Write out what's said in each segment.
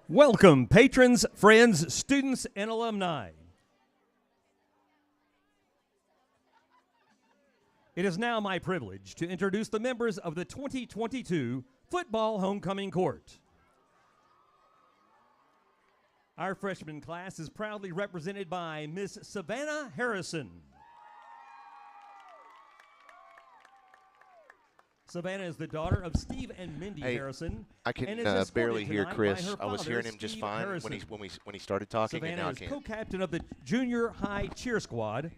Welcome, patrons, friends, students, and alumni. It is now my privilege to introduce the members of the 2022 Football Homecoming Court. Our freshman class is proudly represented by Miss Savannah Harrison. Savannah is the daughter of Steve and Mindy Harrison. I can barely hear Chris. I was hearing him just fine when he started talking. Savannah and now is co-captain of the junior high cheer squad.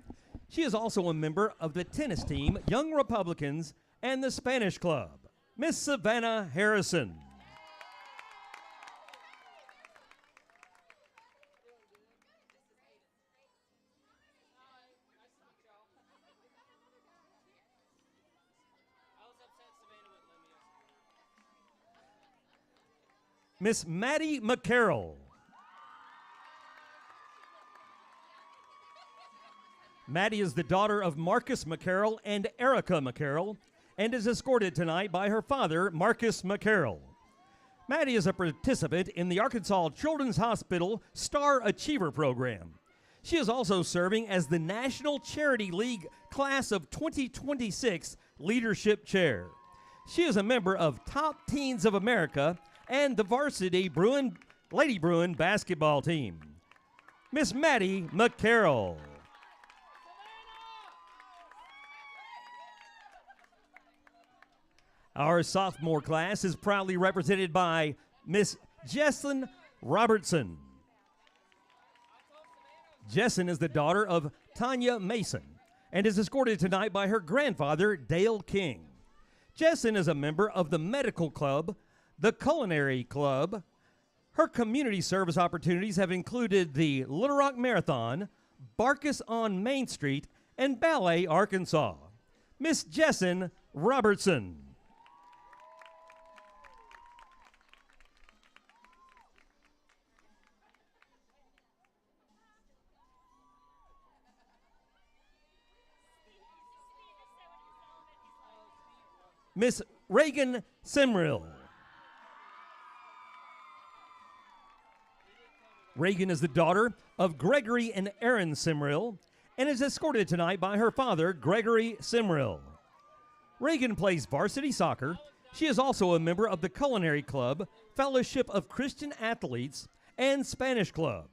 She is also a member of the tennis team, Young Republicans, and the Spanish Club. Miss Savannah Harrison. Miss Maddie McCarroll. Maddie is the daughter of Marcus McCarroll and Erica McCarroll and is escorted tonight by her father, Marcus McCarroll. Maddie is a participant in the Arkansas Children's Hospital Star Achiever Program. She is also serving as the National Charity League Class of 2026 Leadership Chair. She is a member of Top Teens of America and the varsity Lady Bruin basketball team. Miss Maddie McCarroll. Our sophomore class is proudly represented by Miss Jesslyn Robertson. Jesslyn is the daughter of Tanya Mason and is escorted tonight by her grandfather, Dale King. Jesslyn is a member of the Medical Club, the Culinary Club. Her community service opportunities have included the Little Rock Marathon, Barkus on Main Street, and Ballet Arkansas. Miss Jesslyn Robertson. Miss Reagan Simrill. Reagan is the daughter of Gregory and Erin Simrill and is escorted tonight by her father, Gregory Simrill. Reagan plays varsity soccer. She is also a member of the Culinary Club, Fellowship of Christian Athletes, and Spanish Club.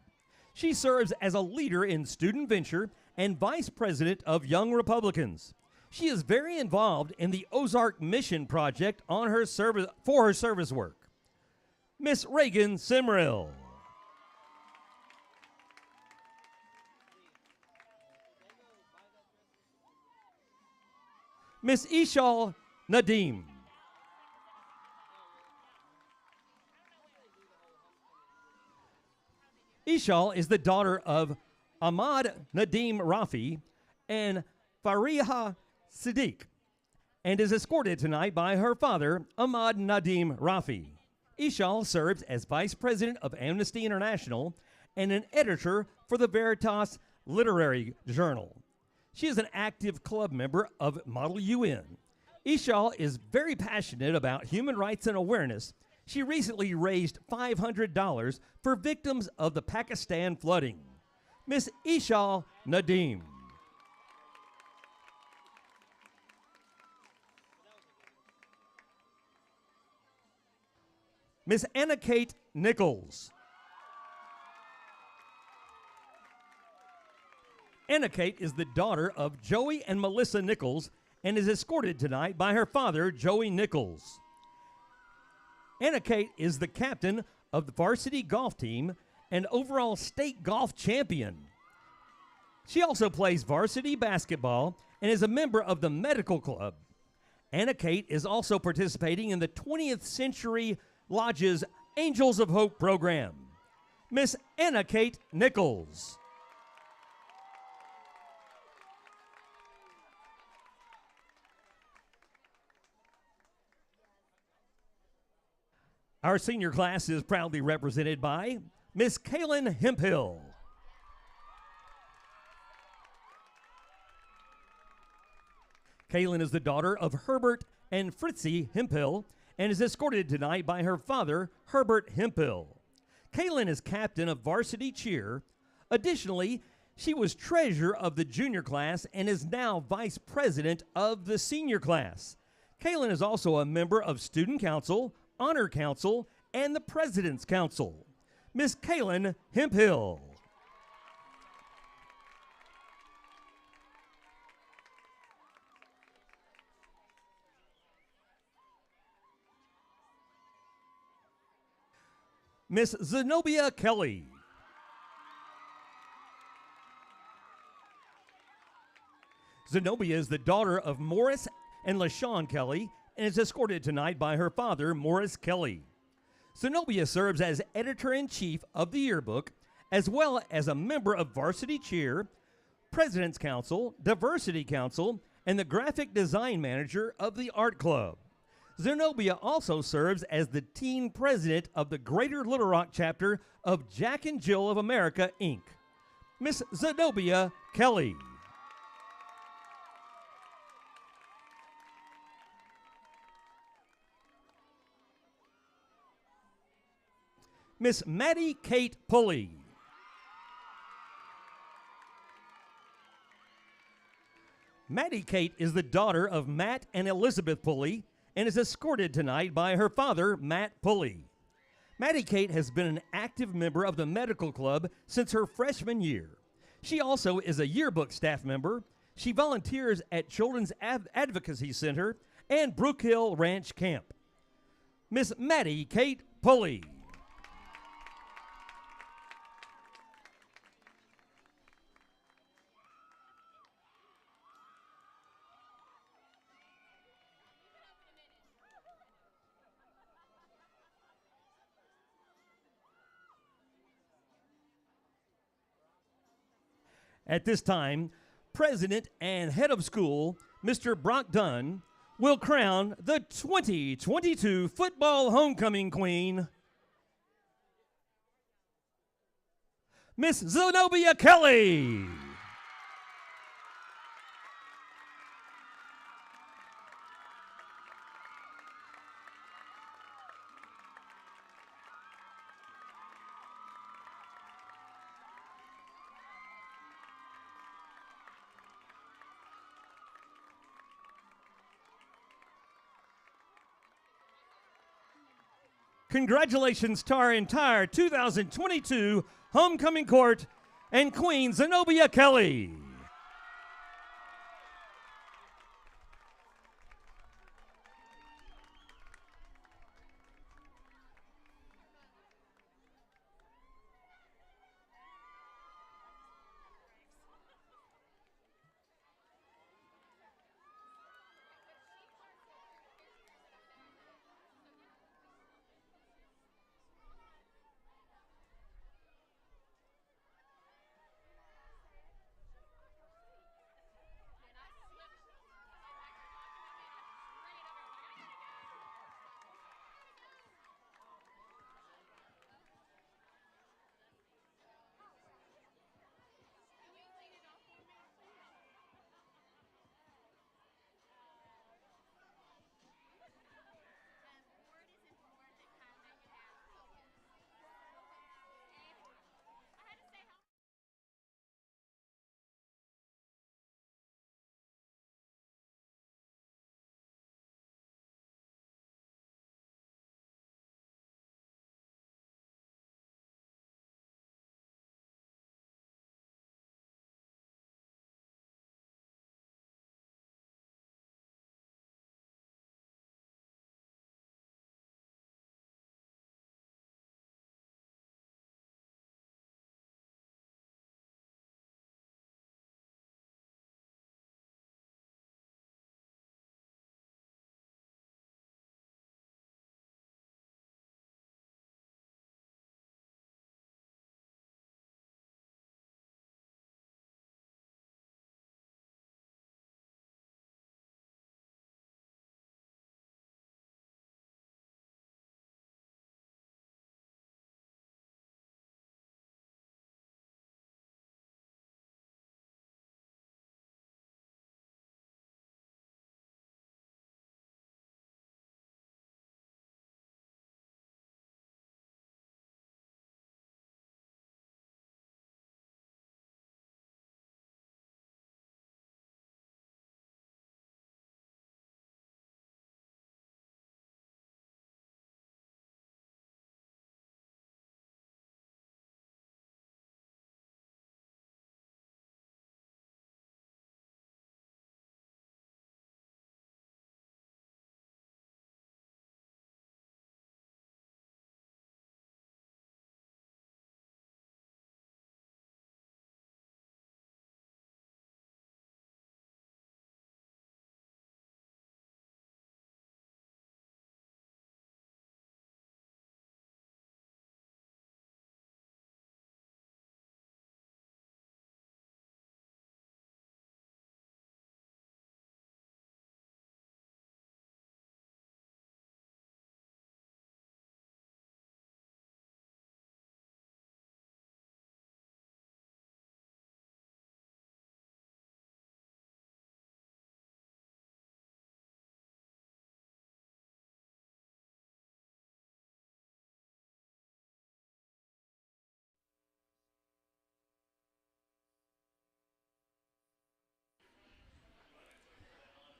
She serves as a leader in Student Venture and vice president of Young Republicans. She is very involved in the Ozark Mission Project for her service work. Miss Reagan Simrill. Miss Ishal Nadim. Ishal is the daughter of Ahmad Nadim Rafi and Fariha Siddiq and is escorted tonight by her father, Ahmad Nadim Rafi. Ishal serves as vice president of Amnesty International and an editor for the Veritas Literary Journal. She is an active club member of Model UN. Ishal is very passionate about human rights and awareness. She recently raised $500 for victims of the Pakistan flooding. Miss Ishal Nadim. Miss Anna Kate Nichols. Anna Kate is the daughter of Joey and Melissa Nichols and is escorted tonight by her father, Joey Nichols. Anna Kate is the captain of the varsity golf team and overall state golf champion. She also plays varsity basketball and is a member of the Medical Club. Anna Kate is also participating in the 20th Century Lodge's Angels of Hope program. Miss Anna Kate Nichols. Our senior class is proudly represented by Miss Kaylin Hemphill. Kaylin is the daughter of Herbert and Fritzy Hemphill and is escorted tonight by her father, Herbert Hemphill. Kaylin is captain of varsity cheer. Additionally, she was treasurer of the junior class and is now vice president of the senior class. Kaylin is also a member of Student Council, Honor Council, and the President's Council. Miss Kaylin Hemphill. Miss Zenobia Kelly. Zenobia is the daughter of Morris and LaShawn Kelly and is escorted tonight by her father, Morris Kelly. Zenobia serves as editor-in-chief of the yearbook, as well as a member of Varsity Cheer, President's Council, Diversity Council, and the graphic design manager of the Art Club. Zenobia also serves as the teen president of the Greater Little Rock chapter of Jack and Jill of America, Inc. Miss Zenobia Kelly. Miss Maddie Kate Pulley. Maddie Kate is the daughter of Matt and Elizabeth Pulley and is escorted tonight by her father, Matt Pulley. Maddie Kate has been an active member of the medical club since her freshman year. She also is a yearbook staff member. She volunteers at Children's Advocacy Center and Brook Hill Ranch Camp. Miss Maddie Kate Pulley. At this time, President and Head of School, Mr. Brock Dunn, will crown the 2022 Football Homecoming Queen, Miss Zenobia Kelly. Congratulations to our entire 2022 Homecoming Court and Queen Zenobia Kelly.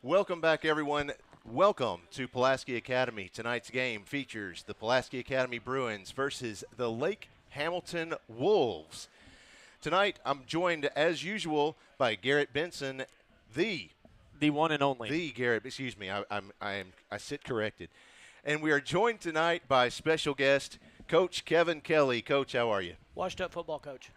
Welcome back, everyone. Welcome to Pulaski Academy. Tonight's game features the Pulaski Academy Bruins versus the Lake Hamilton Wolves. Tonight, I'm joined, as usual, by Garrett Benson, the one and only. The Garrett, excuse me, I sit corrected. And we are joined tonight by special guest, Coach Kevin Kelly. Coach, how are you? Washed up football coach.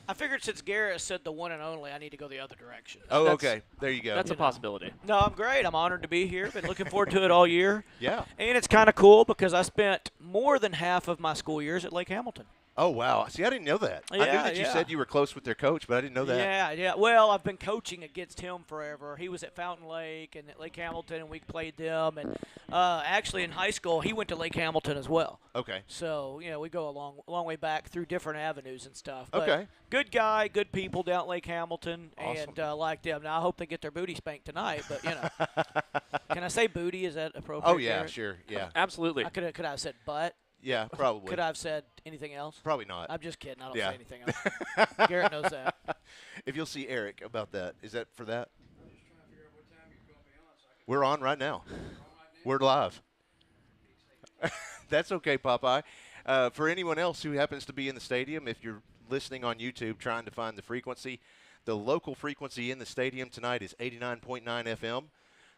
I figured since Garrett said the one and only, I need to go the other direction. Oh, okay. There you go. That's a possibility. No, I'm great. I'm honored to be here. Been looking forward to it all year. Yeah. And it's kind of cool because I spent more than half of my school years at Lake Hamilton. Oh, wow. See, I didn't know that. I knew that you said you were close with their coach, but I didn't know that. Yeah. Well, I've been coaching against him forever. He was at Fountain Lake and at Lake Hamilton, and we played them. And actually in high school, he went to Lake Hamilton as well. Okay. So, we go a long way back through different avenues and stuff. But okay. Good guy, good people down at Lake Hamilton, awesome. And like them. Now, I hope they get their booty spanked tonight, but, Can I say booty? Is that appropriate? Oh, yeah, Garrett? Sure, yeah. Absolutely. Could I have said butt? Yeah, probably. Could I have said anything else? Probably not. I'm just kidding. I don't say anything else. Garrett knows that. If you'll see Eric about that, is that for that? I'm just trying to figure out what time you're going to be on. So we're on right now. We're live. That's okay, Popeye. For anyone else who happens to be in the stadium, if you're listening on YouTube trying to find the frequency, the local frequency in the stadium tonight is 89.9 FM.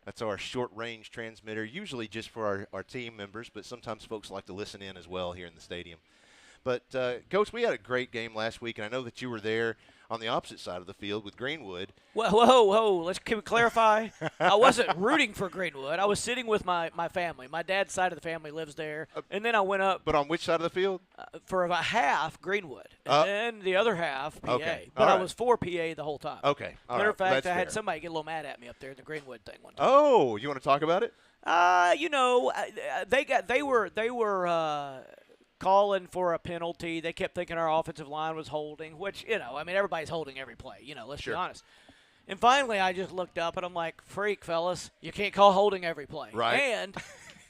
That's our short-range transmitter, usually just for our team members, but sometimes folks like to listen in as well here in the stadium. But, Coach, we had a great game last week, and I know that you were there on the opposite side of the field with Greenwood. Well, whoa. Can we clarify? I wasn't rooting for Greenwood. I was sitting with my family. My dad's side of the family lives there. And then I went up. But on which side of the field? For about half, Greenwood. And then the other half, PA. Okay. But I was for PA the whole time. Okay. Matter of fact, That's I had fair. somebody get a little mad at me up there in the Greenwood thing one time. Oh, you want to talk about it? They were calling for a penalty. They kept thinking our offensive line was holding, which, everybody's holding every play, let's be honest. And finally, I just looked up, and I'm like, freak, fellas, you can't call holding every play. Right. And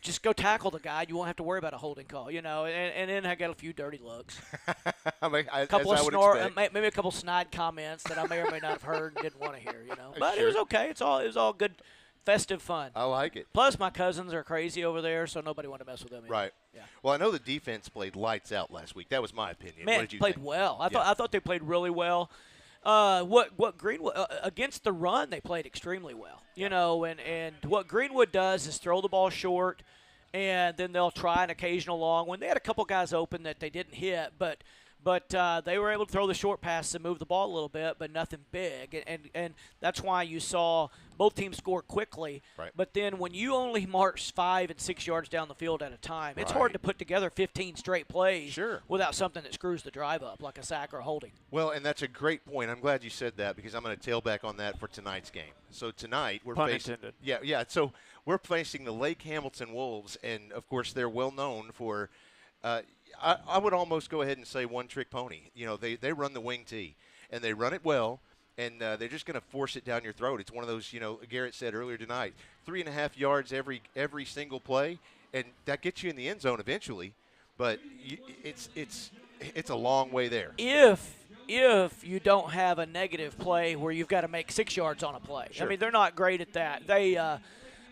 just go tackle the guy. You won't have to worry about a holding call, And then I got a few dirty looks. maybe a couple snide comments that I may or may not have heard and didn't want to hear, But It was okay. It was all good. Festive fun. I like it. Plus, my cousins are crazy over there, so nobody wanted to mess with them either. Right. Yeah. Well, I know the defense played lights out last week. That was my opinion. Man, what did you played think? well. I thought they played really well. What Greenwood against the run, they played extremely well. And what Greenwood does is throw the ball short, and then they'll try an occasional long one. They had a couple guys open that they didn't hit, but they were able to throw the short passes and move the ball a little bit, but nothing big. And that's why you saw both teams score quickly. Right. But then when you only march 5 and 6 yards down the field at a time, it's hard to put together 15 straight plays without something that screws the drive up, like a sack or a holding. Well, and that's a great point. I'm glad you said that because I'm going to tail back on that for tonight's game. So tonight we're facing intended. Yeah. So we're facing the Lake Hamilton Wolves, and of course they're well known for. I would almost go ahead and say one-trick pony. They run the wing tee, and they run it well, and they're just going to force it down your throat. It's one of those, Garrett said earlier tonight, 3.5 yards every single play, and that gets you in the end zone eventually. But it's a long way there. If you don't have a negative play where you've got to make 6 yards on a play. Sure. I mean, they're not great at that. They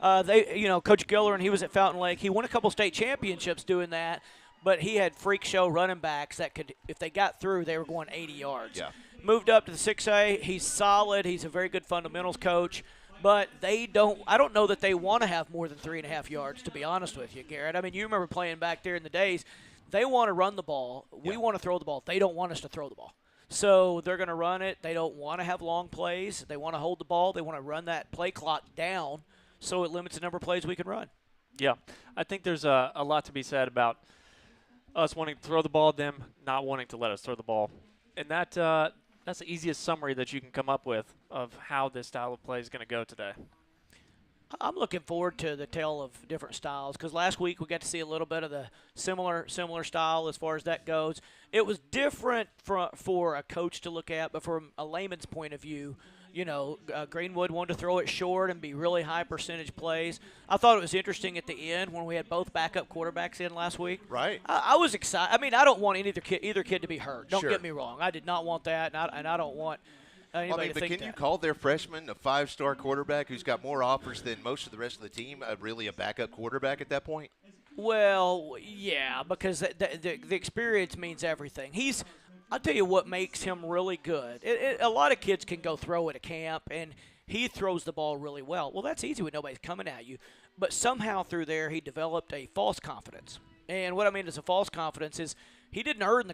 Coach Giller, and he was at Fountain Lake. He won a couple state championships doing that. But he had freak show running backs that could, if they got through, they were going 80 yards. Yeah. Moved up to the 6A. He's solid. He's a very good fundamentals coach. But I don't know that they want to have more than 3.5 yards, to be honest with you, Garrett. I mean, you remember playing back there in the days. They want to run the ball. We want to throw the ball. They don't want us to throw the ball. So they're going to run it. They don't want to have long plays. They want to hold the ball. They want to run that play clock down so it limits the number of plays we can run. Yeah. I think there's a lot to be said about us wanting to throw the ball, them not wanting to let us throw the ball. And that's the easiest summary that you can come up with of how this style of play is going to go today. I'm looking forward to the tale of different styles because last week we got to see a little bit of the similar style as far as that goes. It was different for a coach to look at, but from a layman's point of view, Greenwood wanted to throw it short and be really high percentage plays. I thought it was interesting at the end when we had both backup quarterbacks in last week. Right. I was excited. I mean, I don't want either kid to be hurt. Don't Sure. get me wrong. I did not want that, and I don't want anybody to but think can that. you call their freshman a 5-star quarterback who's got more offers than most of the rest of the team really a backup quarterback at that point? Well, yeah, because the experience means everything. I'll tell you what makes him really good. A lot of kids can go throw at a camp, and he throws the ball really well. Well, that's easy when nobody's coming at you. But somehow through there, he developed a false confidence. And what I mean is a false confidence is he didn't earn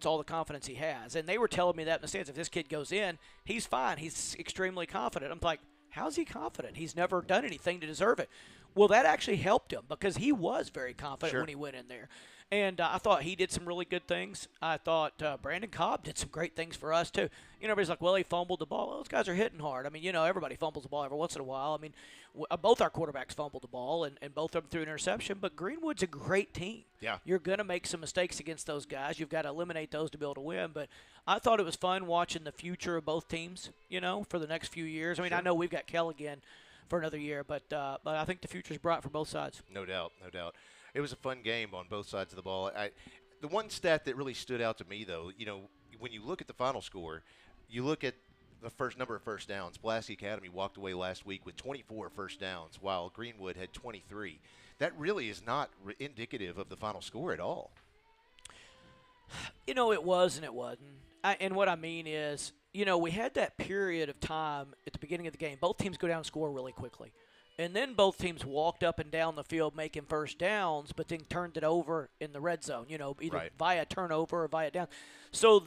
all the confidence he has. And they were telling me that in the stands. If this kid goes in, he's fine. He's extremely confident. I'm like, how's he confident? He's never done anything to deserve it. Well, that actually helped him because he was very confident when he went in there. And I thought he did some really good things. I thought Brandon Cobb did some great things for us, too. Everybody's like, well, he fumbled the ball. Well, those guys are hitting hard. I mean, everybody fumbles the ball every once in a while. I mean, both our quarterbacks fumbled the ball, and both of them threw an interception. But Greenwood's a great team. Yeah. You're going to make some mistakes against those guys. You've got to eliminate those to be able to win. But I thought it was fun watching the future of both teams, for the next few years. I mean, I know we've got Kell again for another year, but I think the future's bright for both sides. No doubt, no doubt. It was a fun game on both sides of the ball. The one stat that really stood out to me, though, when you look at the final score, you look at the first number of first downs. Pulaski Academy walked away last week with 24 first downs, while Greenwood had 23. That really is not indicative of the final score at all. It was and it wasn't. And what I mean is, we had that period of time at the beginning of the game. Both teams go down and score really quickly. And then both teams walked up and down the field making first downs, but then turned it over in the red zone, either via turnover or via down. So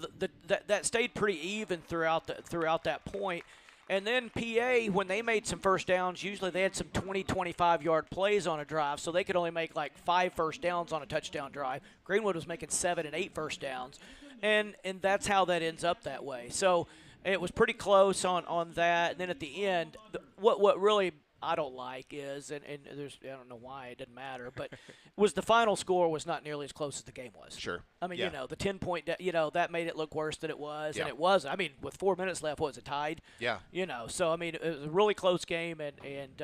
that stayed pretty even throughout that point. And then PA, when they made some first downs, usually they had some 20, 25-yard plays on a drive, so they could only make like 5 first downs on a touchdown drive. Greenwood was making 7 and 8 first downs, and that's how that ends up that way. So it was pretty close on that. And then at the end, what really I don't like is, and there's I don't know why, it didn't matter, but was the final score was not nearly as close as the game was. Sure. I mean, the 10-point, that made it look worse than it was, and it was. I mean, with 4 minutes left, was it tied? Yeah. So I mean, it was a really close game, and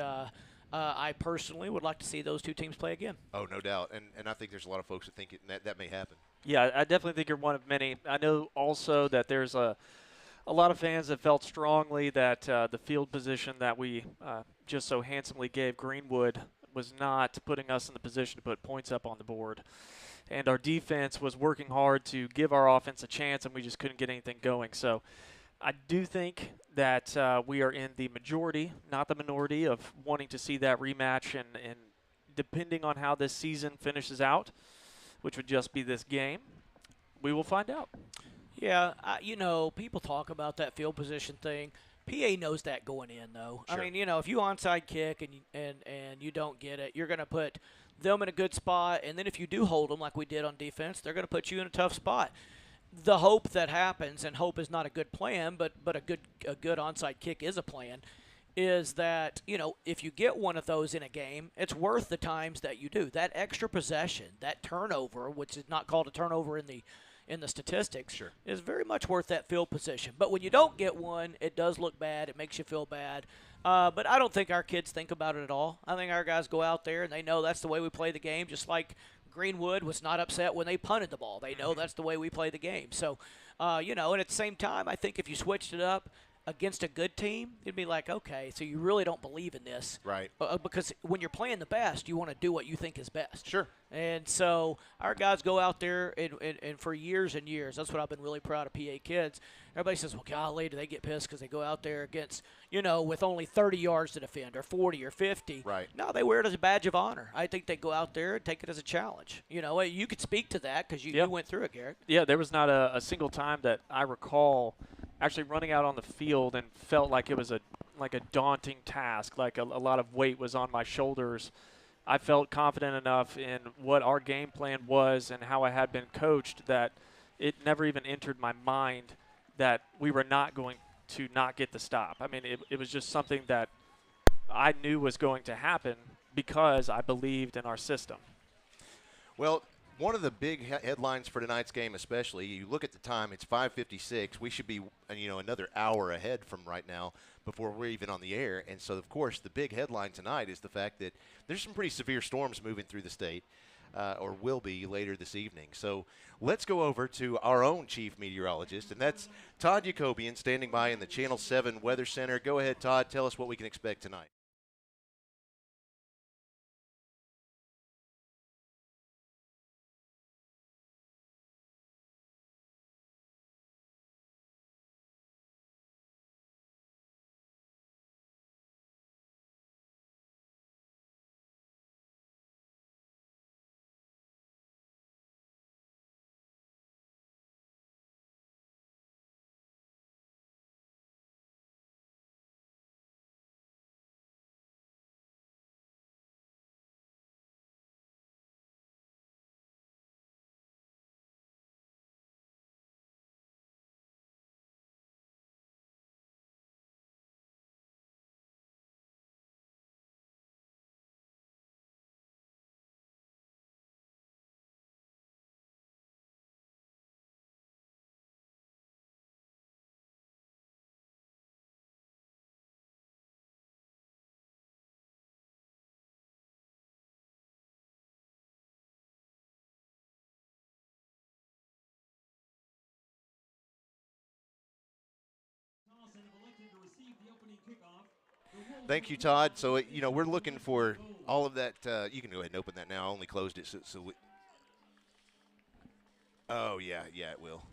I personally would like to see those two teams play again. Oh, no doubt, and I think there's a lot of folks that think that may happen. Yeah, I definitely think you're one of many. I know also that there's a lot of fans that felt strongly that the field position that we just so handsomely gave Greenwood was not putting us in the position to put points up on the board. And our defense was working hard to give our offense a chance, and we just couldn't get anything going. So I do think that we are in the majority, not the minority, of wanting to see that rematch. And depending on how this season finishes out, which would just be this game, we will find out. Yeah, people talk about that field position thing. PA knows that going in, though. Sure. I mean, if you onside kick and you don't get it, you're going to put them in a good spot. And then if you do hold them like we did on defense, they're going to put you in a tough spot. The hope that happens, and hope is not a good plan, but a good onside kick is a plan, is that, if you get one of those in a game, it's worth the times that you do. That extra possession, that turnover, which is not called a turnover in the statistics, is very much worth that field position. But when you don't get one, it does look bad. It makes you feel bad. But I don't think our kids think about it at all. I think our guys go out there and they know that's the way we play the game, just like Greenwood was not upset when they punted the ball. They know that's the way we play the game. So, and at the same time, I think if you switched it up against a good team, it'd be like, okay, so you really don't believe in this. Right. Because when you're playing the best, you want to do what you think is best. Sure. And so our guys go out there, and for years and years, that's what I've been really proud of PA kids. Everybody says, well, golly, do they get pissed because they go out there against, with only 30 yards to defend or 40 or 50. Right. No, they wear it as a badge of honor. I think they go out there and take it as a challenge. You could speak to that because you went through it, Garrett. Yeah, there was not a single time that I recall actually running out on the field and felt like it was a daunting task, like a lot of weight was on my shoulders. I felt confident enough in what our game plan was and how I had been coached that it never even entered my mind that we were not going to not get the stop. I mean, it was just something that I knew was going to happen because I believed in our system. Well, one of the big headlines for tonight's game especially, you look at the time, it's 5:56. We should be, another hour ahead from right now before we're even on the air. And so, of course, the big headline tonight is the fact that there's some pretty severe storms moving through the state. or will be later this evening. So let's go over to our own chief meteorologist, and that's Todd Jacobian standing by in the Channel 7 Weather Center. Go ahead, Todd. Tell us what we can expect tonight. Thank you, Todd. So, we're looking for all of that. You can go ahead and open that now. I only closed it. Oh, yeah, it will.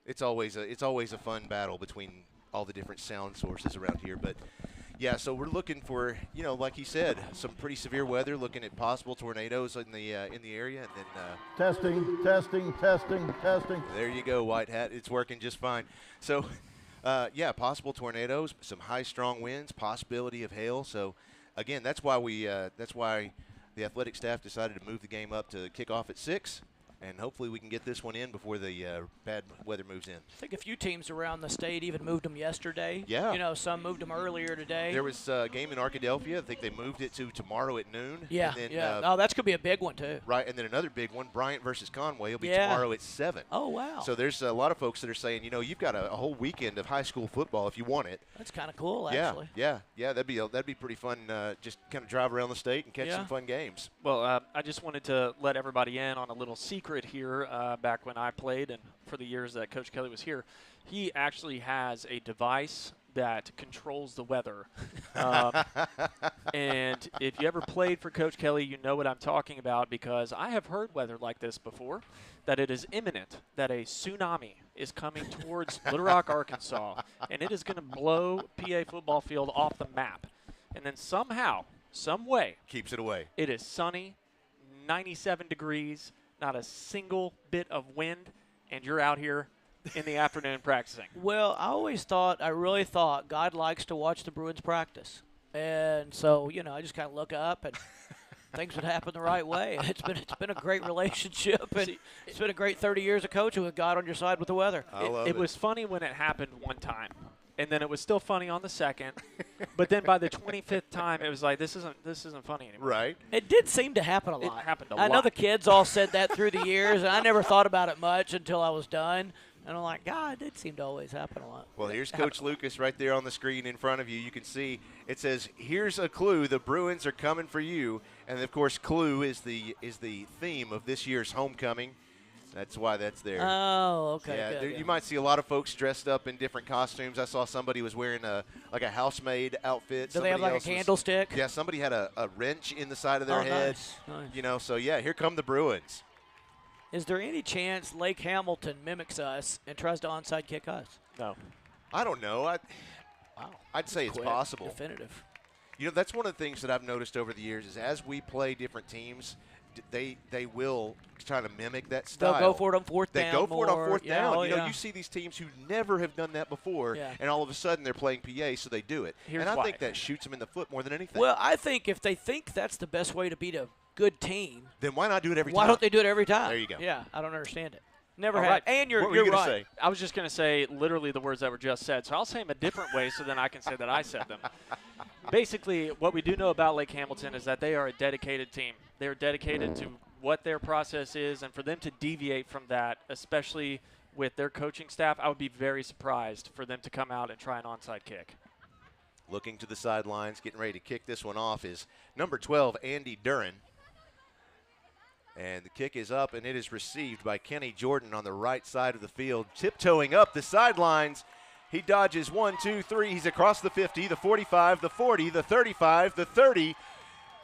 It's always a fun battle between all the different sound sources around here. But, yeah, so we're looking for, like you said, some pretty severe weather, looking at possible tornadoes in the area. And then Testing. there you go, White Hat. It's working just fine. So, possible tornadoes, some high strong winds, possibility of hail. So, again, that's why the athletic staff decided to move the game up to kickoff at 6. And hopefully we can get this one in before the bad weather moves in. I think a few teams around the state even moved them yesterday. Yeah. Some moved them earlier today. There was a game in Arkadelphia. I think they moved it to tomorrow at noon. Yeah, and then, oh, that's going to be a big one, too. Right, and then another big one, Bryant versus Conway, will be tomorrow at 7. Oh, wow. So there's a lot of folks that are saying, you've got a whole weekend of high school football if you want it. That's kind of cool, actually. Yeah, that'd be pretty fun. Just kind of drive around the state and catch some fun games. Well, I just wanted to let everybody in on a little secret here. Back when I played and for the years that Coach Kelly was here, he actually has a device that controls the weather. And if you ever played for Coach Kelly, you know what I'm talking about, because I have heard weather like this before, that it is imminent, that a tsunami is coming towards Little Rock, Arkansas, and it is going to blow PA football field off the map. And then somehow, some way, keeps it away. It is sunny, 97 degrees, not a single bit of wind, and you're out here in the afternoon practicing. Well, I really thought God likes to watch the Bruins practice. And so, I just kind of look up and things would happen the right way. It's been a great relationship, and it's been a great 30 years of coaching with God on your side with the weather. It was funny when it happened one time. And then it was still funny on the second, but then by the 25th time, it was like, this isn't funny anymore. Right. It did seem to happen a lot. It happened a lot. I know the kids all said that through the years, and I never thought about it much until I was done. And I'm like, God, it did seem to always happen a lot. Well, here's Coach Lucas right there on the screen in front of you. You can see it says, "Here's a clue: the Bruins are coming for you." And of course, clue is the theme of this year's homecoming. That's why that's there. Oh, okay. Yeah, good, you might see a lot of folks dressed up in different costumes. I saw somebody was wearing a housemaid outfit. Do they have like a candlestick? Yeah, somebody had a wrench in the side of their head. Nice. So yeah, here come the Bruins. Is there any chance Lake Hamilton mimics us and tries to onside kick us? No. I don't know. I'd say it's possible. Definitive. That's one of the things that I've noticed over the years is as we play different teams, they will try to mimic that style. They'll go for it on fourth down. They go for it on fourth down. Yeah. You see these teams who never have done that before, and all of a sudden they're playing PA, so they do it. Here's and I why. think that shoots them in the foot more than anything. Well, I think if they think that's the best way to beat a good team, then why not do it every time? Why don't they do it every time? There you go. Yeah, I don't understand it. Never All had. right. And you're What were you gonna right. say? I was just going to say literally the words that were just said, so I'll say them a different way so then I can say that I said them. Basically, what we do know about Lake Hamilton is that they are a dedicated team. They are dedicated to what their process is, and for them to deviate from that, especially with their coaching staff, I would be very surprised for them to come out and try an onside kick. Looking to the sidelines, getting ready to kick this one off is number 12, Andy Duran. And the kick is up, and it is received by Kenny Jordan on the right side of the field, tiptoeing up the sidelines. He dodges 1, 2, 3. He's across the 50, the 45, the 40, the 35, the 30,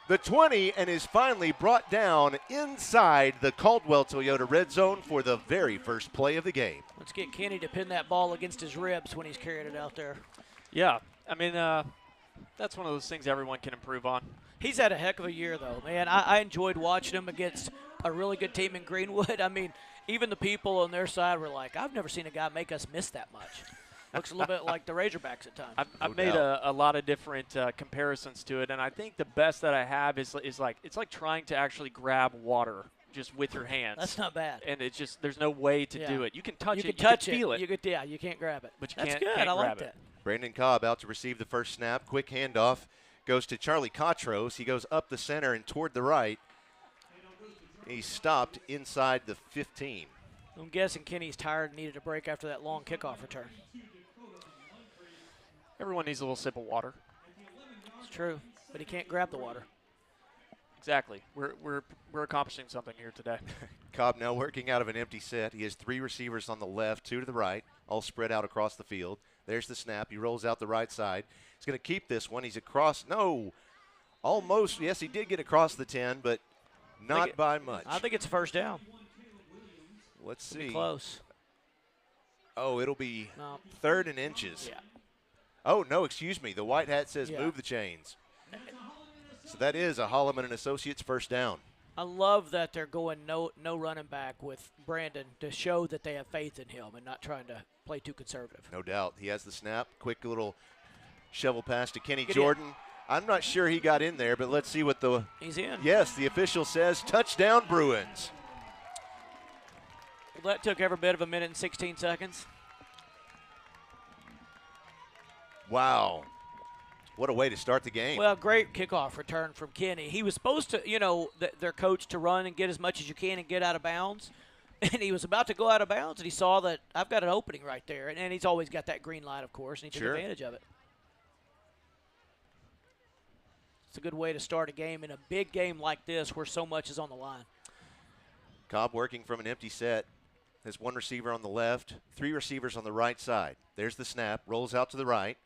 the 20, and is finally brought down inside the Caldwell Toyota red zone for the very first play of the game. Let's get Kenny to pin that ball against his ribs when he's carrying it out there. Yeah, I mean, that's one of those things everyone can improve on. He's had a heck of a year, though, man. I enjoyed watching him against a really good team in Greenwood. I mean, even the people on their side were like, I've never seen a guy make us miss that much. Looks a little bit like the Razorbacks at times. I've made a lot of different comparisons to it, and I think the best that I have is like it's like trying to actually grab water just with your hands. That's not bad. And it's just there's no way to do it. You can touch you it, can touch you can feel it. You could, yeah, you can't grab it. But you That's can't, good. can't I like grab that. it. Brandon Cobb out to receive the first snap. Quick handoff goes to Charlie Cotros. He goes up the center and toward the right. He's stopped inside the 15. I'm guessing Kenny's tired and needed a break after that long kickoff return. Everyone needs a little sip of water. It's true, but he can't grab the water. Exactly. We're accomplishing something here today. Cobb now working out of an empty set. He has 3 receivers on the left, 2 to the right, all spread out across the field. There's the snap. He rolls out the right side. He's going to keep this one. He's across. No. Almost. Yes, he did get across the 10, but not by much. I think it's a first down. Let's It'll be see. close. Oh, it'll be No. 3rd and inches. Yeah. Oh, no, excuse me. The white hat says Yeah. move the chains. So that is a Holloman and Associates first down. I love that they're going no running back with Brandon to show that they have faith in him and not trying to play too conservative. No doubt. He has the snap. Quick little shovel pass to Kenny Get Jordan. I'm not sure he got in there, but let's see what the – He's in. yes, the official says touchdown Bruins. Well, that took every bit of a minute and 16 seconds. Wow. What a way to start the game. Well, great kickoff return from Kenny. He was supposed to, their coach to run and get as much as you can and get out of bounds. And he was about to go out of bounds, and he saw that I've got an opening right there. And he's always got that green light, of course, and he took advantage of it. It's a good way to start a game in a big game like this where so much is on the line. Cobb working from an empty set. Has 1 receiver on the left, 3 receivers on the right side. There's the snap. Rolls out to the right.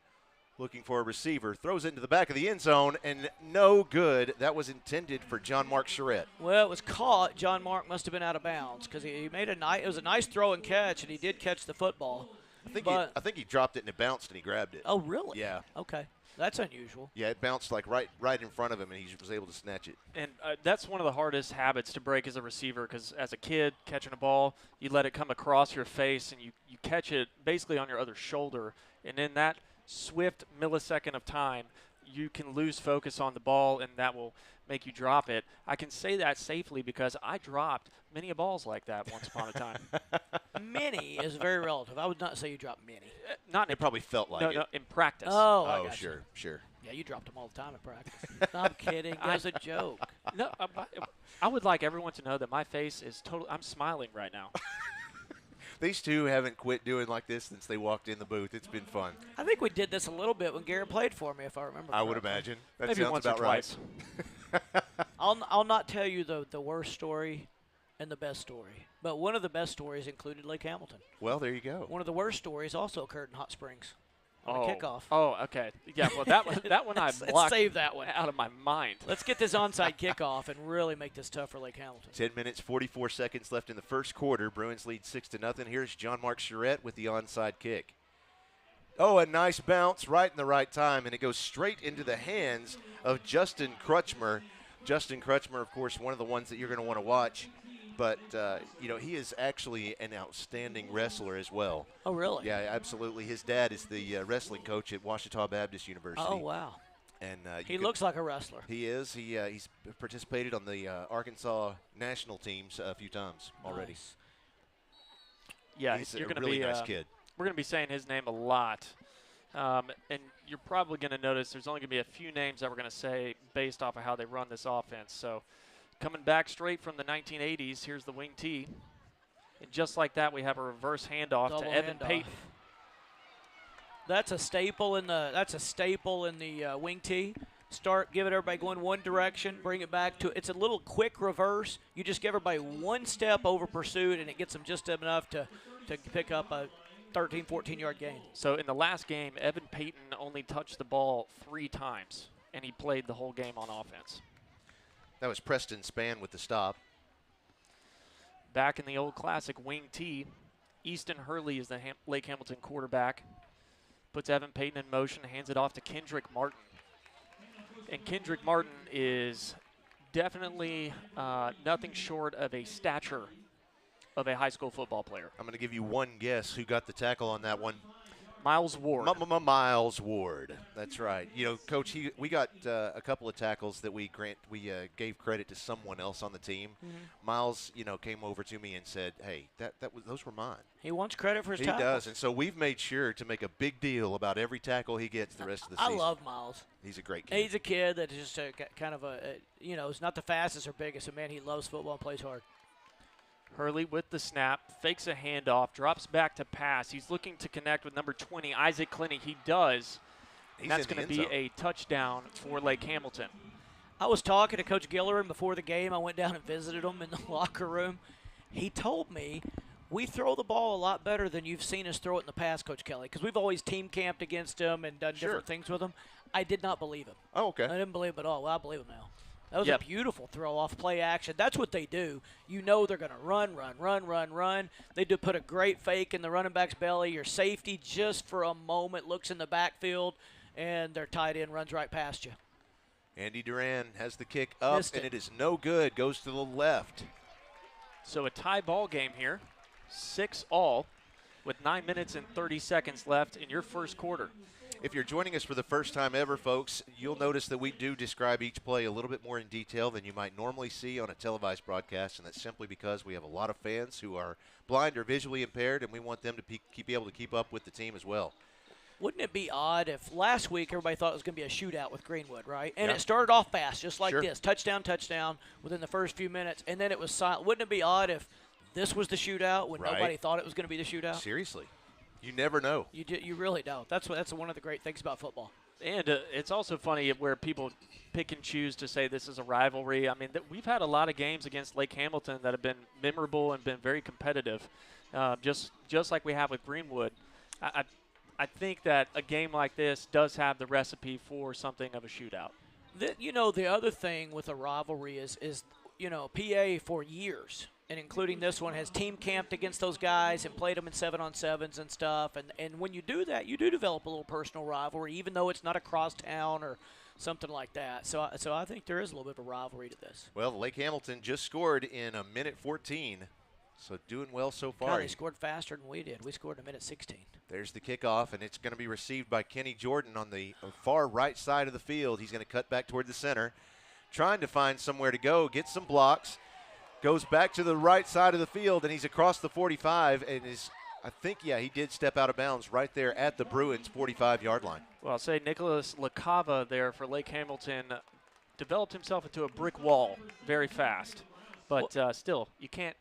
Looking for a receiver. Throws it into the back of the end zone, and no good. That was intended for John Mark Charette. Well, it was caught. John Mark must have been out of bounds because he made it was a nice throw and catch, and he did catch the football. I think he dropped it and it bounced and he grabbed it. Oh, really? Yeah. Okay. That's unusual. Yeah, it bounced like right in front of him, and he was able to snatch it. And that's one of the hardest habits to break as a receiver because as a kid, catching a ball, you let it come across your face, and you catch it basically on your other shoulder. And in that swift millisecond of time, you can lose focus on the ball, and that will make you drop it. I can say that safely because I dropped many balls like that once upon a time. Many is very relative. I would not say you dropped many. Not in It probably felt like it. no, in practice. Oh, I Oh, got you. sure. Yeah, you dropped them all the time in practice. I'm kidding. That's a joke. No, I would like everyone to know that my face is totally. I'm smiling right now. These two haven't quit doing like this since they walked in the booth. It's been fun. I think we did this a little bit when Garrett played for me, if I remember I would correctly. imagine. That Maybe sounds once about or right. twice. I'll not tell you the worst story and the best story, but one of the best stories included Lake Hamilton. Well, there you go. One of the worst stories also occurred in Hot Springs on a kickoff. Oh, okay. Yeah, well, that one I Let's blocked save that one. out of my mind. Let's get this onside kickoff and really make this tough for Lake Hamilton. 10 minutes, 44 seconds left in the first quarter. Bruins lead 6-0. Here's John Mark Charette with the onside kick. Oh, a nice bounce right in the right time, and it goes straight into the hands of Justin Crutchmer. Justin Crutchmer, of course, one of the ones that you're going to want to watch. But, he is actually an outstanding wrestler as well. Oh, really? Yeah, absolutely. His dad is the wrestling coach at Ouachita Baptist University. Oh, wow. And He looks like a wrestler. He is. He's participated on the Arkansas national teams a few times already. Nice. Yeah, He's you're a going to really be. nice kid. We're going to be saying his name a lot, and you're probably going to notice there's only going to be a few names that we're going to say based off of how they run this offense. So, coming back straight from the 1980s, here's the wing tee, and just like that, we have a reverse handoff Double to Evan handoff. Payton. That's a staple in the wing tee. give it everybody going one direction, bring it back to it's a little quick reverse. You just give everybody one step over pursuit, and it gets them just enough to pick up a 13, 14-yard gain. So in the last game, Evan Payton only touched the ball 3 times, and he played the whole game on offense. That was Preston Spann with the stop. Back in the old classic wing T, Easton Hurley is the Lake Hamilton quarterback. Puts Evan Payton in motion, hands it off to Kendrick Martin. And Kendrick Martin is definitely nothing short of a stature of a high school football player. I'm going to give you one guess who got the tackle on that one. Miles Ward. Miles Ward. That's right. You know, Coach, we got a couple of tackles that we gave credit to someone else on the team. Miles, came over to me and said, "Hey, those were mine." He wants credit for his He tackles. does, and so we've made sure to make a big deal about every tackle he gets the rest of the season. I love Miles. He's a great kid. He's a kid that is just kind of is not the fastest or biggest, but man, he loves football and plays hard. Hurley with the snap, fakes a handoff, drops back to pass. He's looking to connect with number 20, Isaac Clinty. He does. And that's going to be a touchdown for Lake Hamilton. I was talking to Coach Gillerin before the game. I went down and visited him in the locker room. He told me, we throw the ball a lot better than you've seen us throw it in the past, Coach Kelly, because we've always team camped against him and done different things with him. I did not believe him. Oh, okay. I didn't believe him at all. Well, I believe him now. That was a beautiful throw off play action. That's what they do. You know they're going to run. They do put a great fake in the running back's belly. Your safety just for a moment looks in the backfield, and their tight end runs right past you. Andy Duran has the kick up, and it is no good. Goes to the left. So a tie ball game here, 6-all, with 9 minutes and 30 seconds left in your first quarter. If you're joining us for the first time ever, folks, you'll notice that we do describe each play a little bit more in detail than you might normally see on a televised broadcast, and that's simply because we have a lot of fans who are blind or visually impaired, and we want them to be able to keep up with the team as well. Wouldn't it be odd if last week everybody thought it was going to be a shootout with Greenwood, right? And it started off fast, just like this. Touchdown within the first few minutes, and then it was silent. Wouldn't it be odd if this was the shootout when nobody thought it was going to be the shootout? Seriously. You never know. You really don't. That's one of the great things about football. And it's also funny where people pick and choose to say this is a rivalry. I mean, we've had a lot of games against Lake Hamilton that have been memorable and been very competitive, just like we have with Greenwood. I think that a game like this does have the recipe for something of a shootout. The other thing with a rivalry is PA for years, and including this one, has team camped against those guys and played them in 7-on-7s and stuff. And when you do that, you do develop a little personal rivalry, even though it's not across town or something like that. So I think there is a little bit of a rivalry to this. Well, Lake Hamilton just scored in 1:14, so doing well so far. God, they scored faster than we did. We scored in 1:16. There's the kickoff, and it's going to be received by Kenny Jordan on the far right side of the field. He's going to cut back toward the center, trying to find somewhere to go, get some blocks. Goes back to the right side of the field, and he's across the 45, and he did step out of bounds right there at the Bruins 45-yard line. Well, I'll say Nicholas LaCava there for Lake Hamilton developed himself into a brick wall very fast, but still, you can't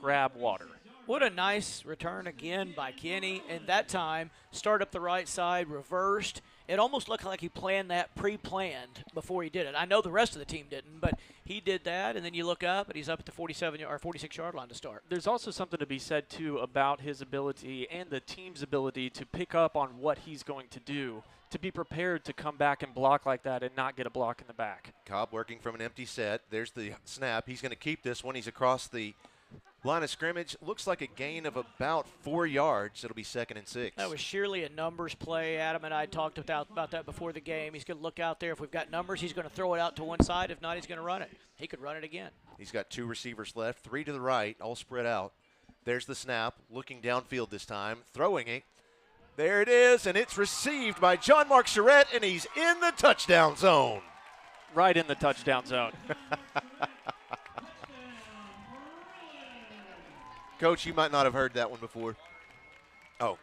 grab water. What a nice return again by Kenny, and that time start up the right side, reversed. It almost looked like he planned that pre-planned before he did it. I know the rest of the team didn't, but he did that, and then you look up, and he's up at the 46-yard line to start. There's also something to be said, too, about his ability and the team's ability to pick up on what he's going to do, to be prepared to come back and block like that and not get a block in the back. Cobb working from an empty set. There's the snap. He's going to keep this one. He's across the line of scrimmage. Looks like a gain of about 4 yards. It'll be 2nd and 6. That was surely a numbers play. Adam and I talked about that before the game. He's going to look out there. If we've got numbers, he's going to throw it out to one side. If not, he's going to run it. He could run it again. He's got 2 receivers left, 3 to the right, all spread out. There's the snap, looking downfield this time, throwing it. There it is, and it's received by John Mark Charette, and he's in the touchdown zone. Right in the touchdown zone. Coach, you might not have heard that one before. Oh.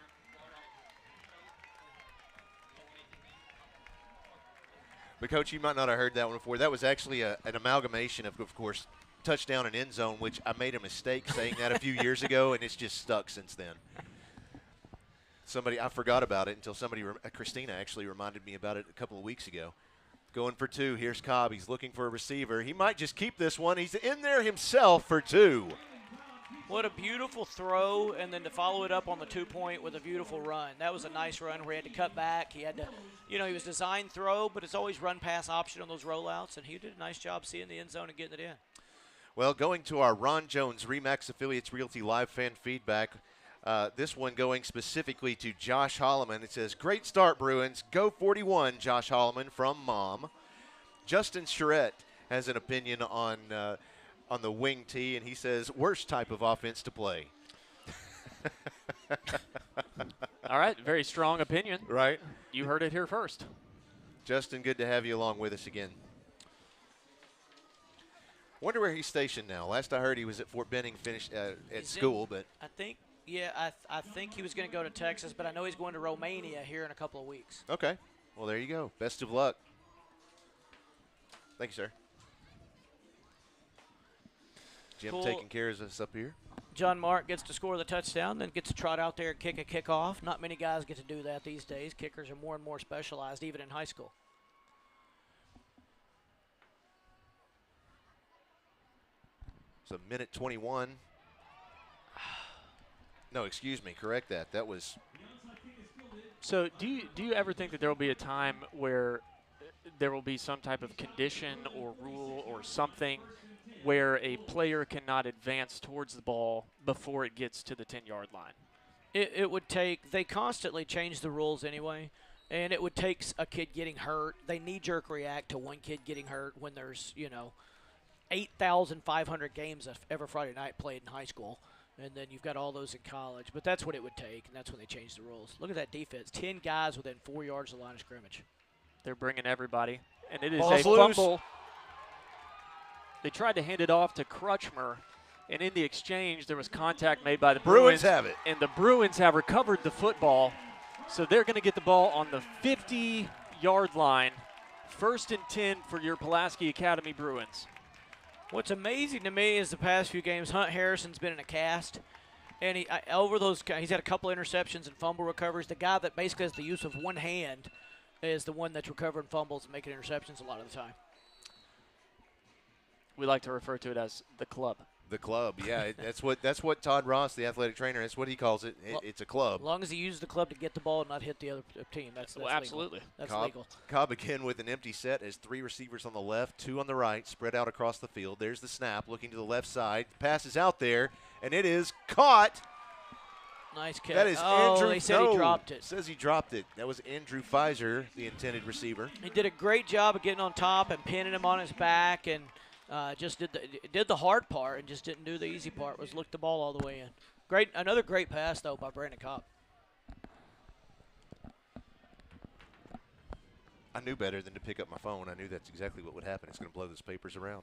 But, Coach, you might not have heard that one before. That was actually an amalgamation of course, touchdown and end zone, which I made a mistake saying that a few years ago, and it's just stuck since then. I forgot about it until Christina actually reminded me about it a couple of weeks ago. Going for 2. Here's Cobb. He's looking for a receiver. He might just keep this one. He's in there himself for 2. What a beautiful throw, and then to follow it up on the 2-point with a beautiful run. That was a nice run where he had to cut back. He had to, he was designed throw, but it's always run-pass option on those rollouts, and he did a nice job seeing the end zone and getting it in. Well, going to our Ron Jones RE/MAX Affiliates Realty Live fan feedback, this one going specifically to Josh Holloman. It says, great start, Bruins. Go 41, Josh Holloman from Mom. Justin Charette has an opinion on the wing tee, and he says, worst type of offense to play. All right, very strong opinion. Right. You heard it here first. Justin, good to have you along with us again. Wonder where he's stationed now. Last I heard he was at Fort Benning, finished at school, but I think, I think he was going to go to Texas, but I know he's going to Romania here in a couple of weeks. okay. Well, there you go. Best of luck. Thank you, sir. Jim Cool. taking care of us up here. John Mark gets to score the touchdown, then gets to trot out there and kick a kickoff. Not many guys get to do that these days. Kickers are more and more specialized, even in high school. So minute 21. No, excuse me. Correct that. That was. So do you ever think that there will be a time where there will be some type of condition or rule or something where a player cannot advance towards the ball before it gets to the 10-yard line? It would take – they constantly change the rules anyway, and it would take a kid getting hurt. They knee-jerk react to one kid getting hurt when there's, 8,500 games of every Friday night played in high school, and then you've got all those in college. But that's what it would take, and that's when they change the rules. Look at that defense. 10 guys within 4 yards of the line of scrimmage. They're bringing everybody, and it is Ball's a loose. fumble. They tried to hand it off to Crutchmer, and in the exchange, there was contact made by the Bruins Bruins. have it. And the Bruins have recovered the football, so they're going to get the ball on the 50-yard line. 1st and 10 for your Pulaski Academy Bruins. What's amazing to me is the past few games, Hunt Harrison's been in a cast, and he's had a couple interceptions and fumble recoveries. The guy that basically has the use of one hand is the one that's recovering fumbles and making interceptions a lot of the time. We like to refer to it as the club. The club, yeah. That's what Todd Ross, the athletic trainer, that's what he calls it. It's a club. As long as he uses the club to get the ball and not hit the other team, that's Well, legal. absolutely. That's Cobb, legal. Cobb again with an empty set as 3 receivers on the left, 2 on the right, spread out across the field. There's the snap, looking to the left side. Pass is out there, and it is caught. Nice catch. That is oh, Andrew. they said he dropped it. Says he dropped it. That was Andrew Pfizer, the intended receiver. He did a great job of getting on top and pinning him on his back, and just did the hard part and just didn't do the easy part. Was look the ball all the way in. Another great pass though by Brandon Cobb. I knew better than to pick up my phone. I knew that's exactly what would happen. It's going to blow those papers around.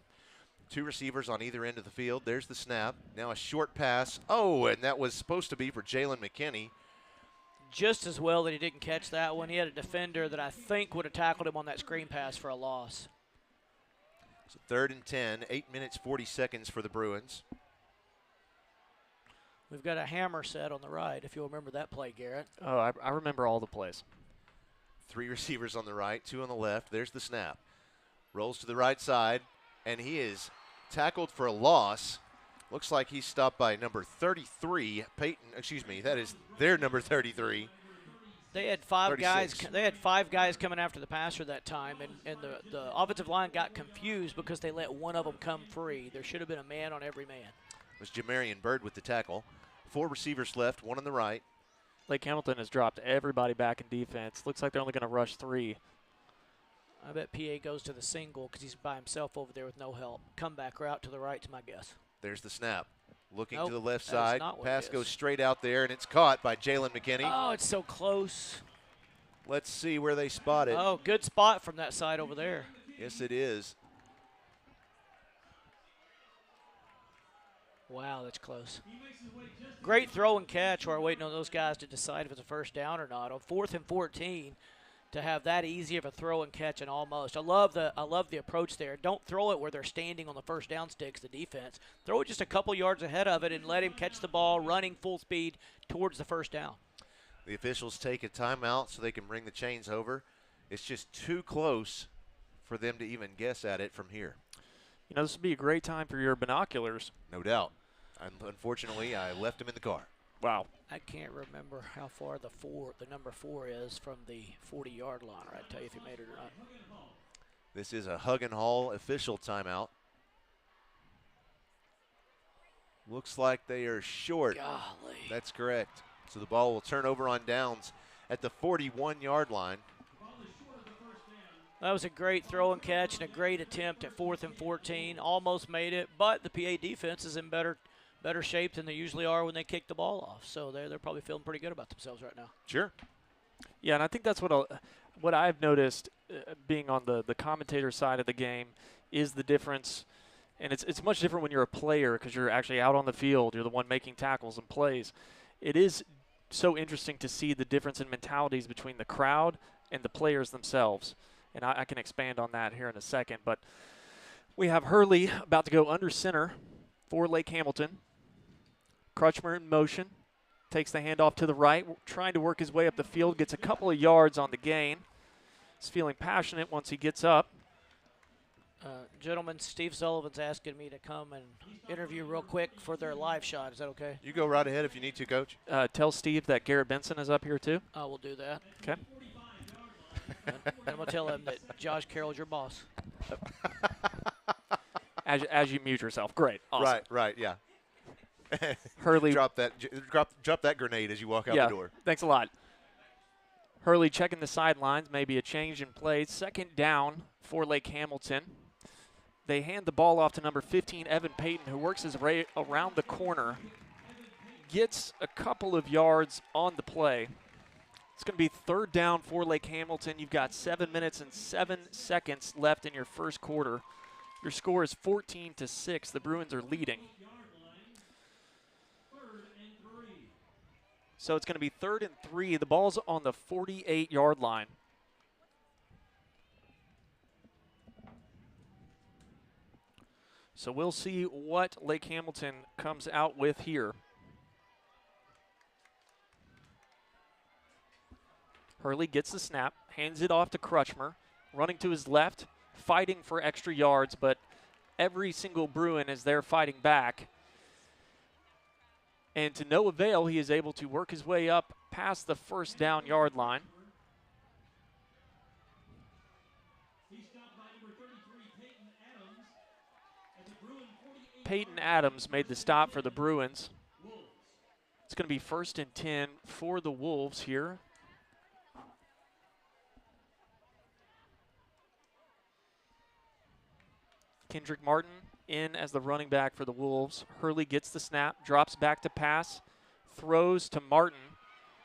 2 receivers on either end of the field. There's the snap. Now a short pass. Oh, and that was supposed to be for Jalen McKinney. Just as well that he didn't catch that one. He had a defender that I think would have tackled him on that screen pass for a loss. So 3rd and 10, 8 minutes, 40 seconds for the Bruins. We've got a hammer set on the right, if you'll remember that play, Garrett. Oh, I remember all the plays. 3 receivers on the right, 2 on the left. There's the snap. Rolls to the right side, and he is tackled for a loss. Looks like he's stopped by number 33, that is their number 33. They had 5 guys. 36. They had 5 guys coming after the passer that time, and the offensive line got confused because they let one of them come free. There should have been a man on every man. It was Jamarian Bird with the tackle. 4 receivers left, 1 on the right. Lake Hamilton has dropped everybody back in defense. Looks like they're only going to rush 3. I bet PA goes to the single because he's by himself over there with no help. Comeback route to the right, to my guess. There's the snap. Looking Nope, to the left that is side. not what Pass it goes is. straight out there, and it's caught by Jalen McKinney. Oh, it's so close. Let's see where they spot it. Oh, good spot from that side over there. Yes, it is. Wow, that's close. Great throw and catch while we're waiting on those guys to decide if it's a first down or not. On 4th and 14, to have that easy of a throw and catch and almost. I love the approach there. Don't throw it where they're standing on the first down sticks, the defense. Throw it just a couple yards ahead of it and let him catch the ball running full speed towards the first down. The officials take a timeout so they can bring the chains over. It's just too close for them to even guess at it from here. You know, this would be a great time for your binoculars. No doubt. Unfortunately, I left them in the car. Wow. I can't remember how far the number 4 is from the 40-yard line. I'd tell you if he made it or not. This is a Hug and Haul official timeout. Looks like they are short. Golly. That's correct. So the ball will turn over on downs at the 41-yard line. That was a great throw and catch and a great attempt at 4th and 14. Almost made it, but the PA defense is in better shape than they usually are when they kick the ball off. So they're probably feeling pretty good about themselves right now. Sure. Yeah, and I think that's what I've noticed being on the commentator side of the game is the difference. And it's much different when you're a player because you're actually out on the field. You're the one making tackles and plays. It is so interesting to see the difference in mentalities between the crowd and the players themselves. And I can expand on that here in a second. But we have Hurley about to go under center for Lake Hamilton. Crutchmer in motion. Takes the handoff to the right, trying to work his way up the field. Gets a couple of yards on the gain. He's feeling passionate once he gets up. Gentlemen, Steve Sullivan's asking me to come and interview real quick for their live shot. Is that okay? You go right ahead if you need to, Coach. Tell Steve that Garrett Benson is up here too. We'll do that. Okay. And I'm going to tell him that Josh Carroll's your boss. As you mute yourself. Great. Awesome. Right, yeah. Hurley. Drop that grenade as you walk out the door. Thanks a lot. Hurley checking the sidelines, maybe a change in plays. 2nd down for Lake Hamilton. They hand the ball off to number 15, Evan Payton, who works his way around the corner. Gets a couple of yards on the play. It's going to be 3rd down for Lake Hamilton. You've got 7 minutes and 7 seconds left in your first quarter. Your score is 14-6. The Bruins are leading. So it's going to be 3rd and 3. The ball's on the 48-yard line. So we'll see what Lake Hamilton comes out with here. Hurley gets the snap, hands it off to Crutchmer, running to his left, fighting for extra yards, but every single Bruin is there fighting back. And to no avail, he is able to work his way up past the 1st down yard line. Peyton Adams made the stop for the Bruins. It's going to be 1st and 10 for the Wolves here. Kendrick Martin in as the running back for the Wolves. Hurley gets the snap, drops back to pass, throws to Martin,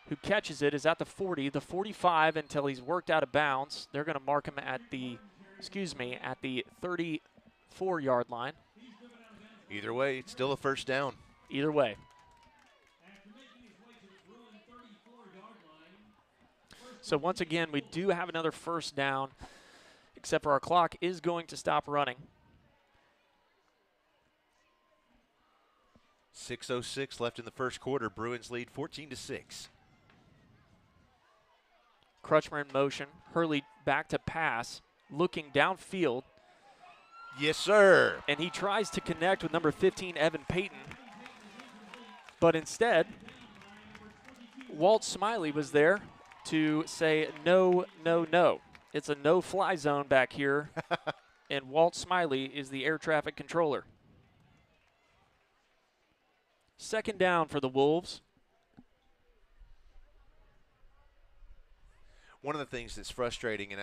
who catches it, is at the 40, the 45 until he's worked out of bounds. They're going to mark him at the 34-yard line. Either way, it's still a 1st down. Either way. So once again, we do have another 1st down, except for our clock is going to stop running. 6:06 left in the first quarter. Bruins lead 14-6. Crutchmer in motion. Hurley back to pass, looking downfield. Yes, sir. And he tries to connect with number 15, Evan Payton. But instead, Walt Smiley was there to say no, no, no. It's a no-fly zone back here, and Walt Smiley is the air traffic controller. 2nd down for the Wolves. One of the things that's frustrating, and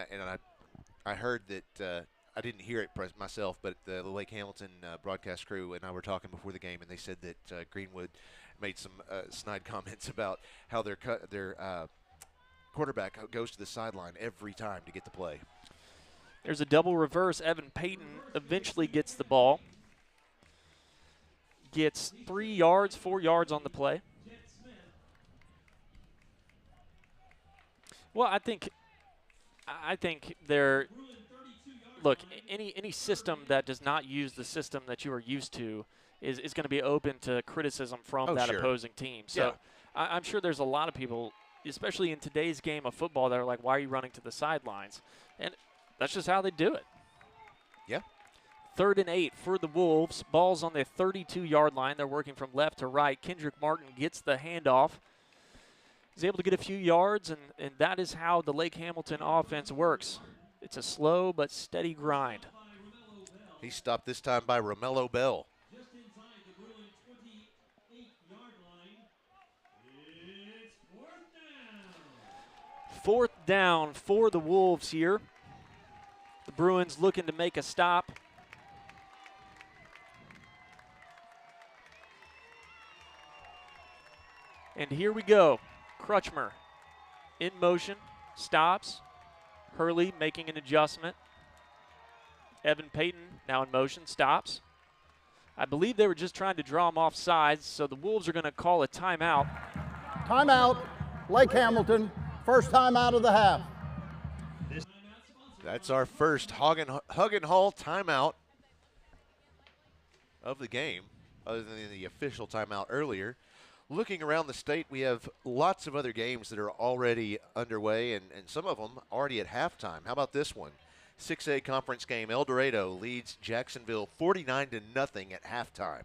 I heard that I didn't hear it myself, but the Lake Hamilton broadcast crew and I were talking before the game, and they said that Greenwood made some snide comments about how their quarterback goes to the sideline every time to get the play. There's a double reverse. Evan Payton eventually gets the ball. Gets 4 yards on the play. Well, I think they're look, any system that does not use the system that you are used to is going to be open to criticism from that opposing team. So yeah. I'm sure there's a lot of people, especially in today's game of football, that are like, why are you running to the sidelines? And that's just how they do it. Yeah. 3rd and 8 for the Wolves. Ball's on the 32-yard line. They're working from left to right. Kendrick Martin gets the handoff. He's able to get a few yards, and that is how the Lake Hamilton offense works. It's a slow but steady grind. He's stopped this time by Romello Bell. Just inside the Bruins 28-yard line. It's 4th down. 4th down for the Wolves here. The Bruins looking to make a stop. And here we go. Crutchmer in motion, stops. Hurley making an adjustment. Evan Payton now in motion, stops. I believe they were just trying to draw him off sides, so the Wolves are going to call a timeout. Timeout, Lake Hamilton. First timeout of the half. That's our first Hug and Hall timeout of the game, other than the official timeout earlier. Looking around the state, we have lots of other games that are already underway, and some of them already at halftime. How about this one? 6A conference game. El Dorado leads Jacksonville 49-0 at halftime.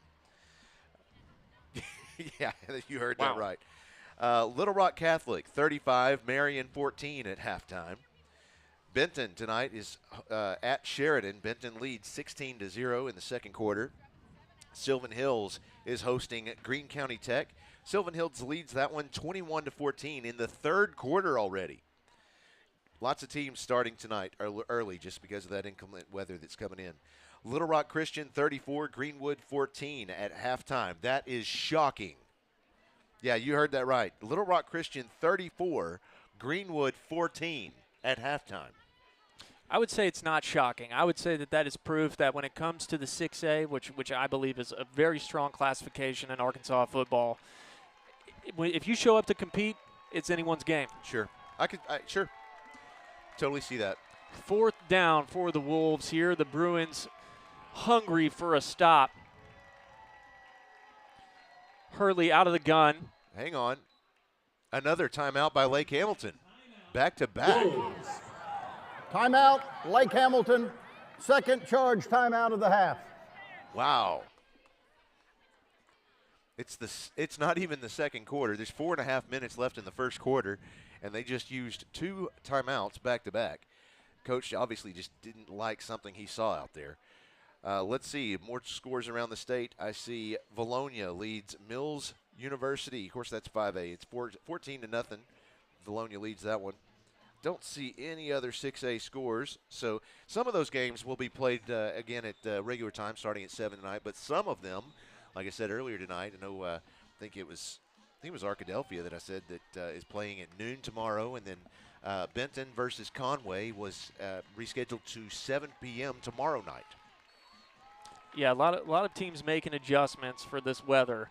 Yeah, you heard that right. Little Rock Catholic 35, Marion 14 at halftime. Benton tonight is at Sheridan. Benton leads 16-0 in the second quarter. Sylvan Hills is hosting Greene County Tech. Sylvan Hills leads that one 21-14 in the third quarter already. Lots of teams starting tonight early just because of that inclement weather that's coming in. Little Rock Christian 34, Greenwood 14 at halftime. That is shocking. Yeah, you heard that right. Little Rock Christian 34, Greenwood 14 at halftime. I would say it's not shocking. I would say that is proof that when it comes to the 6A, which I believe is a very strong classification in Arkansas football, if you show up to compete, it's anyone's game. Sure. Sure. Totally see that. 4th down for the Wolves here. The Bruins hungry for a stop. Hurley out of the gun. Hang on. Another timeout by Lake Hamilton. Back to back. Timeout, Lake Hamilton. Second charge timeout of the half. Wow. It's not even the second quarter. There's 4.5 minutes left in the first quarter, and they just used 2 timeouts back to back. Coach obviously just didn't like something he saw out there. Let's see, more scores around the state. I see Valonia leads Mills University. Of course, that's 5A. It's 14-0. Valonia leads that one. Don't see any other 6A scores. So some of those games will be played again at regular time starting at 7 tonight, but some of them, like I said earlier tonight, I know I think it was Arkadelphia that I said that is playing at noon tomorrow, and then Benton versus Conway was rescheduled to 7 p.m. tomorrow night. Yeah, a lot of teams making adjustments for this weather,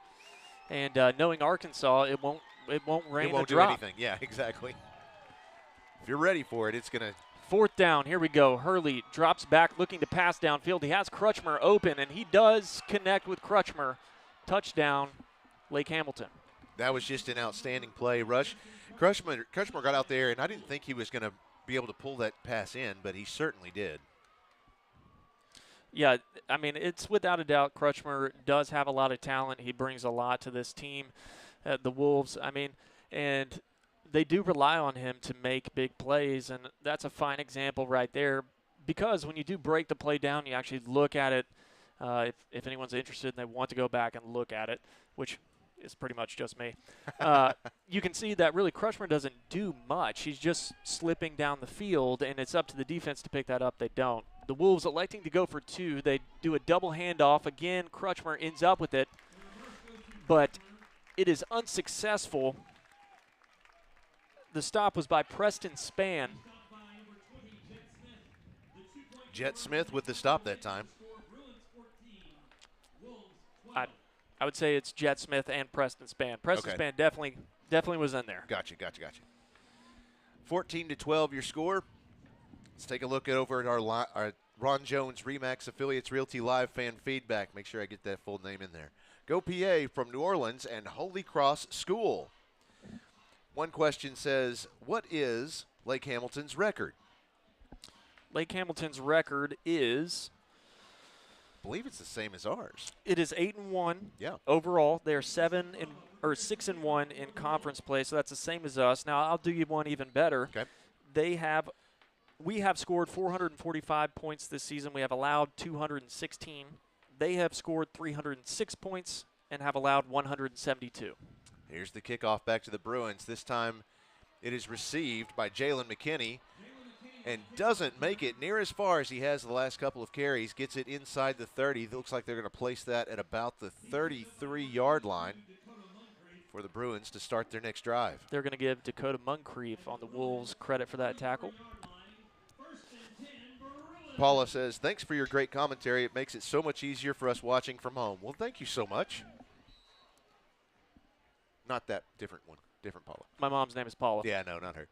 and knowing Arkansas, it won't rain. It won't or do drop. anything. Yeah, exactly. If you're ready for it, it's gonna. 4th down. Here we go. Hurley drops back, looking to pass downfield. He has Crutchmer open, and he does connect with Crutchmer. Touchdown, Lake Hamilton. That was just an outstanding play. Crutchmer got out there, and I didn't think he was going to be able to pull that pass in, but he certainly did. Yeah, I mean, it's without a doubt Crutchmer does have a lot of talent. He brings a lot to this team, the Wolves. I mean, and they do rely on him to make big plays, and that's a fine example right there, because when you do break the play down, you actually look at it. If anyone's interested and they want to go back and look at it, which is pretty much just me, you can see that really Crutchmer doesn't do much. He's just slipping down the field, and it's up to the defense to pick that up. They don't. The Wolves electing to go for 2. They do a double handoff. Again, Crutchmer ends up with it, but it is unsuccessful. The stop was by Preston Spann. Jet Smith with the stop that time. I would say it's Jet Smith and Preston Spann. Preston Spann definitely was in there. Gotcha. 14-12 your score. Let's take a look over at our Ron Jones Remax Affiliates Realty Live fan feedback. Make sure I get that full name in there. Go PA from New Orleans and Holy Cross School. One question says, what is Lake Hamilton's record? Lake Hamilton's record is I believe it's the same as ours. it is 8-1 Yeah. overall. They're 6-1 in conference play, so that's the same as us. Now I'll do you one even better. Okay. We have scored 445 points this season. We have allowed 216. They have scored 306 points and have allowed 172. Here's the kickoff back to the Bruins. This time it is received by Jalen McKinney and doesn't make it near as far as he has the last couple of carries. Gets it inside the 30. Looks like they're going to place that at about the 33-yard line for the Bruins to start their next drive. They're going to give Dakota Moncrief on the Wolves credit for that tackle. Paula says, thanks for your great commentary. It makes it so much easier for us watching from home. Well, thank you so much. Not that different one. Different Paula. My mom's name is Paula. Yeah, no, not her.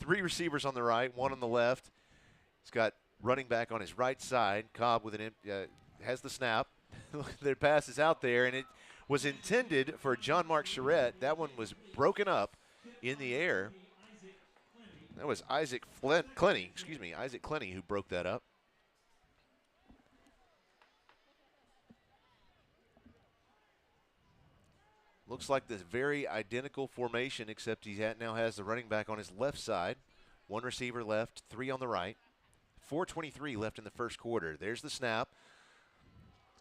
3 receivers on the right, 1 on the left. He's got running back on his right side. Cobb with has the snap. Their pass is out there, and it was intended for John Mark Charette. That one was broken up in the air. That was Isaac Clenny who broke that up. Looks like this very identical formation, except he now has the running back on his left side. 1 receiver left, 3 on the right. 4:23 left in the first quarter. There's the snap.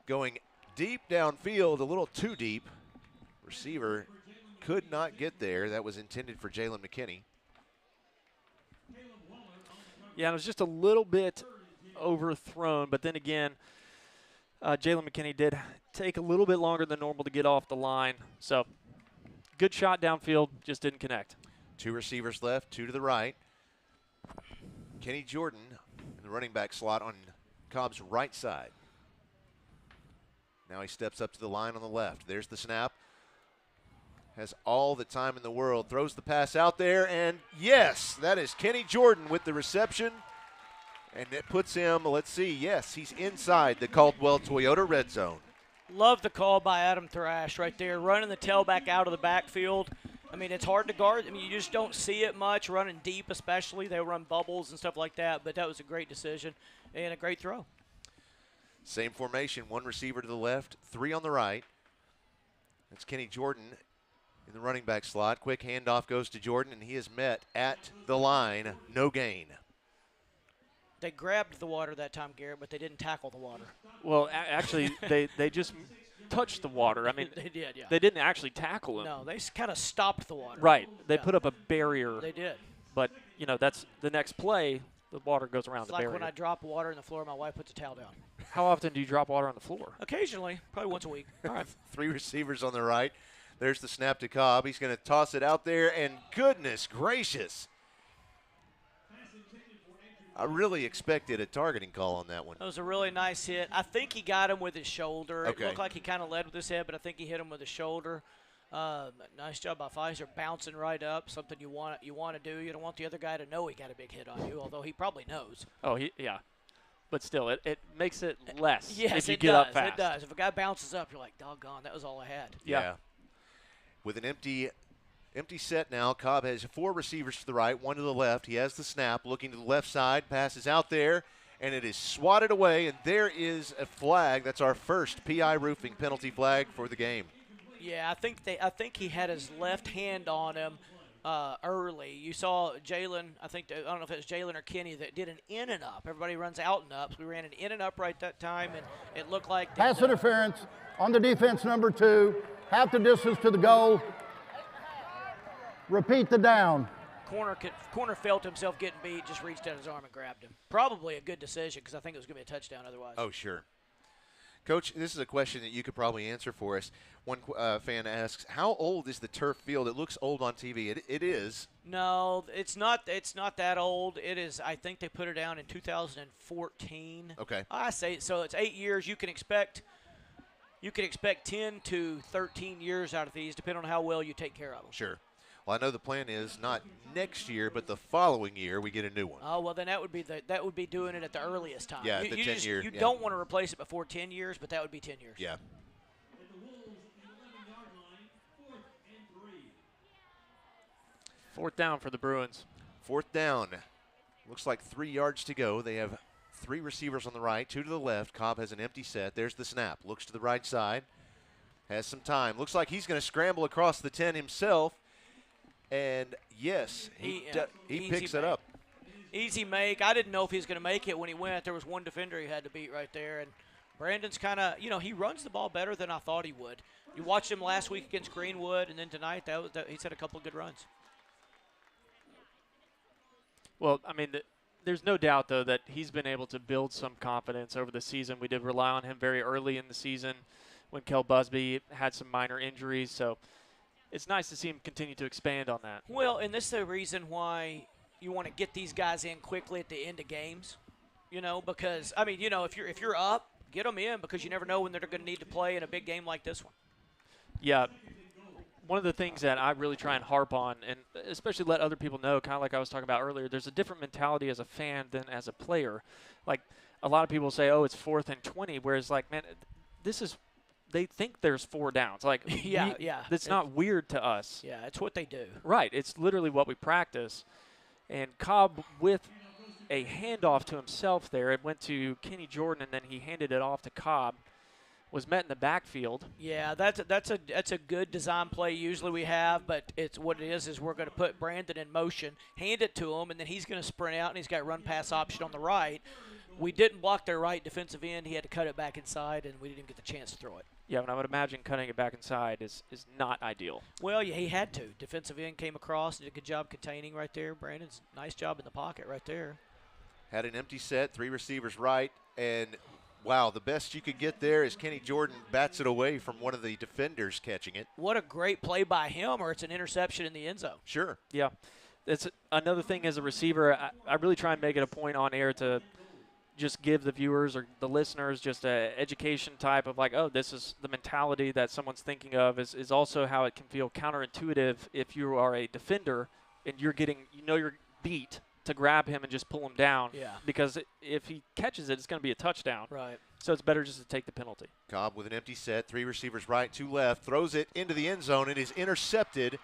Going deep downfield, a little too deep. Receiver could not get there. That was intended for Jalen McKinney. Yeah, it was just a little bit overthrown, but then again, Jalen McKinney did take a little bit longer than normal to get off the line. So, good shot downfield, just didn't connect. 2 receivers left, 2 to the right. Kenny Jordan in the running back slot on Cobb's right side. Now he steps up to the line on the left. There's the snap. Has all the time in the world. Throws the pass out there, and yes, that is Kenny Jordan with the reception. And it puts him, let's see, yes, he's inside the Caldwell Toyota red zone. Love the call by Adam Thrash right there, running the tailback out of the backfield. I mean, it's hard to guard. I mean, you just don't see it much, running deep especially. They run bubbles and stuff like that, but that was a great decision and a great throw. Same formation, 1 receiver to the left, 3 on the right. That's Kenny Jordan in the running back slot. Quick handoff goes to Jordan, and he is met at the line. No gain. They grabbed the water that time, Garrett, but they didn't tackle the water. Well, actually, they just touched the water. I mean, they did, yeah. They didn't actually tackle him. No, they kind of stopped the water. Right. They Yeah. put up a barrier. They did. But, you know, that's the next play, the water goes around It's the like barrier. when I drop water on the floor, my wife puts a towel down. How often do you drop water on the floor? Occasionally, probably once a week. All right. 3 receivers on the right. There's the snap to Cobb. He's going to toss it out there, and goodness gracious. I really expected a targeting call on that one. That was a really nice hit. I think he got him with his shoulder. Okay. It looked like he kind of led with his head, but I think he hit him with his shoulder. Nice job by Pfizer, bouncing right up. Something you want to do. You don't want the other guy to know he got a big hit on you, although he probably knows. Oh, yeah. But still, it makes it less Yes, if you it get does. up fast. It does. If a guy bounces up, you're like, doggone, that was all I had. Yeah. With an empty set now, Cobb has 4 receivers to the right, 1 to the left. He has the snap, looking to the left side, passes out there, and it is swatted away, and there is a flag. That's our first PI Roofing penalty flag for the game. Yeah, I think he had his left hand on him early. You saw Jalen, I don't know if it was Jalen or Kenny that did an in and up. Everybody runs out and up. So we ran an in and up right that time, and it looked like Pass interference on the defense, number 2. Half the distance to the goal. Repeat the down. Corner felt himself getting beat, just reached out his arm and grabbed him. Probably a good decision because I think it was going to be a touchdown otherwise. Oh, sure. Coach, this is a question that you could probably answer for us. One fan asks, how old is the turf field? It looks old on TV. It is. No, it's not. It's not that old. It is. I think they put it down in 2014. Okay. I say so. It's 8 years. You can expect 10 to 13 years out of these, depending on how well you take care of them. Sure. Well, I know the plan is not next year, but the following year we get a new one. Oh well, then that would be doing it at the earliest time. Yeah, you, the you 10 just- year. You Yeah. don't want to replace it before 10 years, but that would be 10 years. Yeah. Fourth down for the Bruins. 4th down. Looks like 3 yards to go. They have 3 receivers on the right, 2 to the left. Cobb has an empty set. There's the snap. Looks to the right side. Has some time. Looks like he's going to scramble across the 10 himself. And, yes, he picks it up. Easy make. I didn't know if he was going to make it when he went. There was one defender he had to beat right there. And Brandon's kind of, he runs the ball better than I thought he would. You watched him last week against Greenwood, and then tonight he's had a couple of good runs. Well, I mean, there's no doubt, though, that he's been able to build some confidence over the season. We did rely on him very early in the season when Kel Busby had some minor injuries. So it's nice to see him continue to expand on that. Well, and this is the reason why you want to get these guys in quickly at the end of games, because, I mean, if you're up, get them in because you never know when they're going to need to play in a big game like this one. Yeah. One of the things that I really try and harp on, and especially let other people know, kind of like I was talking about earlier, there's a different mentality as a fan than as a player. Like, a lot of people say, oh, it's 4th and 20, whereas, like, man, they think there's 4 downs. Like, yeah. It's not weird to us. Yeah, it's what they do. Right. It's literally what we practice. And Cobb, with a handoff to himself there, it went to Kenny Jordan, and then he handed it off to Cobb. Was met in the backfield. Yeah, that's a good design play usually we have, but it's what it is we're going to put Brandon in motion, hand it to him, and then he's going to sprint out, and he's got run pass option on the right. We didn't block their right defensive end. He had to cut it back inside, and we didn't even get the chance to throw it. Yeah, and I would imagine cutting it back inside is not ideal. Well, yeah, he had to. Defensive end came across, did a good job containing right there. Brandon's nice job in the pocket right there. Had an empty set, 3 receivers right, and wow, the best you could get there is Kenny Jordan bats it away from one of the defenders catching it. What a great play by him, or it's an interception in the end zone. Sure. Yeah. It's another thing as a receiver, I really try and make it a point on air to just give the viewers or the listeners just a education type of like, oh, this is the mentality that someone's thinking of is also how it can feel counterintuitive if you are a defender and you're getting, you're beat to grab him and just pull him down. Yeah. Because if he catches it, it's going to be a touchdown. Right. So it's better just to take the penalty. Cobb with an empty set, 3 receivers right, 2 left, throws it into the end zone. It is intercepted.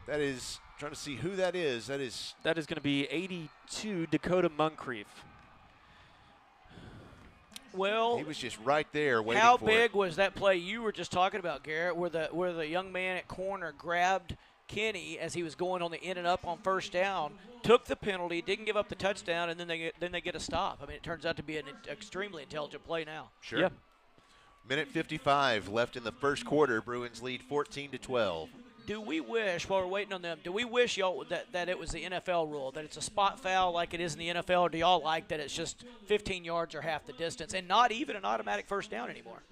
That is, trying to see who that is. That is going to be 82 Dakota Moncrief. Well, he was just right there waiting how for big it. was that play you were just talking about, Garrett, where the young man at corner grabbed Kenny as he was going on the in and up on first down, took the penalty, didn't give up the touchdown, and then they get a stop. I mean, it turns out to be an extremely intelligent play now. Sure. Yeah. Minute 55 left in the first quarter. Bruins lead 14-12. Do we wish, while we're waiting on them, do we wish y'all that it was the NFL rule, that it's a spot foul like it is in the NFL, or do y'all like that it's just 15 yards or half the distance and not even an automatic first down anymore?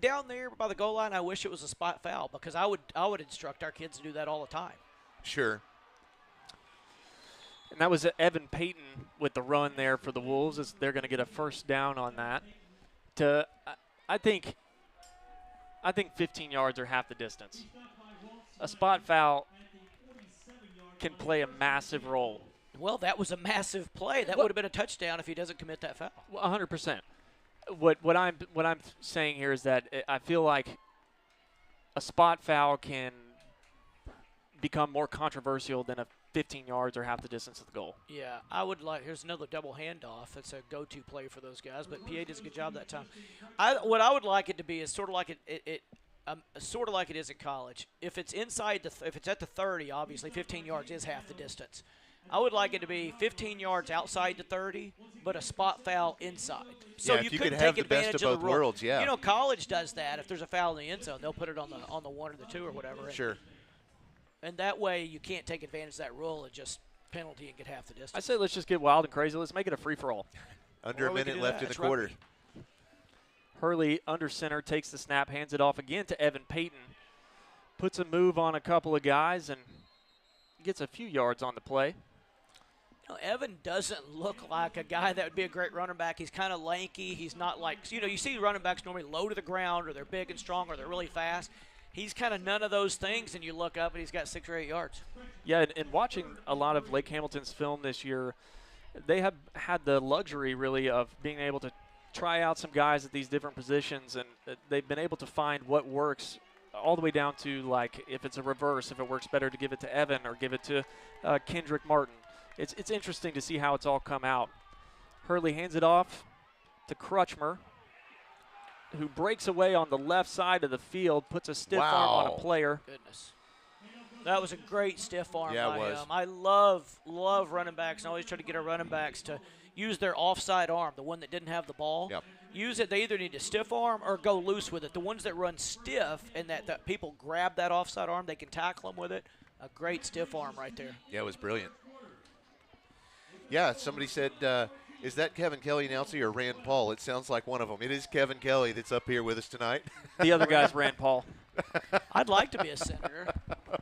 Down there by the goal line, I wish it was a spot foul because I would instruct our kids to do that all the time. Sure. And that was Evan Payton with the run there for the Wolves. They're going to get a first down on that. I think 15 yards or half the distance. A spot foul can play a massive role. Well, that was a massive play. That would have been a touchdown if he doesn't commit that foul. 100%. What I'm saying here is that I feel like a spot foul can become more controversial than a 15 yards or half the distance of the goal. Yeah, I would like. Here's another double handoff. That's a go-to play for those guys. But PA does a good job that time. What I would like it to be is sort of like sort of like it is in college. If it's inside if it's at the 30, obviously 15 yards is half the distance. I would like it to be 15 yards outside the 30, but a spot foul inside. So yeah, you could could have take the best advantage of of both the rule. worlds. Yeah. College does that. If there's a foul in the end zone, they'll put it on the 1 or the 2 or whatever. Sure. And that way you can't take advantage of that rule and just penalty and get half the distance. I say let's just get wild and crazy. Let's make it a free-for-all. Under a minute left in the That's quarter. rugby. Hurley under center takes the snap, hands it off again to Evan Payton. Puts a move on a couple of guys and gets a few yards on the play. Evan doesn't look like a guy that would be a great running back. He's kind of lanky. He's not like, you see running backs normally low to the ground or they're big and strong or they're really fast. He's kind of none of those things, and you look up and he's got 6 or 8 yards. Yeah, and watching a lot of Lake Hamilton's film this year, they have had the luxury really of being able to try out some guys at these different positions, and they've been able to find what works all the way down to, like, if it's a reverse, if it works better to give it to Evan or give it to Kendrick Martin. It's interesting to see how it's all come out. Hurley hands it off to Crutchmer, who breaks away on the left side of the field, puts a stiff arm on a player. Goodness. That was a great stiff arm by was. him. I love running backs, and always try to get our running backs to use their offside arm, the one that didn't have the ball. Yep. Use it. They either need to stiff arm or go loose with it. The ones that run stiff and that people grab that offside arm, they can tackle them with it. A great stiff arm right there. Yeah, it was brilliant. Yeah, somebody said, is that Kevin Kelly announcing or Rand Paul? It sounds like one of them. It is Kevin Kelly that's up here with us tonight. The other guy's Rand Paul. I'd like to be a senator.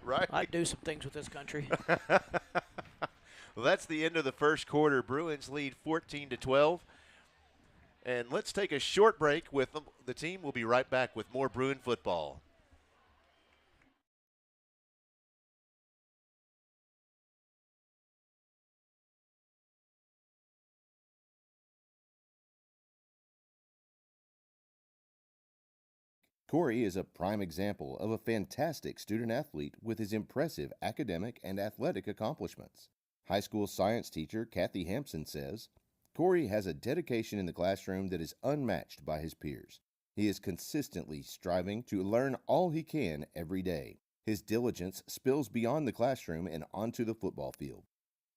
Right. I'd do some things with this country. Well, that's the end of the first quarter. Bruins lead 14-12. And let's take a short break with them. The team will be right back with more Bruin football. Corey is a prime example of a fantastic student athlete with his impressive academic and athletic accomplishments. High school science teacher Kathy Hampson says, Corey has a dedication in the classroom that is unmatched by his peers. He is consistently striving to learn all he can every day. His diligence spills beyond the classroom and onto the football field.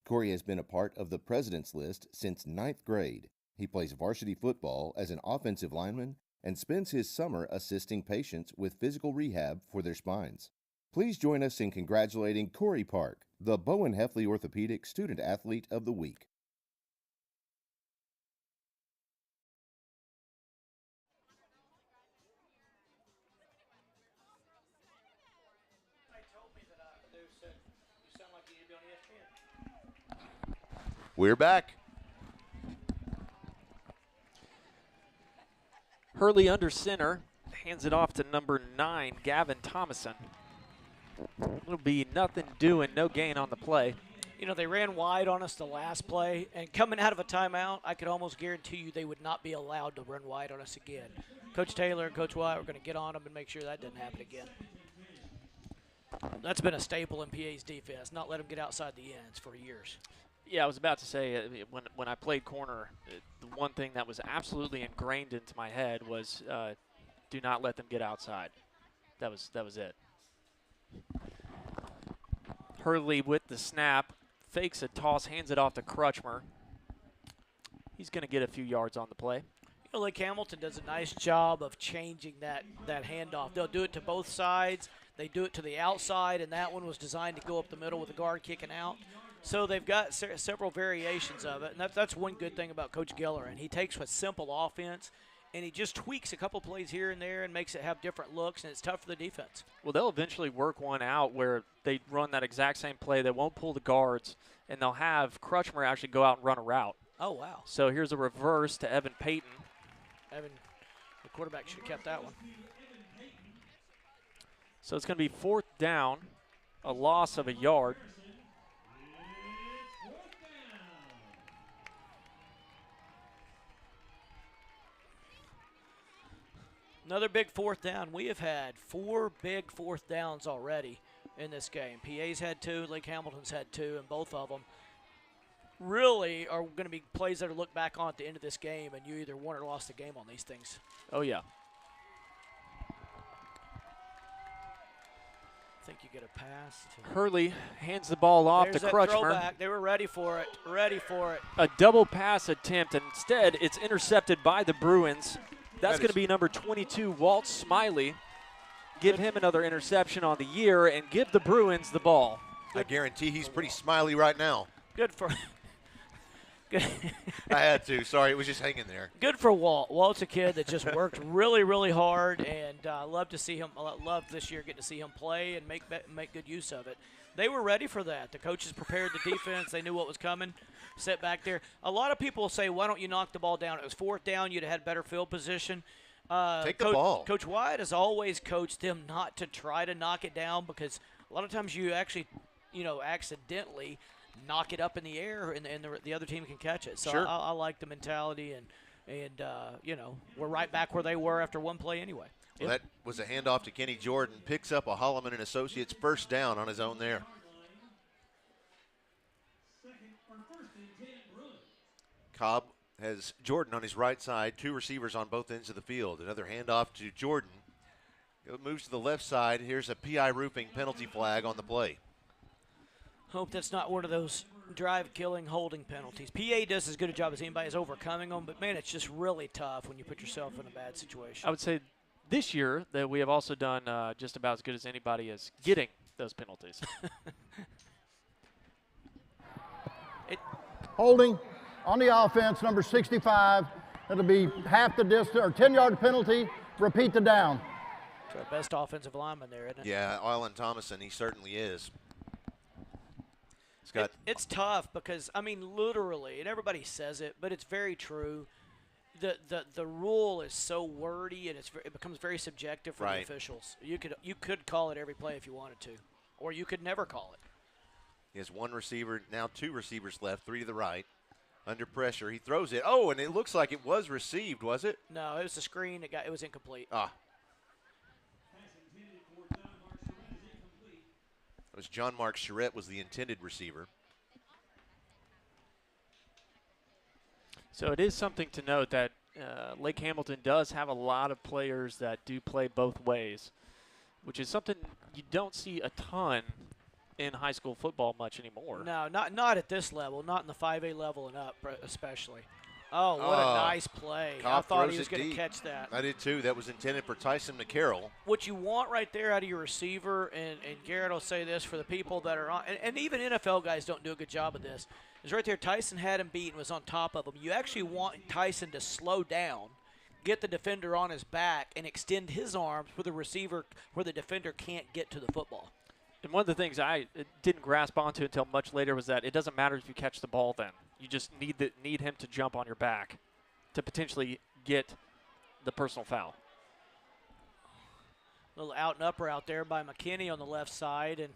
Corey has been a part of the President's List since 9th grade. He plays varsity football as an offensive lineman and spends his summer assisting patients with physical rehab for their spines. Please join us in congratulating Corey Park, the Bowen Heffley Orthopedic Student Athlete of the Week. We're back. Hurley under center, hands it off to number 9, Gavin Thomason. It'll be nothing doing, no gain on the play. You know, they ran wide on us the last play, and coming out of a timeout, I could almost guarantee you they would not be allowed to run wide on us again. Coach Taylor and Coach White were going to get on them and make sure that didn't happen again. That's been a staple in PA's defense, not let them get outside the ends for years. Yeah, I was about to say, when I played corner, the one thing that was absolutely ingrained into my head was do not let them get outside. That was it. Hurley with the snap, fakes a toss, hands it off to Crutchmer. He's going to get a few yards on the play. You know, Lake Hamilton does a nice job of changing that handoff. They'll do it to both sides. They do it to the outside, and that one was designed to go up the middle with the guard kicking out. So they've got several variations of it, and that's one good thing about Coach Giller. And he takes a simple offense, and he just tweaks a couple plays here and there and makes it have different looks, and it's tough for the defense. Well, they'll eventually work one out where they run that exact same play. They won't pull the guards, and they'll have Crutchmer actually go out and run a route. Oh, wow. So here's a reverse to Evan Payton. Evan, the quarterback should have kept that one. So it's going to be 4th down, a loss of a yard. Another big 4th down. We have had 4 big 4th downs already in this game. PA's had 2, Lake Hamilton's had 2, and both of them really are going to be plays that are looked back on at the end of this game, and you either won or lost the game on these things. Oh, yeah. I think you get a pass. Hurley hands the ball off There's to that Crutchmer. throwback. They were ready for it. Ready for it. A double pass attempt, and instead it's intercepted by the Bruins. That's going to be number 22, Walt Smiley. Give him another interception on the year and give the Bruins the ball. I guarantee he's pretty smiley right now. Good for good. I had to. Sorry, it was just hanging there. Good for Walt. Walt's a kid that just worked really, really hard, and love to see him. Love this year getting to see him play and make good use of it. They were ready for that. The coaches prepared the defense. They knew what was coming. Set back there. A lot of people say, why don't you knock the ball down? It was 4th down. You'd have had better field position. Take the ball. Coach White has always coached them not to try to knock it down because a lot of times you actually, accidentally knock it up in the air and the other team can catch it. So sure. I like the mentality and we're right back where they were after one play anyway. Well, that was a handoff to Kenny Jordan. Picks up a Holloman and Associates first down on his own there. Cobb has Jordan on his right side, 2 receivers on both ends of the field. Another handoff to Jordan. It moves to the left side. Here's a PI Roofing penalty flag on the play. Hope that's not one of those drive-killing holding penalties. PA does as good a job as anybody is overcoming them, but, man, it's just really tough when you put yourself in a bad situation. I would say this year that we have also done just about as good as anybody is getting those penalties. Holding on the offense, number 65. That'll be half the distance, or 10-yard penalty. Repeat the down. It's our best offensive lineman there, isn't it? Yeah, Alan Thomason, he certainly is. It's tough because, I mean, literally, and everybody says it, but it's very true. The rule is so wordy, and it becomes very subjective for the officials. You could call it every play if you wanted to, or you could never call it. He has 1 receiver, now 2 receivers left, 3 to the right. Under pressure, he throws it. Oh, and it looks like it was received, was it? No, it was a screen. It was incomplete. Ah. It was John Mark Charette was the intended receiver. So it is something to note that Lake Hamilton does have a lot of players that do play both ways, which is something you don't see a ton in high school football much anymore. No, not at this level, not in the 5A level and up especially. Oh, what a nice play. I thought he was going to catch that. I did too. That was intended for Tyson McCarroll. What you want right there out of your receiver, and Garrett will say this for the people that are on, and even NFL guys don't do a good job of this, is right there Tyson had him beat and was on top of him. You actually want Tyson to slow down, get the defender on his back, and extend his arms where the defender can't get to the football. And one of the things I didn't grasp onto until much later was that it doesn't matter if you catch the ball then. You just need him to jump on your back to potentially get the personal foul. Little out and upper out there by McKinney on the left side, and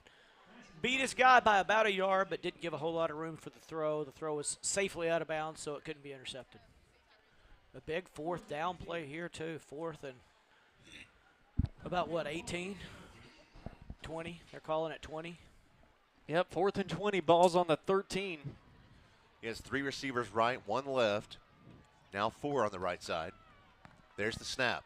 beat his guy by about a yard, but didn't give a whole lot of room for the throw. The throw was safely out of bounds, so it couldn't be intercepted. A big 4th down play here, too. 4th and about, 18? 20? They're calling it 20. Yep, 4th and 20. Ball's on the 13. He has 3 receivers right, 1 left. Now 4 on the right side. There's the snap.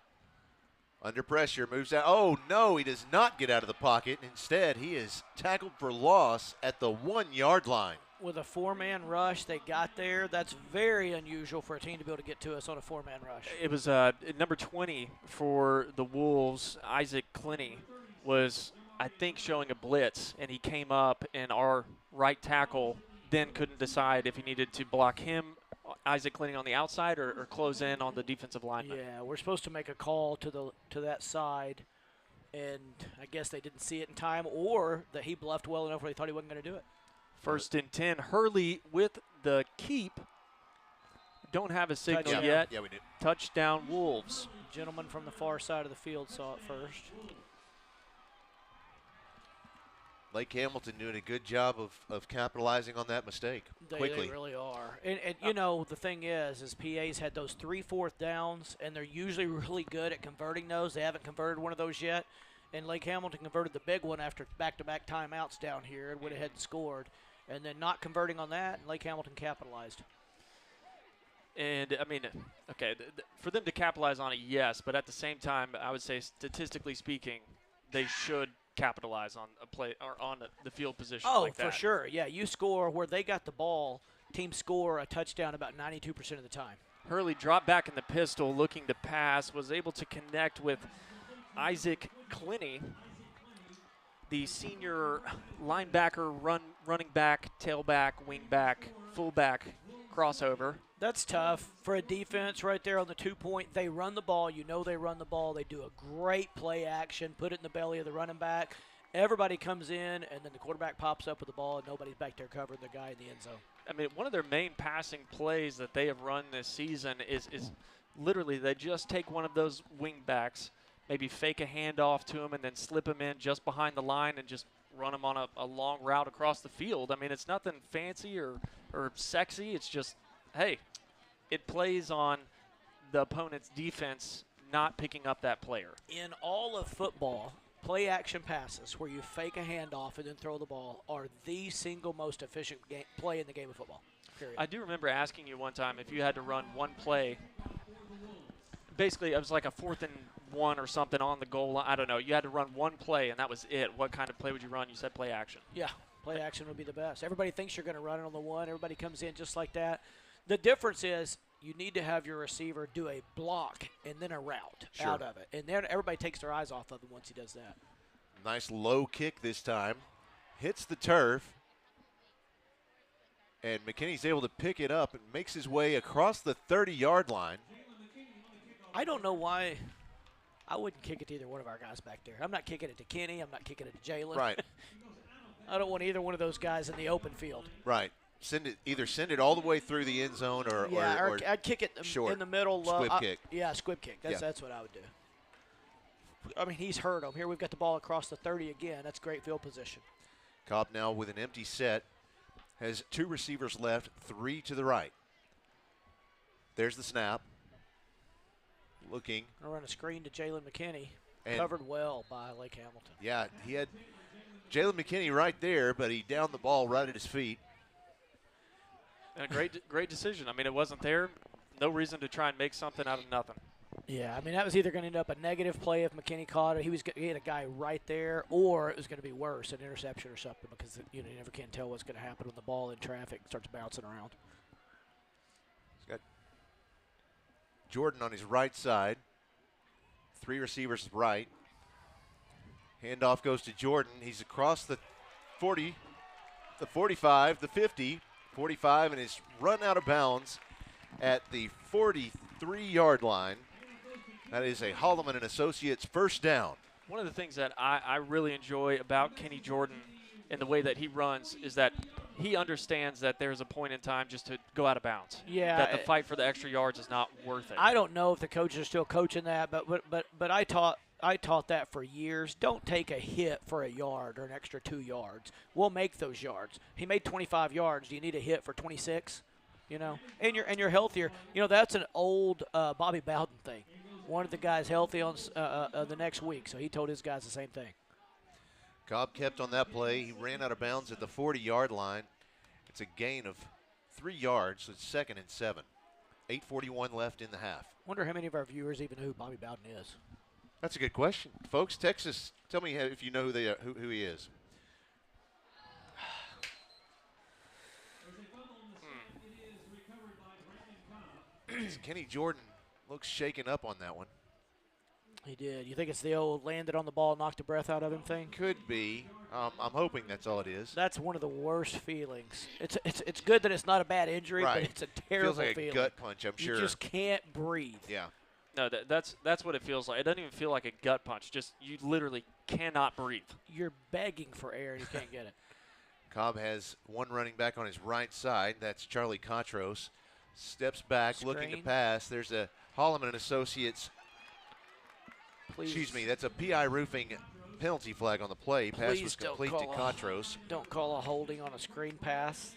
Under pressure, moves out. Oh, no, he does not get out of the pocket. Instead, he is tackled for loss at the 1-yard line. With a 4-man rush, they got there. That's very unusual for a team to be able to get to us on a 4-man rush. It was number 20 for the Wolves, Isaac Clinny, was, I think, showing a blitz, and he came up, and our right tackle then couldn't decide if he needed to block him, Isaac Clinton, on the outside or close in on the defensive lineman. Yeah, we're supposed to make a call to that side, and I guess they didn't see it in time, or that he bluffed well enough where they thought he wasn't going to do it. 1st and 10. Hurley with the keep. Don't have a signal yet. Yeah, we do. Touchdown Wolves. Gentleman from the far side of the field saw it first. Lake Hamilton doing a good job of capitalizing on that mistake quickly. They really are. And you know, the thing is PA's had those 3 4th downs, and they're usually really good at converting those. They haven't converted one of those yet. And Lake Hamilton converted the big one after back-to-back timeouts down here and went ahead and scored. And then not converting on that, and Lake Hamilton capitalized. And, I mean, okay, for them to capitalize on it, yes. But at the same time, I would say statistically speaking, they should capitalize on a play or on the field position like that. Oh, for sure. Yeah, you score where they got the ball, teams score a touchdown about 92% of the time. Hurley dropped back in the pistol looking to pass, was able to connect with Isaac Clinny, the senior linebacker, running back, tailback, wingback, fullback crossover. That's tough for a defense right there on the 2-point. They run the ball. You know they run the ball. They do a great play action, put it in the belly of the running back. Everybody comes in, and then the quarterback pops up with the ball, and nobody's back there covering the guy in the end zone. I mean, one of their main passing plays that they have run this season is literally they just take one of those wing backs, maybe fake a handoff to him and then slip him in just behind the line and just run him on a long route across the field. I mean, it's nothing fancy or sexy. It's just, hey, it plays on the opponent's defense not picking up that player. In all of football, play action passes where you fake a handoff and then throw the ball are the single most efficient play in the game of football, period. I do remember asking you one time if you had to run one play. Basically, it was like a 4th and 1 or something on the goal line. I don't know. You had to run one play, and that was it. What kind of play would you run? You said play action. Yeah, play action would be the best. Everybody thinks you're going to run it on the one. Everybody comes in just like that. The difference is you need to have your receiver do a block and then a route out of it. And then everybody takes their eyes off of him once he does that. Nice low kick this time. Hits the turf. And McKinney's able to pick it up and makes his way across the 30-yard line. I don't know why I wouldn't kick it to either one of our guys back there. I'm not kicking it to Kenny. I'm not kicking it to Jalen. Right. I don't want either one of those guys in the open field. Right. Either send it all the way through the end zone or I'd kick it short. in the middle. Squib kick. Yeah, squib kick. That's what I would do. I mean, he's hurt him. Here we've got the ball across the 30 again. That's great field position. Cobb now with an empty set. Has 2 receivers left, 3 to the right. There's the snap. Looking. I'll run a screen to Jalen McKinney. And covered well by Lake Hamilton. Yeah, he had Jalen McKinney right there, but he downed the ball right at his feet. And a great decision. I mean, it wasn't there. No reason to try and make something out of nothing. Yeah, I mean, that was either going to end up a negative play if McKinney caught it. He had a guy right there, or it was going to be worse, an interception or something, because you never can tell what's going to happen when the ball in traffic starts bouncing around. He's got Jordan on his right side. 3 receivers right. Handoff goes to Jordan. He's across the 40, the 45, the 50, 45, and is run out of bounds at the 43-yard line. That is a Holloman and Associates first down. One of the things that I really enjoy about Kenny Jordan and the way that he runs is that he understands that there's a point in time just to go out of bounds. Yeah. That the fight for the extra yards is not worth it. I don't know if the coaches are still coaching that, but I taught that for years. Don't take a hit for a yard or an extra 2 yards. We'll make those yards. He made 25 yards. Do you need a hit for 26? And you're healthier. That's an old Bobby Bowden thing. Wanted the guys healthy on the next week, so he told his guys the same thing. Cobb kept on that play. He ran out of bounds at the 40-yard line. It's a gain of 3 yards, so it's 2nd and 7. 8:41 left in the half. Wonder how many of our viewers even know who Bobby Bowden is. That's a good question. Folks, Texas, tell me if you know who he is. Kenny Jordan looks shaken up on that one. He did. You think it's the old landed on the ball, knocked the breath out of him thing? Could be. I'm hoping that's all it is. That's one of the worst feelings. It's good that it's not a bad injury, right. but it's a terrible feels like feeling. A gut punch, I'm sure. You just can't breathe. Yeah. No, that's what it feels like. It doesn't even feel like a gut punch. Just you literally cannot breathe. You're begging for air and you can't get it. Cobb has one running back on his right side. That's Charlie Contras. Steps back, looking to pass. There's a Holloman and Associates. Please. Excuse me, that's a PI Roofing penalty flag on the play. Pass was complete to Contras. Don't call a holding on a screen pass.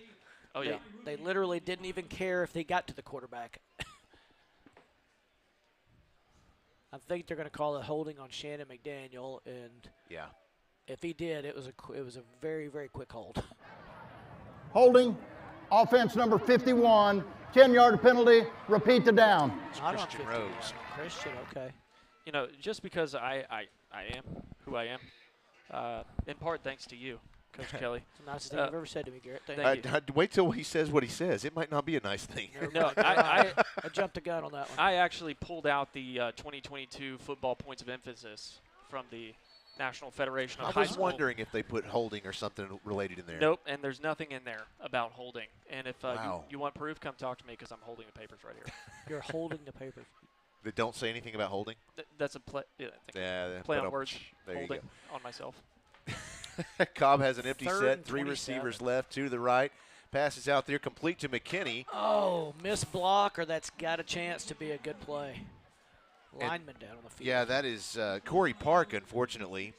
Oh, yeah. They literally didn't even care if they got to the quarterback. I think they're going to call a holding on Shannon McDaniel, and yeah, if he did, it was a very, very quick hold. Holding, offense number 51, 10-yard penalty, repeat the down. It's Christian Rose. Christian, okay. Just because I am who I am, in part thanks to you, Coach Kelly. It's the nicest thing you've ever said to me, Garrett. Thank you. Wait till he says what he says. It might not be a nice thing. No, I jumped the gun on that one. I actually pulled out the 2022 football points of emphasis from the National Federation of High School. I was wondering if they put holding or something related in there. Nope, and there's nothing in there about holding. And if wow. you want proof, come talk to me because I'm holding the papers right here. You're holding the papers. That don't say anything about holding? That's a play. Yeah, play on words. Holding on myself. Cobb has an empty set, 3 receivers left, 2 to the right. Passes out there, complete to McKinney. Oh, missed block, or that's got a chance to be a good play. Lineman down on the field. Yeah, that is Corey Park, unfortunately.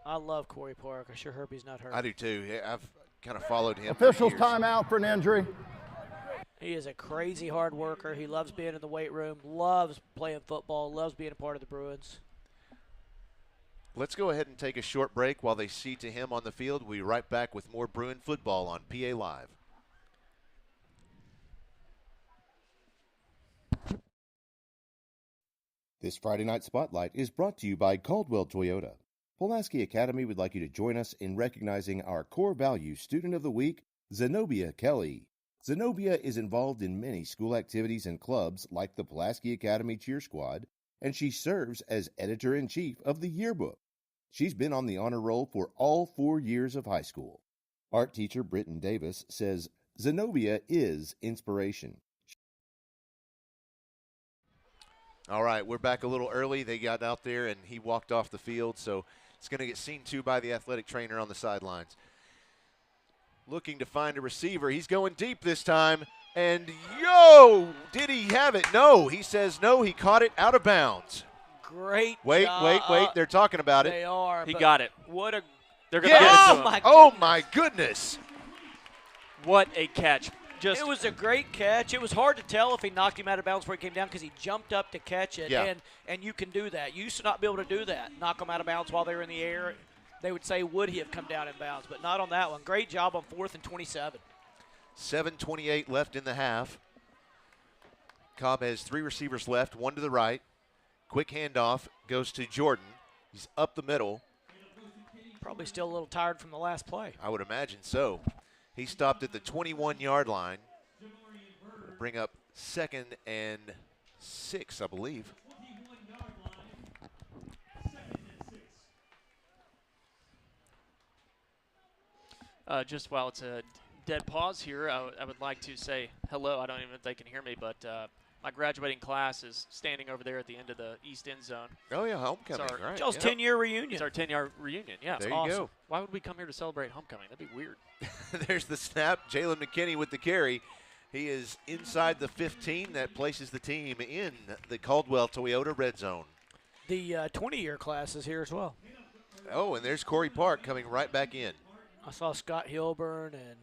I love Corey Park. I sure hope he's not hurt. I do too. I've kind of followed him. Officials timeout for an injury. He is a crazy hard worker. He loves being in the weight room, loves playing football, loves being a part of the Bruins. Let's go ahead and take a short break while they see to him on the field. We'll be right back with more Bruin football on PA Live. This Friday Night Spotlight is brought to you by Caldwell Toyota. Pulaski Academy would like you to join us in recognizing our core value student of the week, Zenobia Kelly. Zenobia is involved in many school activities and clubs like the Pulaski Academy Cheer Squad, and she serves as editor-in-chief of the yearbook. She's been on the honor roll for all 4 years of high school. Art teacher Britton Davis says Zenobia is inspiration. All right, we're back a little early. They got out there, and he walked off the field, so it's going to get seen to by the athletic trainer on the sidelines. Looking to find a receiver. He's going deep this time, and did he have it? No, he says no. He caught it out of bounds. Great Wait, job. they're talking about it. They are. He got it. What a They're going to Yes! get it to him. Oh, my goodness. What a catch. It was a great catch. It was hard to tell if he knocked him out of bounds before he came down because he jumped up to catch it. Yeah. And you can do that. You used to not be able to do that, knock them out of bounds while they were in the air. They would say, would he have come down in bounds? But not on that one. Great job on 4th and 27. 7:28 left in the half. Cobb has 3 receivers left, 1 to the right. Quick handoff goes to Jordan. He's up the middle. Probably still a little tired from the last play. I would imagine so. He stopped at the 21-yard line. We'll bring up 2nd and 6, I believe. Just while it's a dead pause here, I would like to say hello. I don't even know if they can hear me, but my graduating class is standing over there at the end of the east end zone. Oh, yeah, homecoming, It's our- right. Joe's yeah. 10-year reunion. It's our 10-year reunion. Yeah, There it's you awesome. go. Why would we come here to celebrate homecoming? That'd be weird. There's the snap. Jalen McKinney with the carry. He is inside the 15. That places the team in the Caldwell Toyota red zone. The 20-year class is here as well. Oh, and there's Corey Park coming right back in. I saw Scott Hilburn and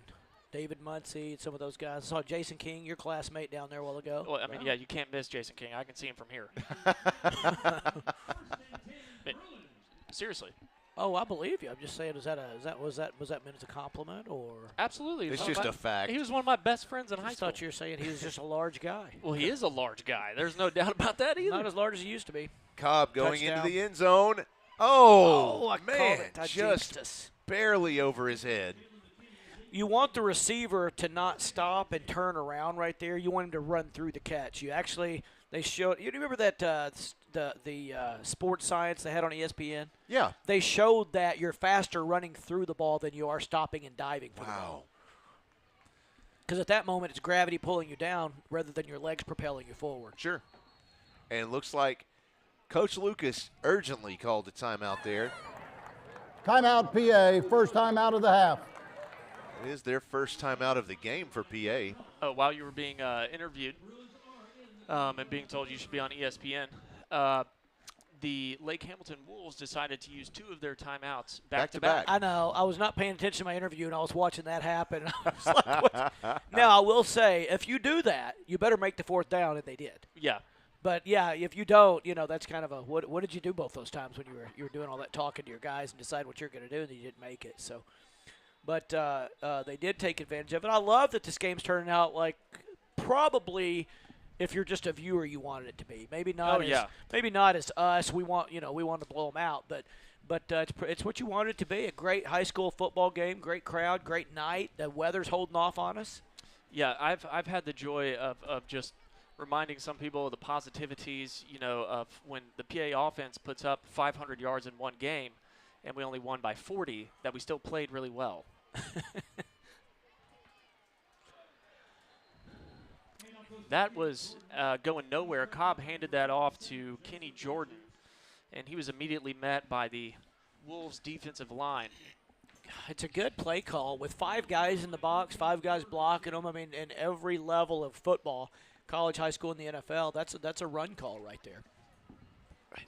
David Muncie and some of those guys. I saw Jason King, your classmate, down there a while ago. Well, I mean, yeah, you can't miss Jason King. I can see him from here. But seriously. Oh, I believe you. I'm just saying, was that meant as a compliment or? Absolutely. It's One of just my- a fact. He was one of my best friends in I high just school. thought you were saying he was just a large guy. Well, he is a large guy. There's no doubt about that either. Not as large as he used to be. Cobb going into Touchdown. the end zone. Oh, I called man, it. I just jinxed us. barely over his head. You want the receiver to not stop and turn around right there. You want him to run through the catch. They showed. You remember that the sports science they had on ESPN? Yeah. They showed that you're faster running through the ball than you are stopping and diving for the Wow. ball. Because at that moment, it's gravity pulling you down rather than your legs propelling you forward. Sure. And it looks like Coach Lucas urgently called a timeout there. Timeout, PA. First time out of the half. It is their first time out of the game for PA. Oh, while you were being interviewed and being told you should be on ESPN, the Lake Hamilton Wolves decided to use 2 of their timeouts back to back. I know. I was not paying attention to my interview, and I was watching that happen. And I was like, what? Now, I will say, if you do that, you better make the 4th down, and they did. Yeah. But, yeah, if you don't, that's kind of a what did you do both those times when you were doing all that talking to your guys and decide what you're going to do, and you didn't make it. So, but they did take advantage of it. I love that this game's turning out like probably – if you're just a viewer, you wanted it to be. Maybe not. Maybe not as us. We want to blow them out, but it's what you wanted it to be. A great high school football game, great crowd, great night. The weather's holding off on us. Yeah, I've had the joy of just reminding some people of the positivities, of when the PA offense puts up 500 yards in one game, and we only won by 40. That we still played really well. That was going nowhere. Cobb handed that off to Kenny Jordan, and he was immediately met by the Wolves' defensive line. It's a good play call with 5 guys in the box, 5 guys blocking them. I mean, in every level of football, college, high school, and the NFL, that's a run call right there.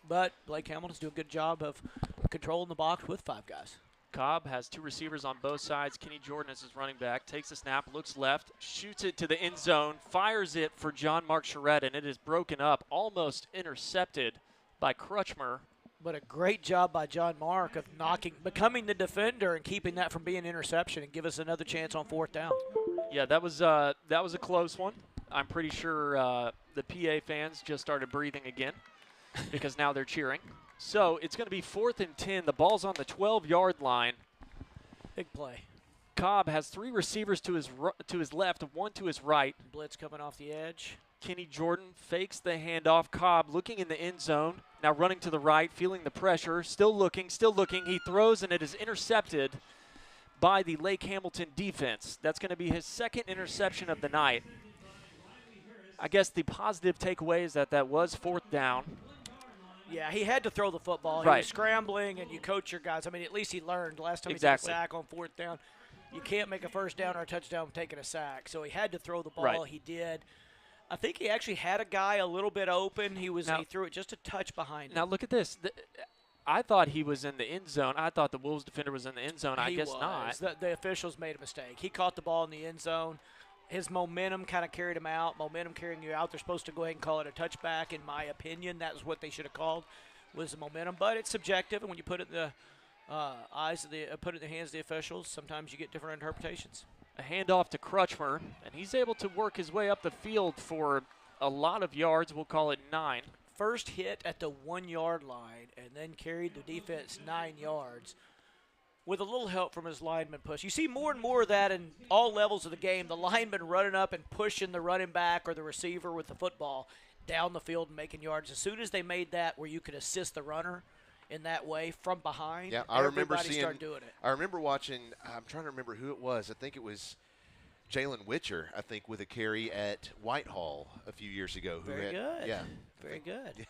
But Blake Hamilton's doing a good job of controlling the box with 5 guys. Cobb has 2 receivers on both sides. Kenny Jordan is his running back. Takes the snap, looks left, shoots it to the end zone, fires it for John Mark Charette, and it is broken up, almost intercepted by Crutchmer. But a great job by John Mark of becoming the defender and keeping that from being an interception and give us another chance on 4th down. Yeah, that was a close one. I'm pretty sure the PA fans just started breathing again because now they're cheering. So it's going to be 4th and 10. The ball's on the 12-yard line. Big play. Cobb has 3 receivers to his left, 1 to his right. Blitz coming off the edge. Kenny Jordan fakes the handoff. Cobb looking in the end zone. Now running to the right, feeling the pressure. Still looking. He throws, and it is intercepted by the Lake Hamilton defense. That's going to be his 2nd interception of the night. I guess the positive takeaway is that was 4th down. Yeah, he had to throw the football. Right. He was scrambling, and you coach your guys. I mean, at least he learned. Last time Exactly. he took a sack on 4th down, you can't make a 1st down or a touchdown taking a sack. So he had to throw the ball. Right. He did. I think he actually had a guy a little bit open. He threw it just a touch behind him. Now look at this. I thought he was in the end zone. I thought the Wolves defender was in the end zone. I guess not. The officials made a mistake. He caught the ball in the end zone. His momentum kind of carried him out. Momentum carrying you out. They're supposed to go ahead and call it a touchback. In my opinion, that was what they should have called, was the momentum. But it's subjective, and when you put it in the put it in the hands of the officials, sometimes you get different interpretations. A handoff to Crutchmer, and he's able to work his way up the field for a lot of yards. We'll call it 9. First hit at the 1-yard line, and then carried the defense 9 yards with a little help from his lineman push. You see more and more of that in all levels of the game, the lineman running up and pushing the running back or the receiver with the football down the field and making yards. As soon as they made that where you could assist the runner in that way from behind, yeah, I remember started doing it. I remember watching, I'm trying to remember who it was. I think it was Jalen Witcher, I think, with a carry at Whitehall a few years ago. Very good. Yeah. Very good.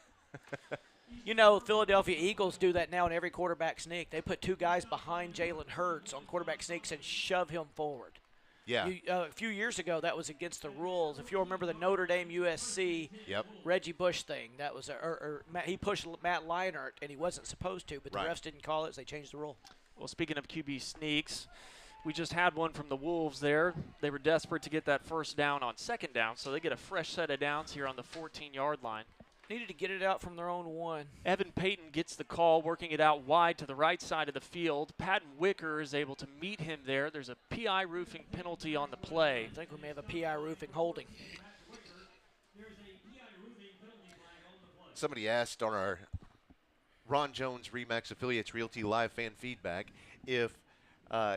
You know, Philadelphia Eagles do that now in every quarterback sneak. They put 2 guys behind Jalen Hurts on quarterback sneaks and shove him forward. Yeah. A few years ago, that was against the rules. If you'll remember the Notre Dame USC Reggie Bush thing, that was he pushed Matt Leinart, and he wasn't supposed to, but the refs didn't call it, so they changed the rule. Well, speaking of QB sneaks, we just had one from the Wolves there. They were desperate to get that 1st down on 2nd down, so they get a fresh set of downs here on the 14-yard line. Needed to get it out from their own 1. Evan Payton gets the call, working it out wide to the right side of the field. Patton Wicker is able to meet him there. There's a PI roofing penalty on the play. I think we may have a PI roofing holding. Somebody asked on our Ron Jones Remax Affiliates Realty Live fan feedback if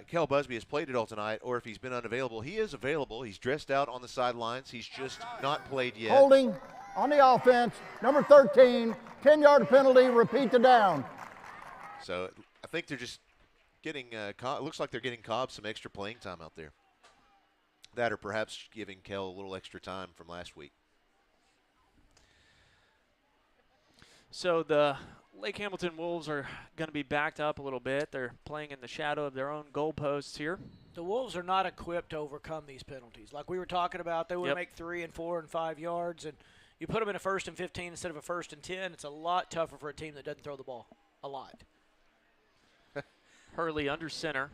Kel Busby has played it all tonight or if he's been unavailable. He is available. He's dressed out on the sidelines. He's just not played yet. Holding on the offense, number 13, 10-yard penalty, repeat the down. So I think they're just getting, it looks like they're getting Cobb some extra playing time out there. That or perhaps giving Kel a little extra time from last week. So the Lake Hamilton Wolves are going to be backed up a little bit. They're playing in the shadow of their own goalposts here. The Wolves are not equipped to overcome these penalties. Like we were talking about, they would make 3 and 4 and 5 yards, and you put them in a 1st and 15 instead of a 1st and 10, it's a lot tougher for a team that doesn't throw the ball. A lot. Hurley under center.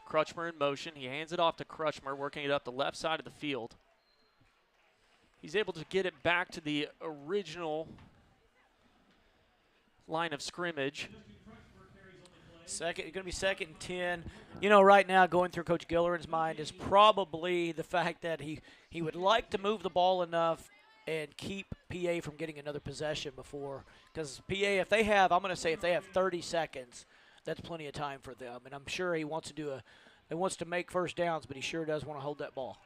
Crutchmer in motion. He hands it off to Crutchmer, working it up the left side of the field. He's able to get it back to the original line of scrimmage. It's going to be 2nd and 10. You know, right now going through Coach Gilleran's mind is probably the fact that he would like to move the ball enough and keep PA from getting another possession before. Because PA, if they have 30 seconds, that's plenty of time for them. And I'm sure he wants to make 1st downs, but he sure does want to hold that ball.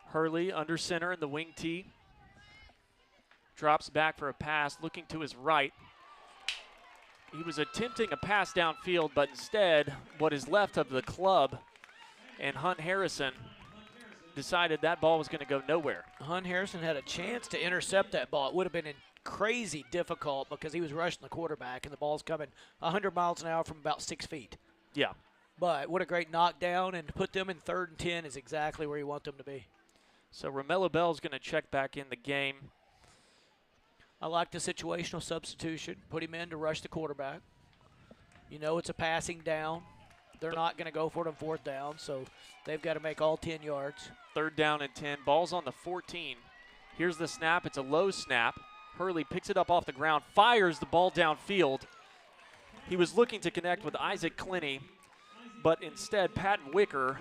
Hurley under center in the wing tee. Drops back for a pass, looking to his right. He was attempting a pass downfield, but instead, what is left of the club and Hunt Harrison decided that ball was going to go nowhere. Hunt Harrison had a chance to intercept that ball. It would have been crazy difficult because he was rushing the quarterback, and the ball's coming 100 miles an hour from about 6 feet. Yeah. But what a great knockdown, and to put them in 3rd and 10 is exactly where you want them to be. So Romello Bell's going to check back in the game. I like the situational substitution. Put him in to rush the quarterback. You know it's a passing down. They're not going to go for it on 4th down, so they've got to make all 10 yards. 3rd down and 10. Ball's on the 14. Here's the snap. It's a low snap. Hurley picks it up off the ground, fires the ball downfield. He was looking to connect with Isaac Clinny, but instead Patton Wicker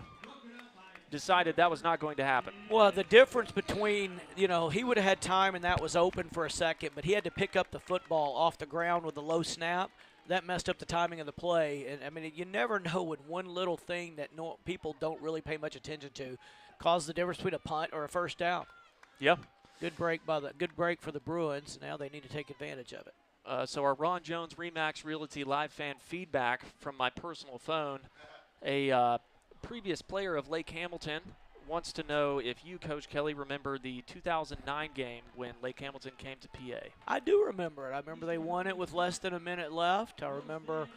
decided that was not going to happen. Well, the difference between, he would have had time and that was open for a second, but he had to pick up the football off the ground with a low snap. That messed up the timing of the play. And, I mean, you never know when one little thing that people don't really pay much attention to causes the difference between a punt or a 1st down. Yep. Good break for the Bruins. Now they need to take advantage of it. So our Ron Jones Remax Realty live fan feedback from my personal phone. A previous player of Lake Hamilton wants to know if you, Coach Kelly, remember the 2009 game when Lake Hamilton came to PA. I do remember it. I remember they won it with less than a minute left. I remember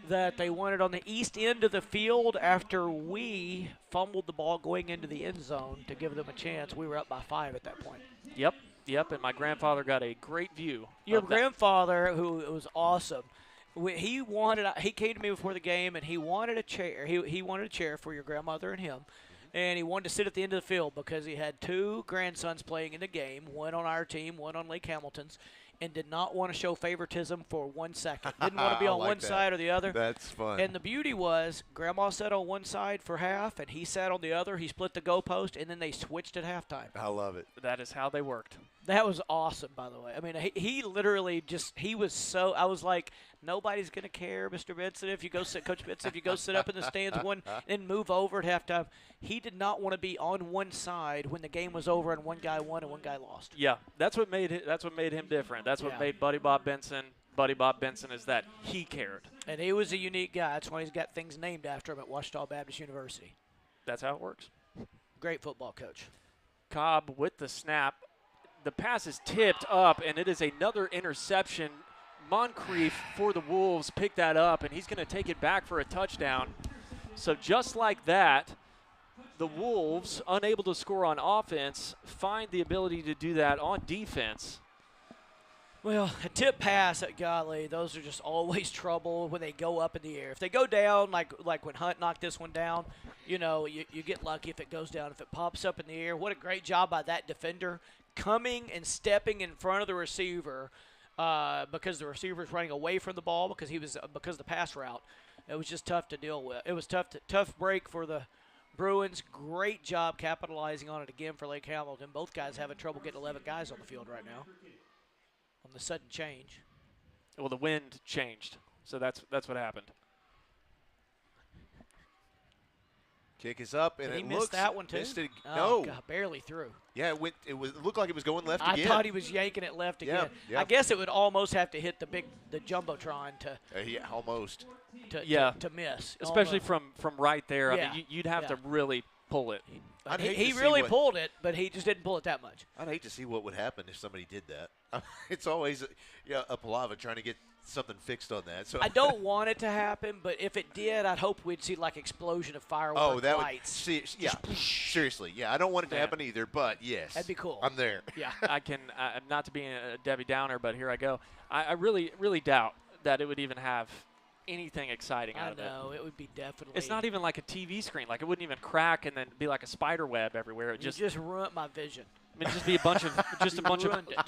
that they won it on the east end of the field after we fumbled the ball going into the end zone to give them a chance. We were up by 5 at that point. Yep, and my grandfather got a great view. Your grandfather, who was awesome, he came to me before the game and he wanted a chair. He wanted a chair for your grandmother and him. And he wanted to sit at the end of the field because he had 2 grandsons playing in the game, one on our team, one on Lake Hamilton's, and did not want to show favoritism for 1 second. Didn't want to be on one side or the other. That's fun. And the beauty was Grandma sat on one side for half, and he sat on the other. He split the goalpost, and then they switched at halftime. I love it. That is how they worked. That was awesome, by the way. I mean, he literally he was so – I was like, nobody's going to care, Mr. Benson, if you go sit – Coach Benson, if you go sit up in the stands and move over at halftime. He did not want to be on one side when the game was over and one guy won and one guy lost. Yeah, that's what made him different. That's what made Buddy Bob Benson is that he cared. And he was a unique guy. That's why he's got things named after him at Ouachita Baptist University. That's how it works. Great football coach. Cobb with the snap. The pass is tipped up, and it is another interception. Moncrief for the Wolves picked that up, and he's going to take it back for a touchdown. So just like that, the Wolves, unable to score on offense, find the ability to do that on defense. Well, a tip pass at golly, those are just always trouble when they go up in the air. If they go down, like when Hunt knocked this one down, you get lucky if it goes down. If it pops up in the air, what a great job by that defender coming and stepping in front of the receiver because the receiver is running away from the ball because of the pass route. It was just tough to deal with. It was tough break for the Bruins. Great job capitalizing on it again for Lake Hamilton. Both guys having trouble getting 11 guys on the field right now on the sudden change. Well, the wind changed, so that's what happened. Kick is up, and he missed that one too. No, God, barely through. Yeah, it looked like it was going left again. I thought he was yanking it left again. Yeah. I guess it would almost have to hit the jumbotron to almost to miss, especially almost. from right there. Yeah. I mean, you'd have to really pull it. He really pulled it, but he just didn't pull it that much. I'd hate to see what would happen if somebody did that. It's always a palaver trying to get something fixed on that. So I don't want it to happen, but if it did, I'd hope we'd see like explosion of fireworks lights. Seriously, I don't want it to happen either, but yes, that'd be cool. I'm there. Yeah, not to be a Debbie Downer, but here I go. I really, really doubt that it would even have anything exciting out of it. I know, it would be definitely. It's not even like a TV screen. Like, it wouldn't even crack and then be like a spider web everywhere. It just ruined my vision. I mean, it'd just be a bunch of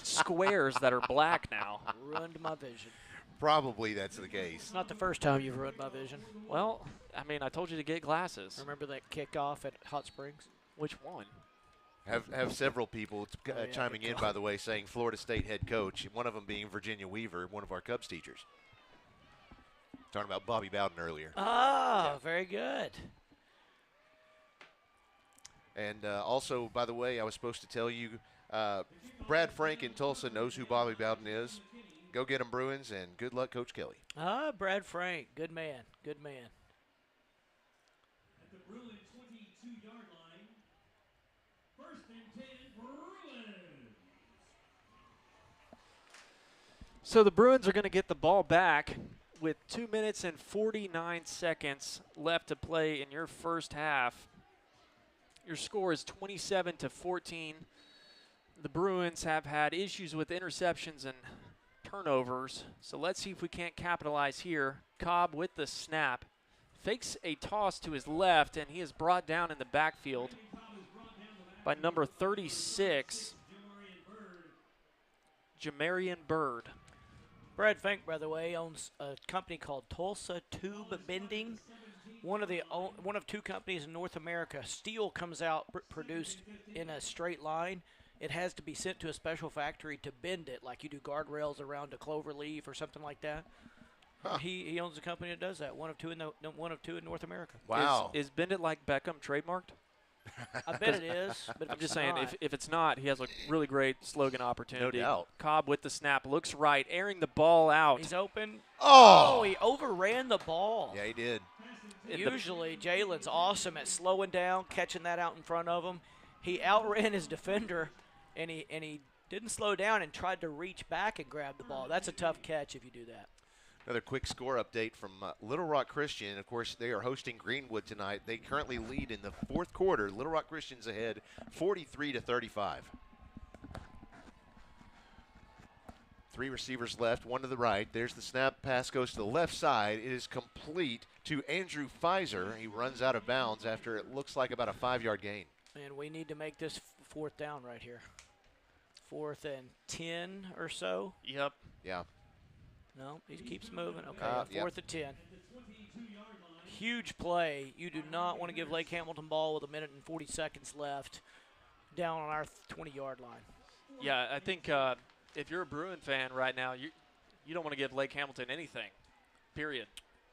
squares that are black now. Ruined my vision. Probably that's the case. It's not the first time you've ruined my vision. Well, I mean, I told you to get glasses. Remember that kickoff at Hot Springs? Which one? Have several people chiming in, by the way, saying Florida State head coach, one of them being Virginia Weaver, one of our Cubs teachers. Talking about Bobby Bowden earlier. Very good. And also, by the way, I was supposed to tell you, Brad Frank in Tulsa knows who Bobby Bowden is. Go get him, Bruins, and good luck, Coach Kelly. Brad Frank, good man, good man. At the Bruins 22-yard line, 1st and 10, Bruins. So the Bruins are going to get the ball back with 2 minutes and 49 seconds left to play in your first half. Your score is 27-14. the Bruins have had issues with interceptions and turnovers, so let's see if we can't capitalize here. Cobb with the snap. Fakes a toss to his left, and he is brought down in the backfield by number 36, Jamarian Bird. Brad Fink, by the way, owns a company called Tulsa Tube Bending. One of two companies in North America. Steel comes out produced in a straight line. It has to be sent to a special factory to bend it, like you do guardrails around a clover leaf or something like that. Huh. He owns a company that does that. One of two in North America. Wow. Is Bend It Like Beckham trademarked? I bet it is. But I'm just saying, if it's not, he has a really great slogan opportunity. No doubt. Cobb with the snap, looks right, airing the ball out. He's open. Oh, He overran the ball. Yeah, he did. Usually, Jalen's awesome at slowing down, catching that out in front of him. He outran his defender, and he didn't slow down and tried to reach back and grab the ball. That's a tough catch if you do that. Another quick score update from Little Rock Christian. Of course, they are hosting Greenwood tonight. They currently lead in the fourth quarter. Little Rock Christian's ahead 43-35. 3 receivers left, 1 to the right. There's the snap. Pass goes to the left side. It is complete to Andrew Pfizer. He runs out of bounds after it looks like about a 5-yard gain. And we need to make this fourth down right here. 4th and 10 or so. Yep. Yeah. No, he keeps moving. Okay, 4th and 10. Huge play. You do not want to give Lake Hamilton ball with 1 minute and 40 seconds left down on our 20-yard line. Yeah, I think if you're a Bruin fan right now, you don't want to give Lake Hamilton anything, period.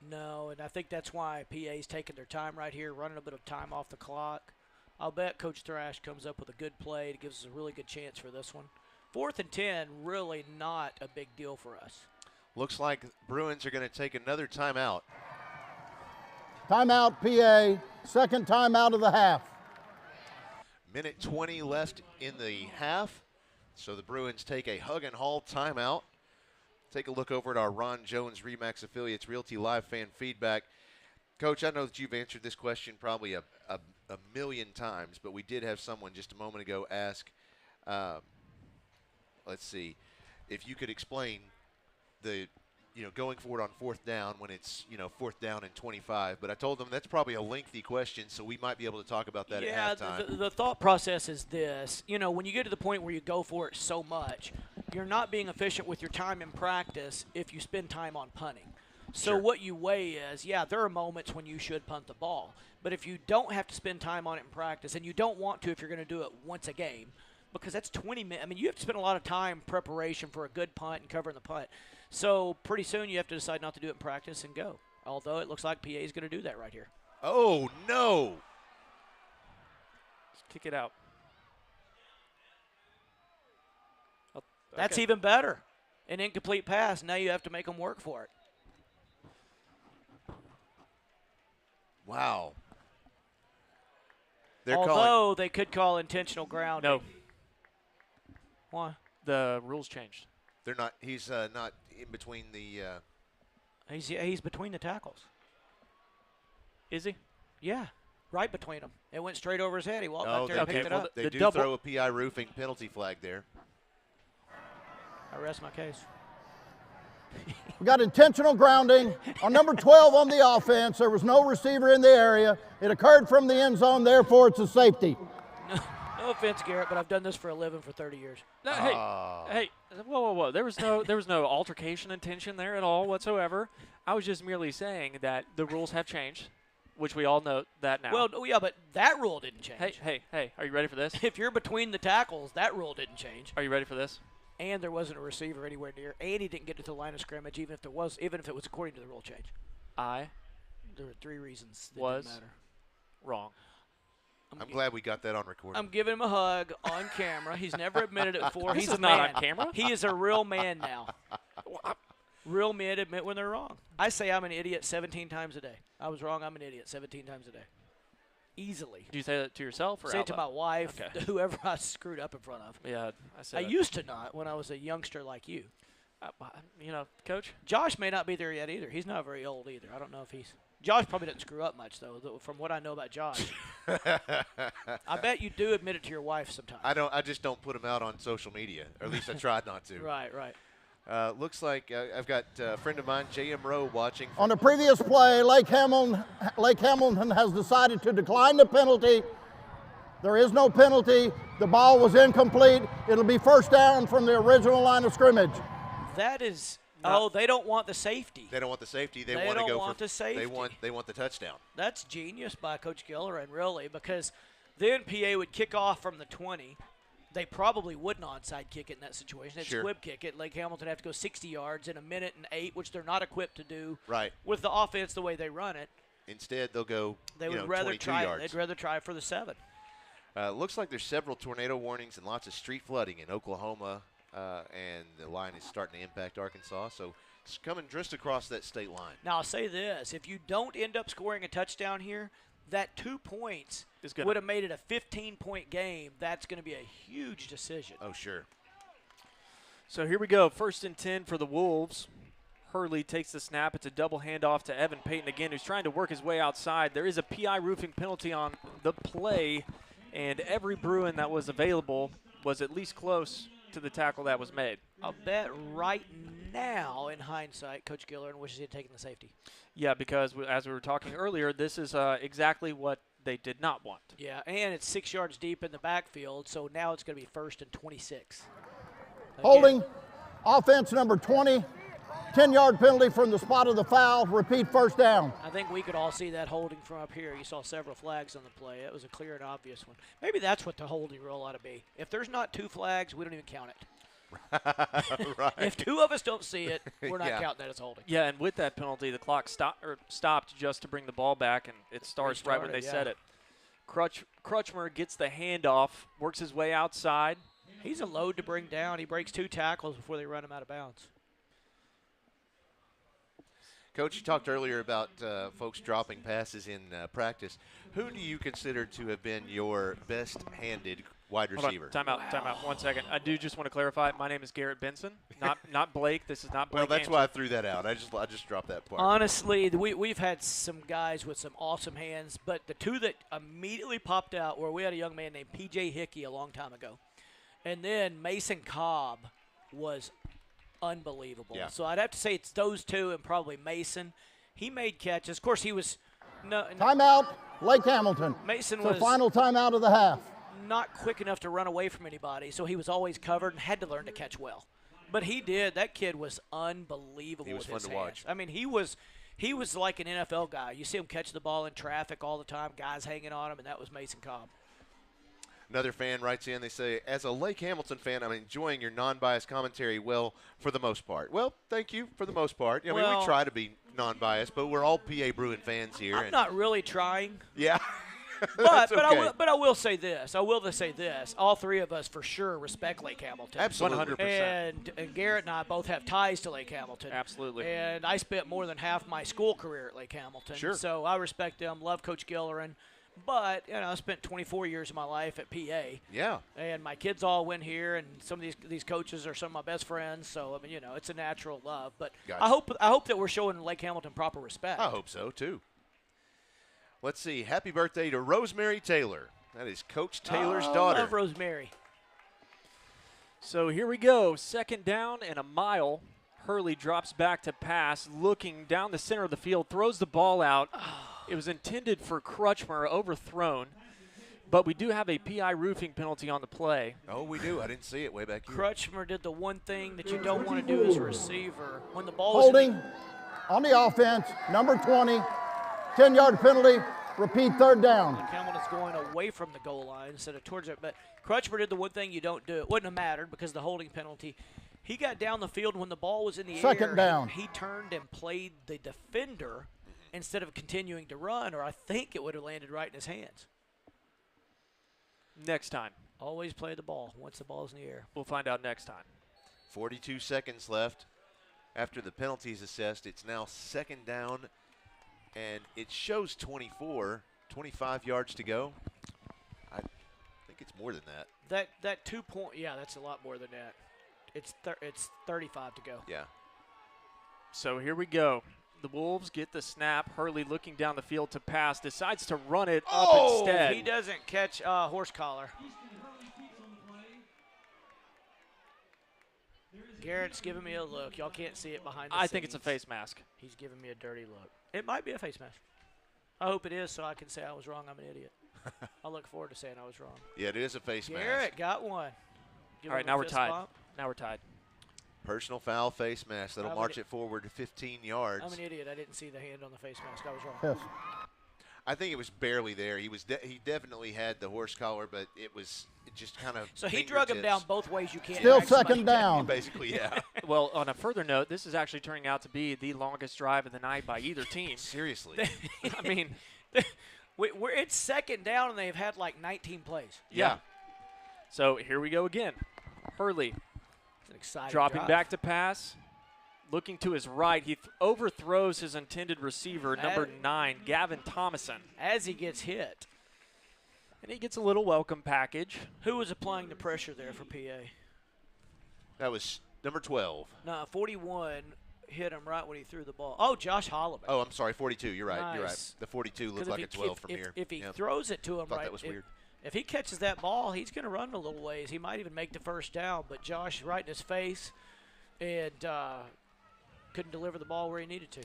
No, and I think that's why PA's taking their time right here, running a bit of time off the clock. I'll bet Coach Thrash comes up with a good play to give us a really good chance for this one. 4th and 10, really not a big deal for us. Looks like Bruins are going to take another timeout. Timeout, PA. Second timeout of the half. Minute 20 left in the half. So the Bruins take a hug and haul timeout. Take a look over at our Ron Jones Remax Affiliates Realty Live fan feedback. Coach, I know that you've answered this question probably a million times, but we did have someone just a moment ago ask, let's see, if you could explain the, going forward on 4th down when it's, 4th down and 25. But I told them that's probably a lengthy question, so we might be able to talk about that at halftime. The thought process is this. When you get to the point where you go for it so much, you're not being efficient with your time in practice if you spend time on punting. So what you weigh is, there are moments when you should punt the ball. But if you don't have to spend time on it in practice, and you don't want to if you're going to do it once a game, because that's 20 minutes. I mean, you have to spend a lot of time preparation for a good punt and covering the punt. So pretty soon you have to decide not to do it in practice and go. Although it looks like PA is going to do that right here. Oh, no. Just kick it out. Okay. That's even better. An incomplete pass. Now you have to make them work for it. Wow. Although they could call intentional grounding. No. Why? The rules changed. They're not. He's not in between the. He's between the tackles. Is he? Yeah, right between them. It went straight over his head. He walked back there and picked it up. They do throw a PI roofing penalty flag there. I rest my case. We got intentional grounding on number 12 on the offense. There was no receiver in the area. It occurred from the end zone, therefore it's a safety. No offense, Garrett, but I've done this for a living for 30 years. No, hey, whoa. There was no altercation intention there at all whatsoever. I was just merely saying that the rules have changed, which we all know that now. Well, yeah, but that rule didn't change. Hey, are you ready for this? If you're between the tackles, that rule didn't change. Are you ready for this? And there wasn't a receiver anywhere near, and he didn't get to the line of scrimmage, even if it was according to the rule change. There were 3 reasons that didn't matter. Wrong. I'm glad we got that on recording. I'm giving him a hug on camera. He's never admitted it before. He's a not man. on camera. He is a real man now. Real men admit when they're wrong. I say I'm an idiot 17 times a day. I was wrong. I'm an idiot 17 times a day. Easily. Do you say that to yourself or say it to my wife, okay. Whoever I screwed up in front of. Yeah, I used to not when I was a youngster like you. Coach. Josh may not be there yet either. He's not very old either. I don't know if he's. Josh probably doesn't screw up much, though, from what I know about Josh. I bet you do admit it to your wife sometimes. I just don't put them out on social media, or at least I tried not to. Right, right. Looks like I've got a friend of mine, J.M. Rowe, watching. On the previous play, Lake Hamilton has decided to decline the penalty. There is no penalty. The ball was incomplete. It'll be first down from the original line of scrimmage. That is. Oh, they don't want the safety. They don't want the safety. They don't want to go want for the safety. They want the touchdown. That's genius by Coach Gillerin, really, because then PA would kick off from the 20. They probably wouldn't onside kick it in that situation. They'd squib kick it. Lake Hamilton have to go 60 yards in a minute and 8, which they're not equipped to do. Right. With the offense the way they run it. Instead, they'll go. They would rather 22 try. yards. They'd rather try for the 7. Looks like there's several tornado warnings and lots of street flooding in Oklahoma, and the line is starting to impact Arkansas. So it's coming just across that state line. Now, I'll say this. If you don't end up scoring a touchdown here, that 2 points would have made it a 15-point game. That's going to be a huge decision. Oh, sure. So here we go. 1st and 10 for the Wolves. Hurley takes the snap. It's a double handoff to Evan Payton again, who's trying to work his way outside. There is a PI roofing penalty on the play, and every Bruin that was available was at least close to the tackle that was made. I'll bet right now, in hindsight, Coach Gillerin wishes he had taken the safety. Yeah, because as we were talking earlier, this is exactly what they did not want. Yeah, and it's 6 yards deep in the backfield, so now it's going to be 1st and 26. Again. Holding, offense number 20, 10-yard penalty from the spot of the foul. Repeat, first down. I think we could all see that holding from up here. You saw several flags on the play. It was a clear and obvious one. Maybe that's what the holding rule ought to be. If there's not 2 flags, we don't even count it. Right. If 2 of us don't see it, we're not counting that as holding. Yeah, and with that penalty, the clock stopped just to bring the ball back, and it starts right when they said it. Crutchmer gets the handoff, works his way outside. He's a load to bring down. He breaks 2 tackles before they run him out of bounds. Coach, you talked earlier about folks dropping passes in practice. Who do you consider to have been your best-handed wide receiver? Time out. 1 second. I do just want to clarify. My name is Garrett Benson, not Blake. This is not Blake. Well, that's why I threw that out. I just dropped that part. Honestly, we've had some guys with some awesome hands, but the 2 that immediately popped out were we had a young man named P.J. Hickey a long time ago. And then Mason Cobb was unbelievable. Yeah. So I'd have to say it's those 2 and probably Mason. He made catches. Of course, he was Timeout, Lake Hamilton. Mason it's the was final timeout of the half. not quick enough to run away from anybody, so he was always covered and had to learn to catch well. But he did. That kid was unbelievable. He was with his fun to hands. watch. I mean, he was like an NFL guy. You see him catch the ball in traffic all the time, guys hanging on him, and that was Mason Cobb. Another fan writes in, they say, as a Lake Hamilton fan, I'm enjoying your non-biased commentary, well, for the most part. Well, thank you for the most part. I mean, we try to be non-biased, but we're all PA Bruin fans here. I'm not really trying. Yeah. But okay. I will say this. All 3 of us for sure respect Lake Hamilton. Absolutely. 100%. And Garrett and I both have ties to Lake Hamilton. Absolutely. And I spent more than half my school career at Lake Hamilton. Sure. So I respect them, love Coach Gillerin. But, I spent 24 years of my life at PA. Yeah. And my kids all went here, and some of these coaches are some of my best friends. So, I mean, it's a natural love. But Gotcha. I hope that we're showing Lake Hamilton proper respect. I hope so, too. Let's see. Happy birthday to Rosemary Taylor. That is Coach Taylor's daughter. I love Rosemary. So here we go. 2nd down and a mile. Hurley drops back to pass, looking down the center of the field, throws the ball out. It was intended for Crutchmer, overthrown. But we do have a PI roofing penalty on the play. Oh, we do. I didn't see it way back here. Crutchmer did the one thing that you don't want to do as a receiver. When the ball Holding on the offense, number 20, 10-yard penalty. Repeat, third down. Hamilton's going away from the goal line instead of towards it. But Crutchmer did the one thing you don't do. It wouldn't have mattered because of the holding penalty. He got down the field when the ball was in the air. Second down. He turned and played the defender instead of continuing to run, or I think it would have landed right in his hands. Next time. Always play the ball once the ball's in the air. We'll find out next time. 42 seconds left after the penalty is assessed. It's now 2nd down, and it shows 25 yards to go. I think it's more than that. That 2 point, yeah, that's a lot more than that. It's 35 to go. Yeah. So here we go. The Wolves get the snap. Hurley looking down the field to pass, decides to run it up instead. He doesn't catch horse collar. Garrett's giving me a look. Y'all can't see it behind the scenes. I think it's a face mask. He's giving me a dirty look. It might be a face mask. I hope it is so I can say I was wrong. I'm an idiot. I look forward to saying I was wrong. Yeah, it is a face mask. Garrett got one. All right, now we're tied. Now we're tied. Personal foul face mask. That'll march it forward to 15 yards. I'm an idiot. I didn't see the hand on the face mask. I was wrong. Yes. I think it was barely there. He definitely had the horse collar, but it just kind of. So he drug him down both ways. You can't. Still second down. Basically, yeah. Well, on a further note, this is actually turning out to be the longest drive of the night by either team. Seriously. I mean, it's second down, and they've had like 19 plays. Yeah. So here we go again. Hurley It's an exciting dropping drive. back to pass. Looking to his right, he overthrows his intended receiver, number 9, Gavin Thomason. As he gets hit. And he gets a little welcome package. Who was applying the pressure there for PA? That was number 12. No, 41 hit him right when he threw the ball. Oh, Josh Holloway. Oh, I'm sorry, 42. You're right. Nice. You're right. The 42 looked like a 12 from here. If he throws it to him Thought right, that was weird. If he catches that ball, he's going to run a little ways. He might even make the first down, but Josh right in his face and couldn't deliver the ball where he needed to.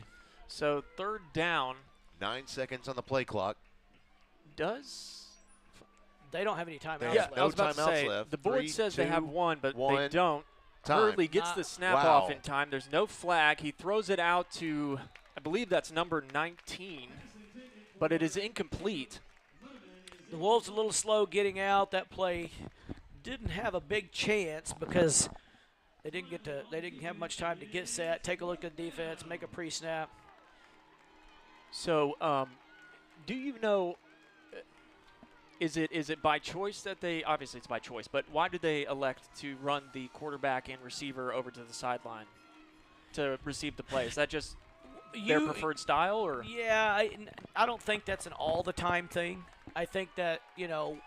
So third down. 9 seconds on the play clock. They don't have any timeouts Yeah, left. I was about to timeouts say, left. the board 3, says 2, they have one, but they 1. don't. Time. Hurley gets the snap Wow. off in time. There's no flag. He throws it out to, I believe that's number 19, but it is incomplete. The Wolves a little slow getting out. That play didn't have a big chance because they didn't have much time to get set, take a look at the defense, make a pre-snap. So, do you know? Is it by choice that they? Obviously, it's by choice. But why did they elect to run the quarterback and receiver over to the sideline to receive the play? Is that just their preferred style, or? Yeah, I don't think that's an all-the-time thing. I think that,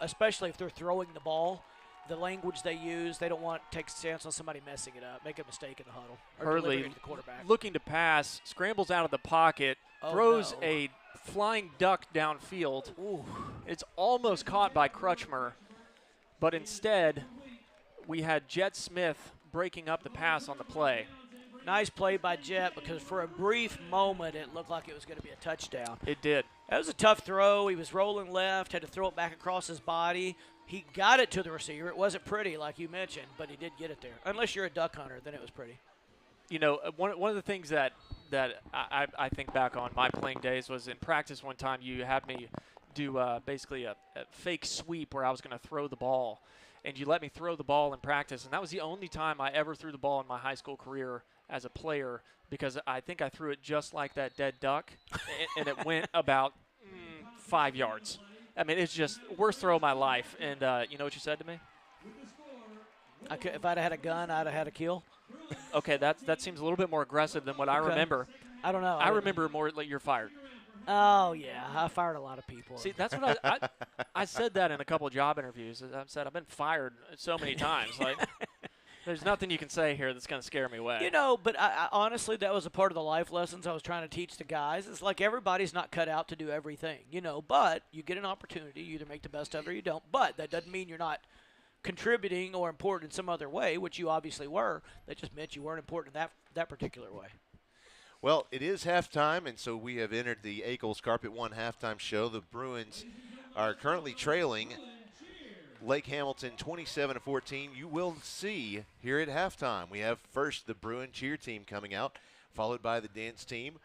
especially if they're throwing the ball, the language they use, they don't want to take a chance on somebody messing it up, make a mistake in the huddle, or delivering Hurley it to the quarterback. looking to pass, scrambles out of the pocket, throws a flying duck downfield. Ooh. It's almost caught by Crutchmer, but instead we had Jet Smith breaking up the pass on the play. Nice play by Jet because for a brief moment it looked like it was going to be a touchdown. It did. That was a tough throw. He was rolling left, had to throw it back across his body. He got it to the receiver. It wasn't pretty, like you mentioned, but he did get it there. Unless you're a duck hunter, then it was pretty. One of the things that I think back on my playing days was in practice one time you had me do basically a fake sweep where I was going to throw the ball, and you let me throw the ball in practice, and that was the only time I ever threw the ball in my high school career as a player because I think I threw it just like that dead duck, and it went about 5 yards. I mean, it's just worst throw of my life, and you know what you said to me? If I'd have had a gun, I'd have had a kill. Okay, that seems a little bit more aggressive than what I remember. I don't know. I remember more like you're fired. Oh, yeah. I fired a lot of people. See, that's what I said that in a couple of job interviews. I said I've been fired so many times. Like, there's nothing you can say here that's going to scare me away. But I honestly, that was a part of the life lessons I was trying to teach the guys. It's like everybody's not cut out to do everything, but you get an opportunity. You either make the best of it or you don't. But that doesn't mean you're not contributing or important in some other way, which you obviously were. That just meant you weren't important in that particular way. Well, it is halftime, and so we have entered the Ackles Carpet One halftime show. The Bruins are currently trailing Lake Hamilton 27-14. You will see here at halftime. We have first the Bruin cheer team coming out, followed by the dance team.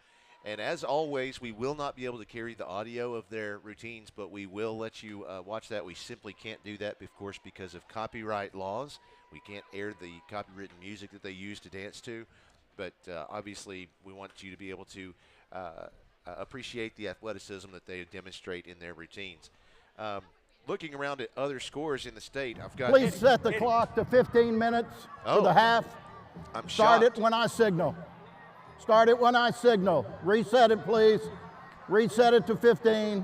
And as always, we will not be able to carry the audio of their routines, but we will let you watch that. We simply can't do that, of course, because of copyright laws. We can't air the copywritten music that they use to dance to. But obviously, we want you to be able to appreciate the athleticism that they demonstrate in their routines. Looking around at other scores in the state, I've got. Please set the clock to 15 minutes for the half. I'm Start shocked. it when I signal. Start it when I signal. Reset it, please. Reset it to 15.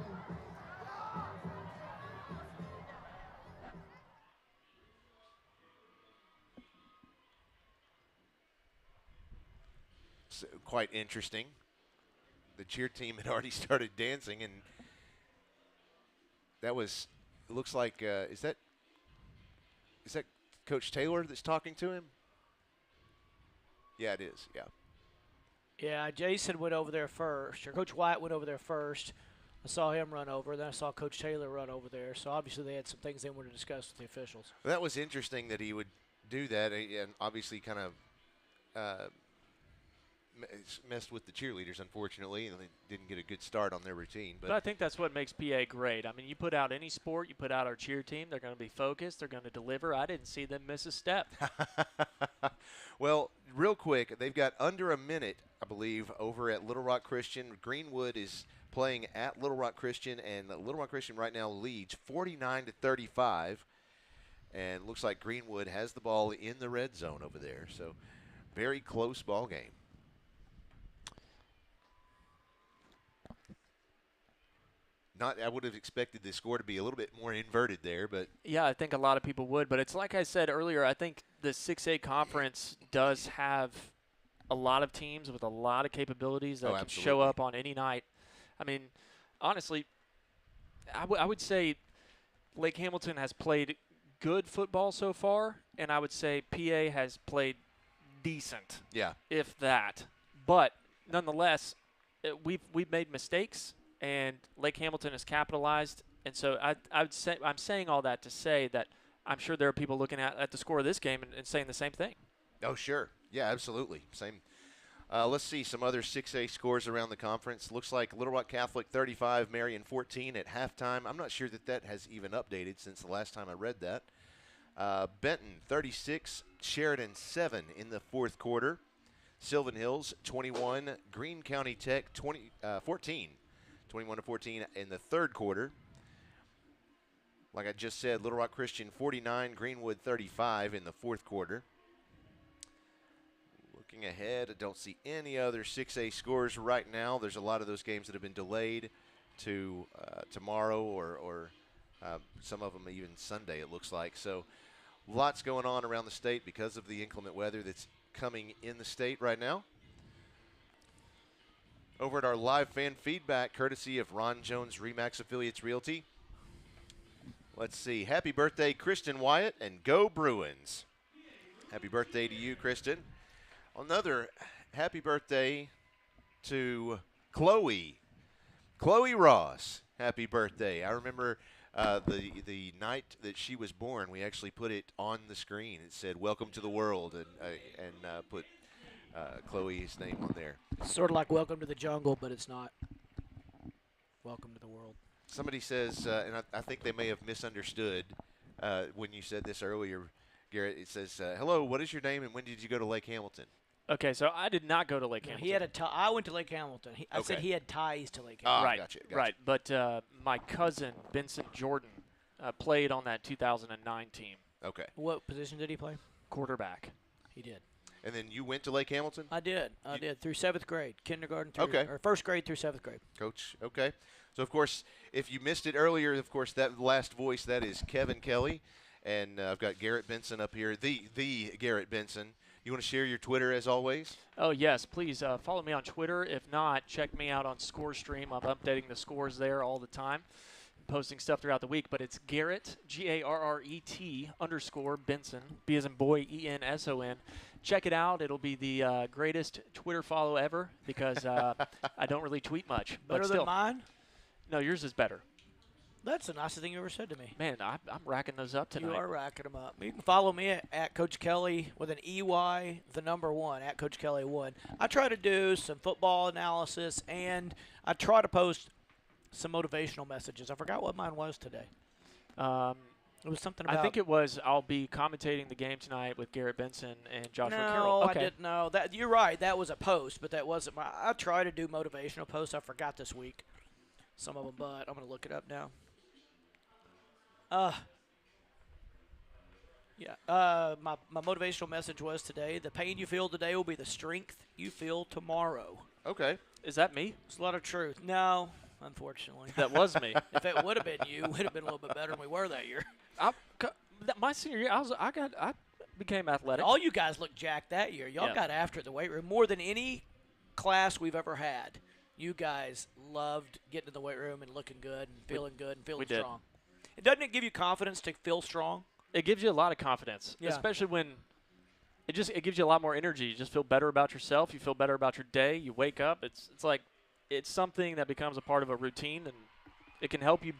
quite interesting. The cheer team had already started dancing, and that was, it looks like, is that Coach Taylor that's talking to him? Yeah, it is, yeah. Yeah, Jason went over there first, or Coach White went over there first. I saw him run over, then I saw Coach Taylor run over there. So obviously they had some things they wanted to discuss with the officials. Well, that was interesting that he would do that, and obviously kind of messed with the cheerleaders, unfortunately, and they didn't get a good start on their routine. But I think that's what makes PA great. I mean, you put out any sport, you put out our cheer team, they're going to be focused, they're going to deliver. I didn't see them miss a step. Well, real quick, they've got under a minute, I believe, over at Little Rock Christian. Greenwood is playing at Little Rock Christian, and Little Rock Christian right now leads 49-35. And looks like Greenwood has the ball in the red zone over there. So very close ball game. I would have expected the score to be a little bit more inverted there, but yeah, I think a lot of people would. But it's like I said earlier, I think the 6A conference does have a lot of teams with a lot of capabilities that can show up on any night. I mean, honestly, I would say Lake Hamilton has played good football so far, and I would say PA has played decent, if that. But nonetheless, we've made mistakes, and Lake Hamilton has capitalized. And so I would say I'm saying all that to say that I'm sure there are people looking at the score of this game and saying the same thing. Oh, sure. Yeah, absolutely. Same. Let's see some other 6A scores around the conference. Looks like Little Rock Catholic 35, Marion 14 at halftime. I'm not sure that has even updated since the last time I read that. Benton 36, Sheridan 7 in the fourth quarter. Sylvan Hills 21, Greene County Tech 14, 21-14 in the third quarter. Like I just said, Little Rock Christian 49, Greenwood 35 in the fourth quarter. Looking ahead, I don't see any other 6A scores right now. There's a lot of those games that have been delayed to tomorrow or some of them even Sunday, it looks like. So lots going on around the state because of the inclement weather that's coming in the state right now. Over at our live fan feedback, courtesy of Ron Jones Remax Affiliates Realty. Let's see. Happy birthday, Kristen Wyatt, and go Bruins. Happy birthday to you, Kristen. Another happy birthday to Chloe. Chloe Ross, happy birthday. I remember the night that she was born, we actually put it on the screen. It said, "Welcome to the world," and put Chloe's name on there. Sort of like Welcome to the Jungle, but it's not. Welcome to the world. Somebody says, and I think they may have misunderstood when you said this earlier, Garrett. It says, hello, what is your name and when did you go to Lake Hamilton? Okay, so I did not go to Lake Hamilton. He had I went to Lake Hamilton. I said he had ties to Lake Ah, Hamilton. Right, gotcha. right. But my cousin, Vincent Jordan, played on that 2009 team. Okay. What position did he play? Quarterback. He did. And then you went to Lake Hamilton? I did. I did through 7th grade, kindergarten through, Okay. or first grade through 7th grade. Coach, okay. So, of course, if you missed it earlier, of course, that last voice, that is Kevin Kelly. And I've got Garrett Benson up here, the Garrett Benson. You want to share your Twitter as always? Oh, yes. Please follow me on Twitter. If not, check me out on ScoreStream. I'm updating the scores there all the time, posting stuff throughout the week. But it's Garrett, Garret _ Benson, B as in boy, ENSON. Check it out. It'll be the greatest Twitter follow ever because I don't really tweet much. But Better still, than mine? No, yours is better. That's the nicest thing you ever said to me. Man, I'm racking those up tonight. You are racking them up. You can follow me at Coach Kelly with an EY, the number 1, at Coach Kelly 1. I try to do some football analysis, and I try to post some motivational messages. I forgot what mine was today. It was something about. I think it was I'll be commentating the game tonight with Garrett Benson and Joshua Carroll. No, Okay. I didn't know. That, you're right. That was a post, but that wasn't my. I try to do motivational posts. I forgot this week some of them, but I'm going to look it up now. My motivational message was today, the pain you feel today will be the strength you feel tomorrow. Okay. Is that me? It's a lot of truth. No, unfortunately. That was me. If it would have been you, we'd have been a little bit better than we were that year. My senior year, I became athletic. All you guys looked jacked that year. Y'all Yeah. got after it in the weight room more than any class we've ever had, you guys loved getting in the weight room and looking good and feeling good and feeling we did. strong. Doesn't it give you confidence to feel strong? It gives you a lot of confidence, Yeah. especially when it gives you a lot more energy. You just feel better about yourself. You feel better about your day. You wake up. It's like it's something that becomes a part of a routine, and it can help you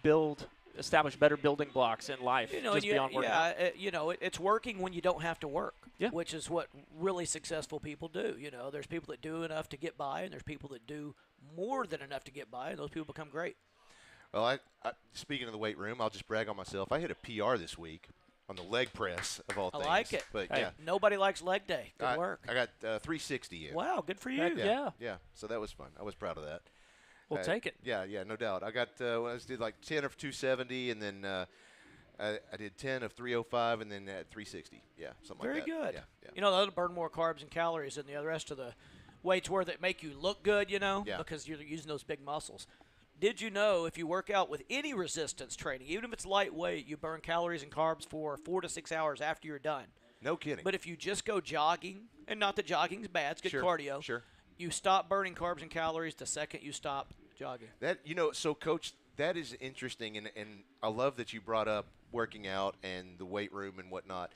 establish better building blocks in life, just beyond working out. It's working when you don't have to work, Yeah. which is what really successful people do. There's people that do enough to get by, and there's people that do more than enough to get by, and those people become great. Well, I speaking of the weight room, I'll just brag on myself. I hit a PR this week on the leg press of all I things. like it. But Hey, yeah, Nobody likes leg day. Good work. I got 360 in. Wow, good for you. Heck yeah. Yeah. So that was fun. I was proud of that. We'll take it. Yeah, no doubt. I got I did like 10 of 270, and then I did 10 of 305, and then at 360. Yeah, something Very like that. good. Yeah. That'll burn more carbs and calories than the rest of the weights where that make you look good, Yeah. because you're using those big muscles. Did you know if you work out with any resistance training, even if it's lightweight, you burn calories and carbs for 4 to 6 hours after you're done? No kidding. But if you just go jogging, and not that jogging's bad, it's good Sure, cardio. sure. You stop burning carbs and calories the second you stop jogging. That so Coach, that is interesting, and I love that you brought up working out and the weight room and whatnot.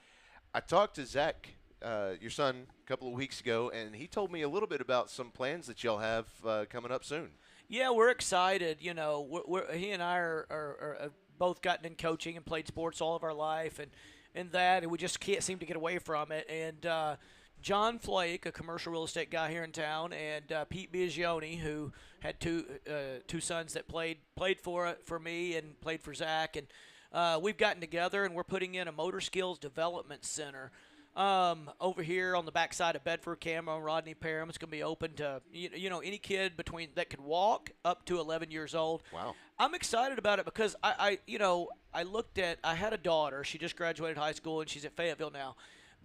I talked to Zach, your son, a couple of weeks ago, and he told me a little bit about some plans that y'all have coming up soon. Yeah, we're excited. He and I are both gotten in coaching and played sports all of our life, and we just can't seem to get away from it. And John Flake, a commercial real estate guy here in town, and Pete Biagioni, who had two sons that played for me and played for Zach, and we've gotten together and we're putting in a motor skills development center. Over here on the backside of Bedford, Cameron, Rodney, Parham. It's going to be open to any kid that could walk up to 11 years old. Wow. I'm excited about it because I had a daughter. She just graduated high school and she's at Fayetteville now.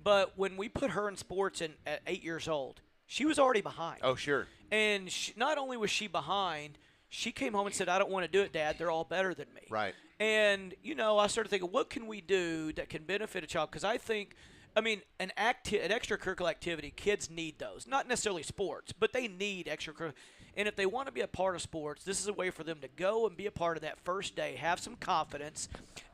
But when we put her in sports at 8 years old, she was already behind. Oh, sure. And not only was she behind, she came home and said, "I don't want to do it, Dad. They're all better than me." Right. And I started thinking, what can we do that can benefit a child? Because I think. An extracurricular activity, kids need those. Not necessarily sports, but they need extracurricular. And if they want to be a part of sports, this is a way for them to go and be a part of that first day, have some confidence,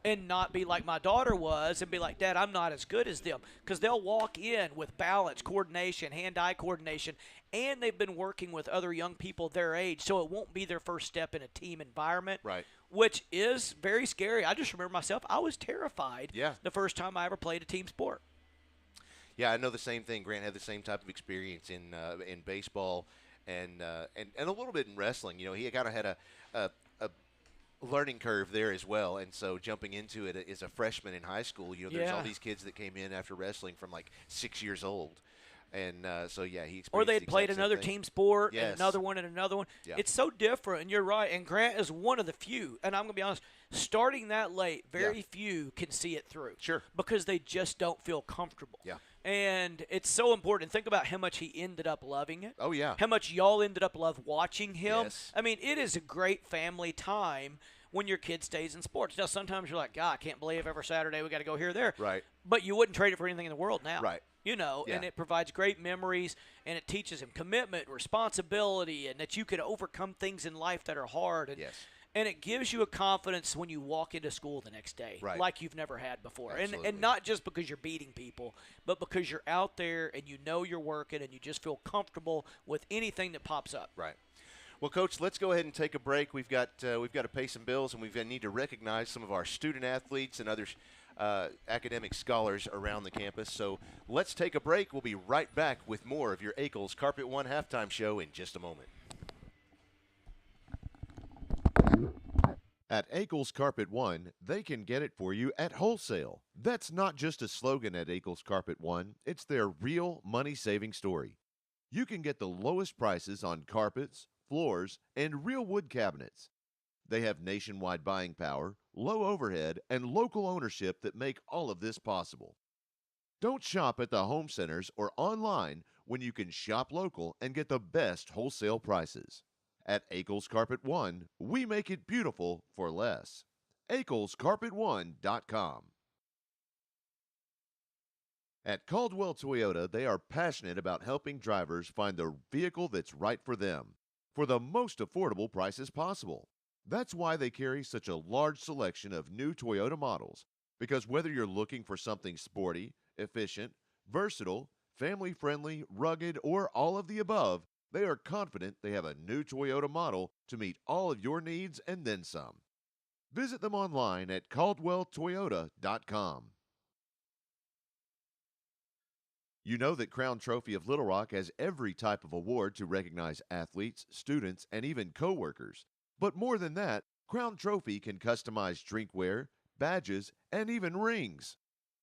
and not be like my daughter was and be like, "Dad, I'm not as good as them." Because they'll walk in with balance, coordination, hand-eye coordination, and they've been working with other young people their age, so it won't be their first step in a team environment. Right. Which is very scary. I just remember myself, I was terrified the first time I ever played a team sport. Yeah, I know the same thing. Grant had the same type of experience in baseball and a little bit in wrestling. He kind of had a learning curve there as well, and so jumping into it as a freshman in high school, there's all these kids that came in after wrestling from like 6 years old. And he experienced or they had the played exact same another thing. team sport Yes. and another one and another one. Yeah. It's so different, and you're right. And Grant is one of the few, and I'm going to be honest, starting that late, very few can see it through. Sure. Because they just don't feel comfortable. Yeah. And it's so important. Think about how much he ended up loving it. Oh, yeah. How much y'all ended up watching him. Yes. It is a great family time when your kid stays in sports. Now, sometimes you're like, God, I can't believe every Saturday we got to go here or there. Right. But you wouldn't trade it for anything in the world now. Right. And Yeah. it provides great memories, and it teaches him commitment, responsibility, and that you can overcome things in life that are hard. And, Yes. and it gives you a confidence when you walk into school the next day, Right. like you've never had before. Absolutely. And not just because you're beating people, but because you're out there and you know you're working and you just feel comfortable with anything that pops up. Right. Well, Coach, let's go ahead and take a break. We've got to pay some bills, and we need to recognize some of our student athletes and other academic scholars around the campus. So let's take a break. We'll be right back with more of your Akel's Carpet One halftime show in just a moment. At Akel's Carpet One, they can get it for you at wholesale. That's not just a slogan at Akel's Carpet One. It's their real money-saving story. You can get the lowest prices on carpets, floors, and real wood cabinets. They have nationwide buying power, low overhead, and local ownership that make all of this possible. Don't shop at the home centers or online when you can shop local and get the best wholesale prices. At Akel's Carpet One, we make it beautiful for less. Akel'sCarpet1.com. At Caldwell Toyota, they are passionate about helping drivers find the vehicle that's right for them for the most affordable prices possible. That's why they carry such a large selection of new Toyota models, because whether you're looking for something sporty, efficient, versatile, family-friendly, rugged, or all of the above, they are confident they have a new Toyota model to meet all of your needs and then some. Visit them online at caldwelltoyota.com. You know that Crown Trophy of Little Rock has every type of award to recognize athletes, students, and even co-workers. But more than that, Crown Trophy can customize drinkware, badges, and even rings.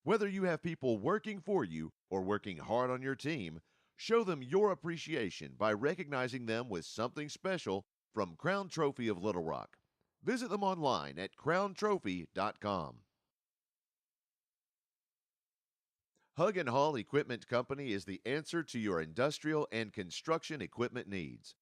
Whether you have people working for you or working hard on your team, show them your appreciation by recognizing them with something special from Crown Trophy of Little Rock. Visit them online at crowntrophy.com. Hug and Haul Equipment Company is the answer to your industrial and construction equipment needs.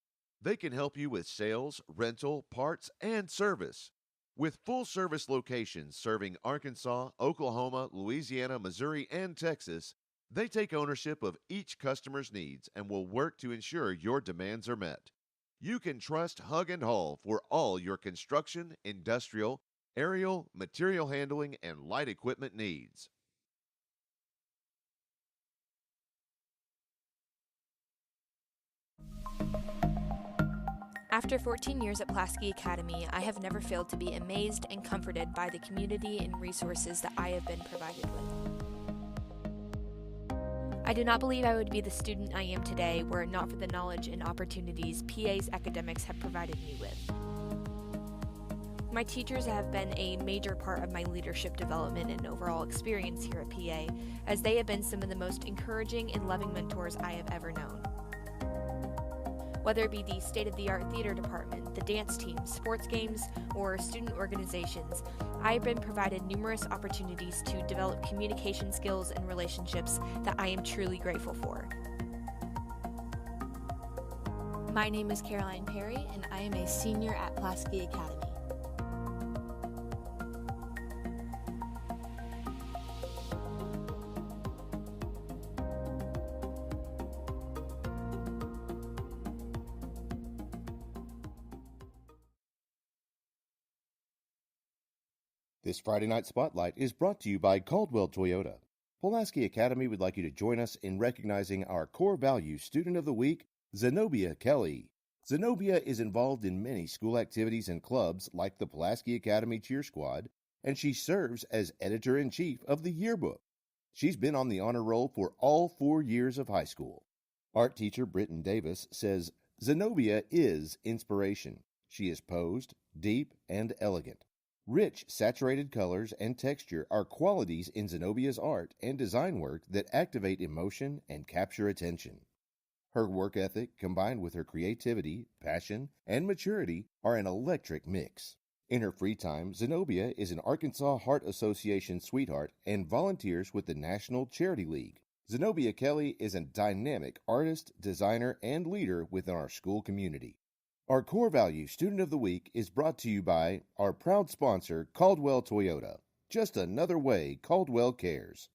They can help you with sales, rental, parts, and service. With full-service locations serving Arkansas, Oklahoma, Louisiana, Missouri, and Texas, they take ownership of each customer's needs and will work to ensure your demands are met. You can trust Hug and Haul for all your construction, industrial, aerial, material handling, and light equipment needs. After 14 years at Pulaski Academy, I have never failed to be amazed and comforted by the community and resources that I have been provided with. I do not believe I would be the student I am today were it not for the knowledge and opportunities PA's academics have provided me with. My teachers have been a major part of my leadership development and overall experience here at PA, as they have been some of the most encouraging and loving mentors I have ever known. Whether it be the state-of-the-art theater department, the dance team, sports games, or student organizations, I have been provided numerous opportunities to develop communication skills and relationships that I am truly grateful for. My name is Caroline Perry, and I am a senior at Pulaski Academy. This Friday Night Spotlight is brought to you by Caldwell Toyota. Pulaski Academy would like you to join us in recognizing our core value student of the week, Zenobia Kelly. Zenobia is involved in many school activities and clubs like the Pulaski Academy Cheer Squad, and she serves as editor-in-chief of the yearbook. She's been on the honor roll for all 4 years of high school. Art teacher Britton Davis says Zenobia is inspiration. She is posed, deep, and elegant. Rich, saturated colors and texture are qualities in Zenobia's art and design work that activate emotion and capture attention. Her work ethic, combined with her creativity, passion, and maturity, are an electric mix. In her free time, Zenobia is an Arkansas Heart Association sweetheart and volunteers with the National Charity League. Zenobia Kelly is a dynamic artist, designer, and leader within our school community. Our core value student of the week is brought to you by our proud sponsor, Caldwell Toyota. Just another way Caldwell cares.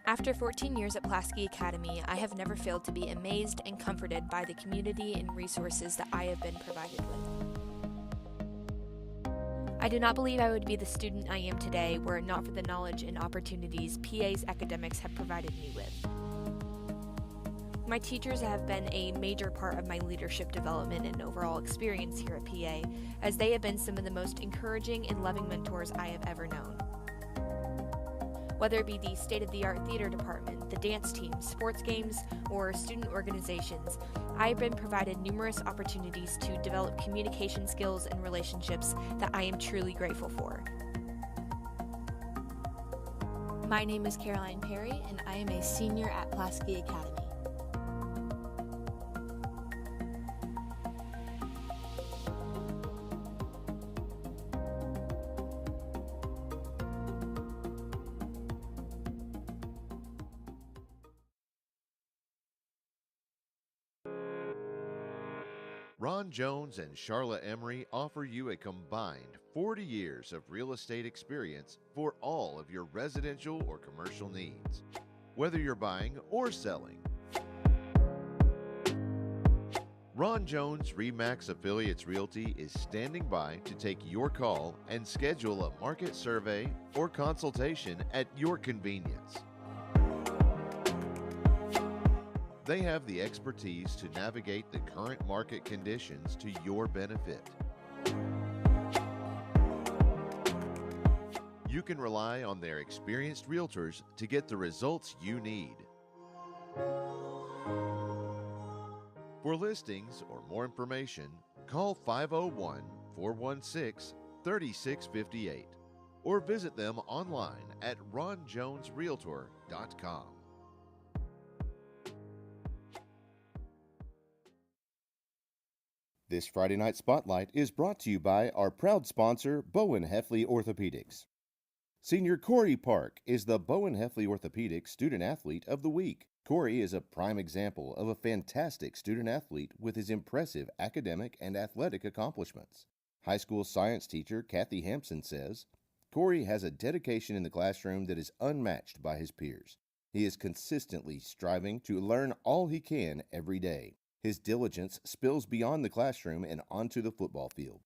After 14 years at Pulaski Academy, I have never failed to be amazed and comforted by the community and resources that I have been provided with. I do not believe I would be the student I am today were it not for the knowledge and opportunities PA's academics have provided me with. My teachers have been a major part of my leadership development and overall experience here at PA, as they have been some of the most encouraging and loving mentors I have ever known. Whether it be the state-of-the-art theater department, the dance team, sports games, or student organizations, I have been provided numerous opportunities to develop communication skills and relationships that I am truly grateful for. My name is Caroline Perry, and I am a senior at Pulaski Academy. Ron Jones and Charlotte Emery offer you a combined 40 years of real estate experience for all of your residential or commercial needs, whether you're buying or selling. Ron Jones RE/MAX Affiliates Realty is standing by to take your call and schedule a market survey or consultation at your convenience. They have the expertise to navigate the current market conditions to your benefit. You can rely on their experienced realtors to get the results you need. For listings or more information, call 501-416-3658 or visit them online at ronjonesrealtor.com. This Friday Night Spotlight is brought to you by our proud sponsor, Bowen Heffley Orthopedics. Senior Corey Park is the Bowen Heffley Orthopedics Student Athlete of the Week. Corey is a prime example of a fantastic student athlete with his impressive academic and athletic accomplishments. High school science teacher Kathy Hampson says, Corey has a dedication in the classroom that is unmatched by his peers. He is consistently striving to learn all he can every day. His diligence spills beyond the classroom and onto the football field.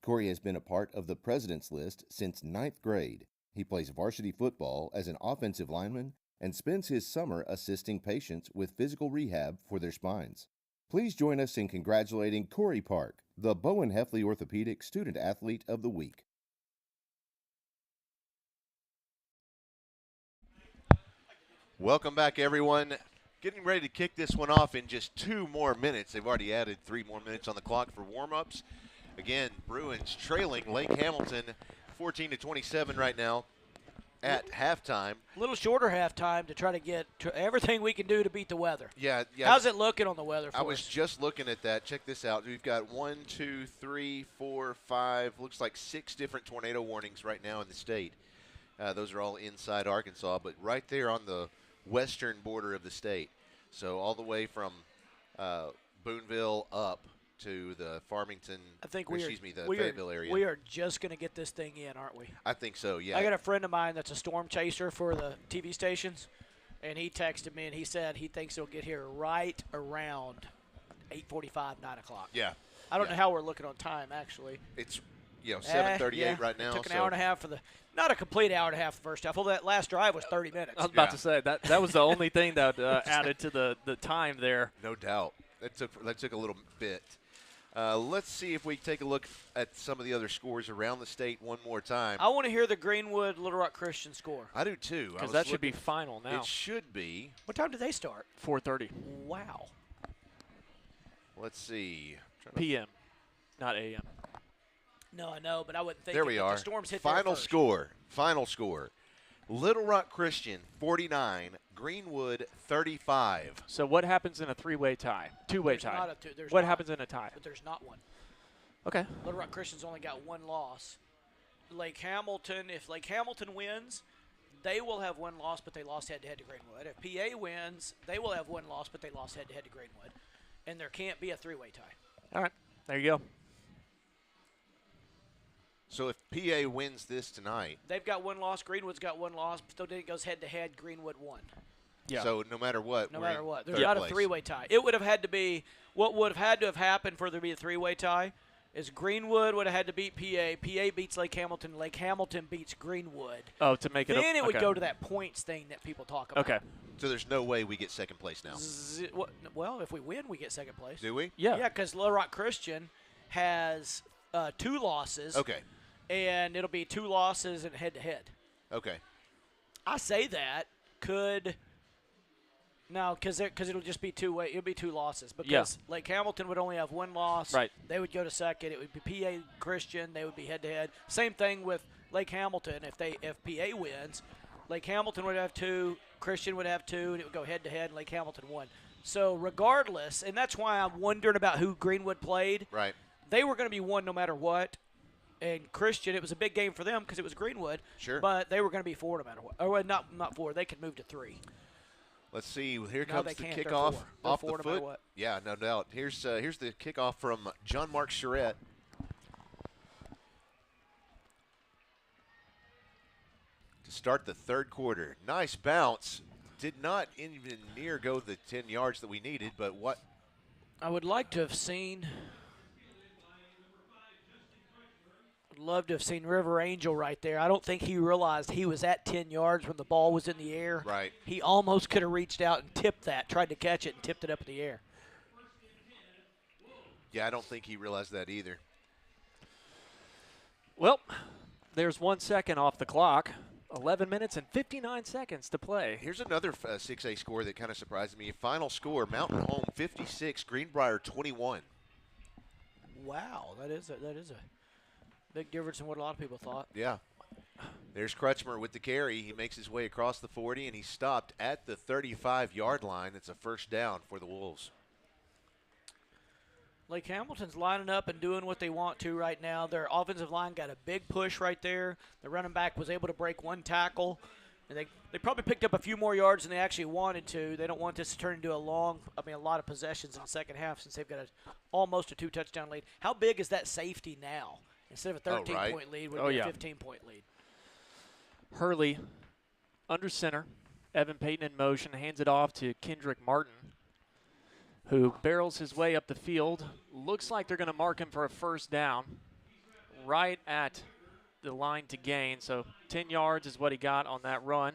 Corey has been a part of the President's List since 9th grade. He plays varsity football as an offensive lineman and spends his summer assisting patients with physical rehab for their spines. Please join us in congratulating Corey Park, the Bowen Heffley Orthopedic Student Athlete of the Week. Welcome back, everyone. Getting ready to kick this one off in just 2 more minutes. They've already added 3 more minutes on the clock for warm-ups. Again, Bruins trailing Lake Hamilton 14-27 right now at halftime. A little shorter halftime to try to get everything we can do to beat the weather. Yeah. How's it looking on the weather for I was us? just looking at that. Check this out. We've got 1, 2, 3, 4, 5, looks like 6 different tornado warnings right now in the state. Those are all inside Arkansas, but right there on the western border of the state. So all the way from Boonville up to the Farmington, the Fayetteville area. We are just going to get this thing in, aren't we? I think so, yeah. I got a friend of mine that's a storm chaser for the TV stations, and he texted me and he said he thinks it'll get here right around 8:45, 9 o'clock. Yeah. I don't know how we're looking on time, actually. It's 7:38 right now. It took an hour and a half not a complete hour and a half the first half. Well, that last drive was 30 minutes. I was about to say that was the only thing that added to the time there. No doubt. That took a little bit. Let's see if we take a look at some of the other scores around the state one more time. I want to hear the Greenwood Little Rock Christian score. I do too. Because that should be final now. It should be. What time do they start? 4:30. Wow. Let's see. PM, not AM. No, I know, but I wouldn't think there we are. The storms hit Final score. Little Rock Christian 49, Greenwood 35. So what happens in a 3-way tie? 2-way tie. What happens in a tie? But there's not one. Okay. Little Rock Christian's only got 1 loss. Lake Hamilton, if Lake Hamilton wins, they will have 1 loss, but they lost head-to-head to Greenwood. If PA wins, they will have 1 loss, but they lost head-to-head to Greenwood. And there can't be a 3-way tie. All right. There you go. So if PA wins this tonight, they've got 1 loss. Greenwood's got 1 loss. So then it goes head-to-head. Greenwood won. Yeah. So no matter what, there's not a 3-way tie. It would have had to be what would have had to have happened for there to be a 3-way tie. Is Greenwood would have had to beat PA. PA beats Lake Hamilton. Lake Hamilton beats Greenwood. Oh, to make it. Then it would go to that points thing that people talk about. Okay. So there's no way we get second place now. Well, if we win, we get second place. Do we? Yeah. Yeah, because Little Rock Christian has 2 losses. Okay. And it'll be 2 losses and head-to-head. Okay. I say that could no, because it'll just be 2 way. It'll be 2 losses because Lake Hamilton would only have 1 loss. Right. They would go to second. It would be PA Christian. They would be head-to-head. Same thing with Lake Hamilton. If PA wins, Lake Hamilton would have 2. Christian would have 2, and it would go head-to-head. And Lake Hamilton won. So regardless, and that's why I'm wondering about who Greenwood played. Right. They were going to be 1 no matter what. And Christian, it was a big game for them because it was Greenwood. Sure. But they were going to be 4 no matter what. Or not 4. They could move to 3. Let's see. Here No, comes they the can't. They're kickoff four. They're off four the no matter foot. what. Yeah, no doubt. Here's the kickoff from John Mark Charette. To start the third quarter. Nice bounce. Did not even near go the 10 yards that we needed, but what? I would like to have seen. I'd love to have seen River Angel right there. I don't think he realized he was at 10 yards when the ball was in the air. Right. He almost could have reached out and tipped that, tried to catch it and tipped it up in the air. Yeah, I don't think he realized that either. Well, there's 1 second off the clock. 11 minutes and 59 seconds to play. Here's another 6A score that kind of surprised me. Final score, Mountain Home 56, Greenbrier 21. Wow, that is a big difference in what a lot of people thought. Yeah. There's Crutchmer with the carry. He makes his way across the 40, and he stopped at the 35-yard line. It's a first down for the Wolves. Lake Hamilton's lining up and doing what they want to right now. Their offensive line got a big push right there. The running back was able to break one tackle. And they probably picked up a few more yards than they actually wanted to. They don't want this to turn into a lot of possessions in the second half since they've got almost a 2-touchdown lead. How big is that safety now? Instead of a 13-point lead, would be a 15-point lead. Hurley under center. Evan Payton in motion, hands it off to Kendrick Martin, who barrels his way up the field. Looks like they're going to mark him for a first down right at the line to gain. So 10 yards is what he got on that run.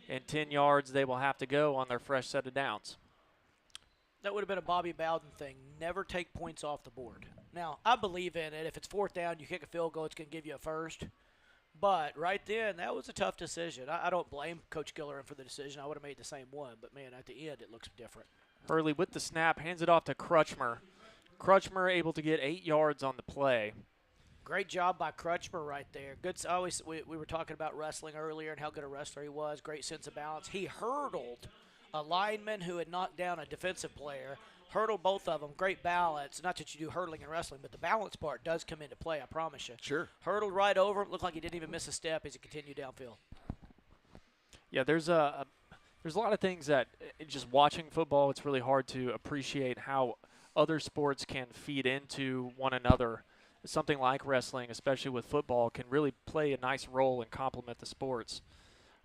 And 10 yards they will have to go on their fresh set of downs. That would have been a Bobby Bowden thing. Never take points off the board. Now, I believe in it. If it's fourth down, you kick a field goal, it's going to give you a first. But right then, that was a tough decision. I don't blame Coach Gillerin for the decision. I would have made the same one. But, man, at the end, it looks different. Hurley with the snap, hands it off to Crutchmer. Crutchmer able to get 8 yards on the play. Great job by Crutchmer right there. Good. We were talking about wrestling earlier and how good a wrestler he was. Great sense of balance. He hurdled a lineman who had knocked down a defensive player. Hurdled both of them. Great balance. Not that you do hurdling and wrestling, but the balance part does come into play, I promise you. Sure. Hurdled right over him. Looked like he didn't even miss a step as he continued downfield. Yeah, there's a lot of things that just watching football, it's really hard to appreciate how other sports can feed into one another. Something like wrestling, especially with football, can really play a nice role and complement the sports.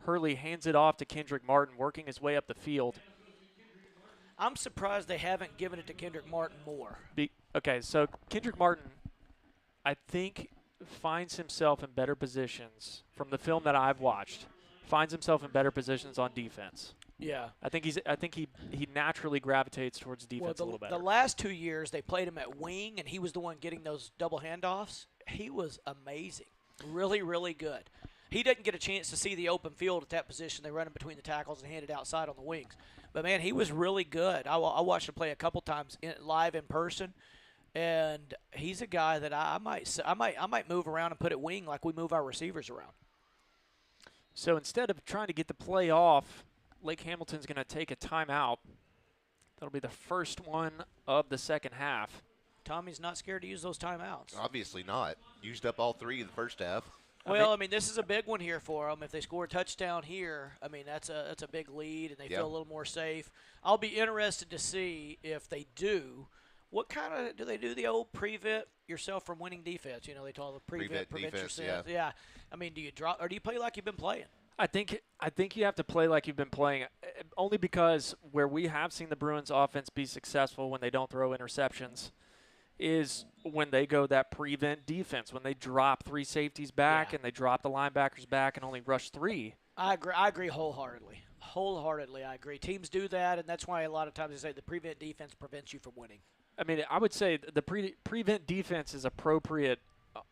Hurley hands it off to Kendrick Martin, working his way up the field. I'm surprised they haven't given it to Kendrick Martin more. Okay, so Kendrick Martin, I think, finds himself in better positions from the film that I've watched. Finds himself in better positions on defense. Yeah. I think he naturally gravitates towards defense a little better. The last 2 years they played him at wing, and he was the one getting those double handoffs. He was amazing. Really, really good. He didn't get a chance to see the open field at that position. They run him between the tackles and hand it outside on the wings. But, man, he was really good. I watched him play a couple times live in person, and he's a guy that I might move around and put at wing like we move our receivers around. So instead of trying to get the play off, Lake Hamilton's going to take a timeout. That'll be the first one of the second half. Tommy's not scared to use those timeouts. Obviously not. Used up all three in the first half. Well, I mean, this is a big one here for them. If they score a touchdown here, I mean, that's a big lead, and they feel a little more safe. I'll be interested to see if they do. What kind of do they do? The old prevent yourself from winning defense. You know, they call it prevent defense, yourself. Yeah. I mean, do you drop or do you play like you've been playing? I think you have to play like you've been playing, only because where we have seen the Bruins offense be successful when they don't throw interceptions is when they go that prevent defense, when they drop three safeties back and they drop the linebackers back and only rush three. I agree wholeheartedly. I agree. Teams do that, and that's why a lot of times they say the prevent defense prevents you from winning. I mean, I would say the prevent defense is appropriate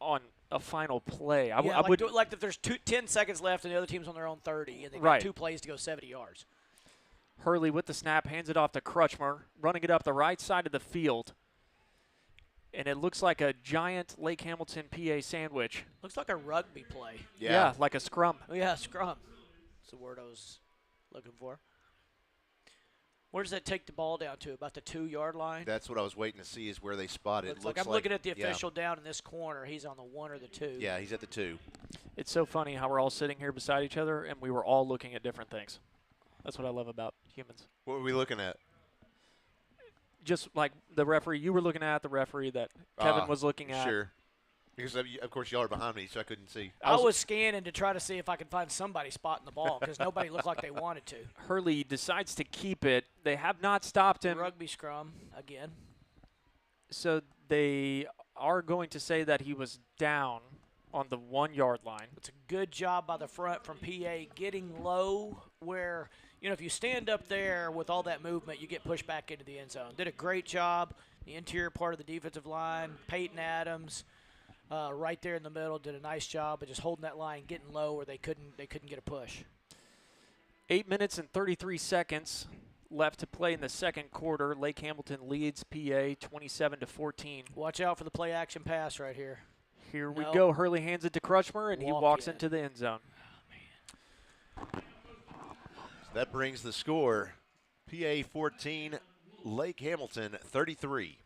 on a final play. I would like if there's 10 seconds left and the other team's on their own 30 and they've got 2 plays to go 70 yards. Hurley with the snap, hands it off to Crutchmer, running it up the right side of the field. And it looks like a giant Lake Hamilton PA sandwich. Looks like a rugby play. Yeah, like a scrum. Oh, yeah, scrum. That's the word I was looking for. Where does that take the ball down to? About the 2-yard line? That's what I was waiting to see is where they spot it. I'm looking at the official down in this corner. He's on the 1 or the 2. Yeah, he's at the 2. It's so funny how we're all sitting here beside each other, and we were all looking at different things. That's what I love about humans. What were we looking at? Just like the referee you were looking at, the referee that Kevin was looking at. Sure. Because, of course, y'all are behind me, so I couldn't see. I was scanning to try to see if I could find somebody spotting the ball because nobody looked like they wanted to. Hurley decides to keep it. They have not stopped him. Rugby scrum again. So they are going to say that he was down on the 1 yard line. It's a good job by the front from PA getting low where, if you stand up there with all that movement, you get pushed back into the end zone. Did a great job. The interior part of the defensive line, Peyton Adams, right there in the middle, did a nice job of just holding that line, getting low where they couldn't get a push. 8 minutes and 33 seconds left to play in the second quarter. Lake Hamilton leads PA 27-14. Watch out for the play action pass right here. Here we go. Hurley hands it to Crutchmer, and he walks into the end zone. So that brings the score. PA 14, Lake Hamilton 33.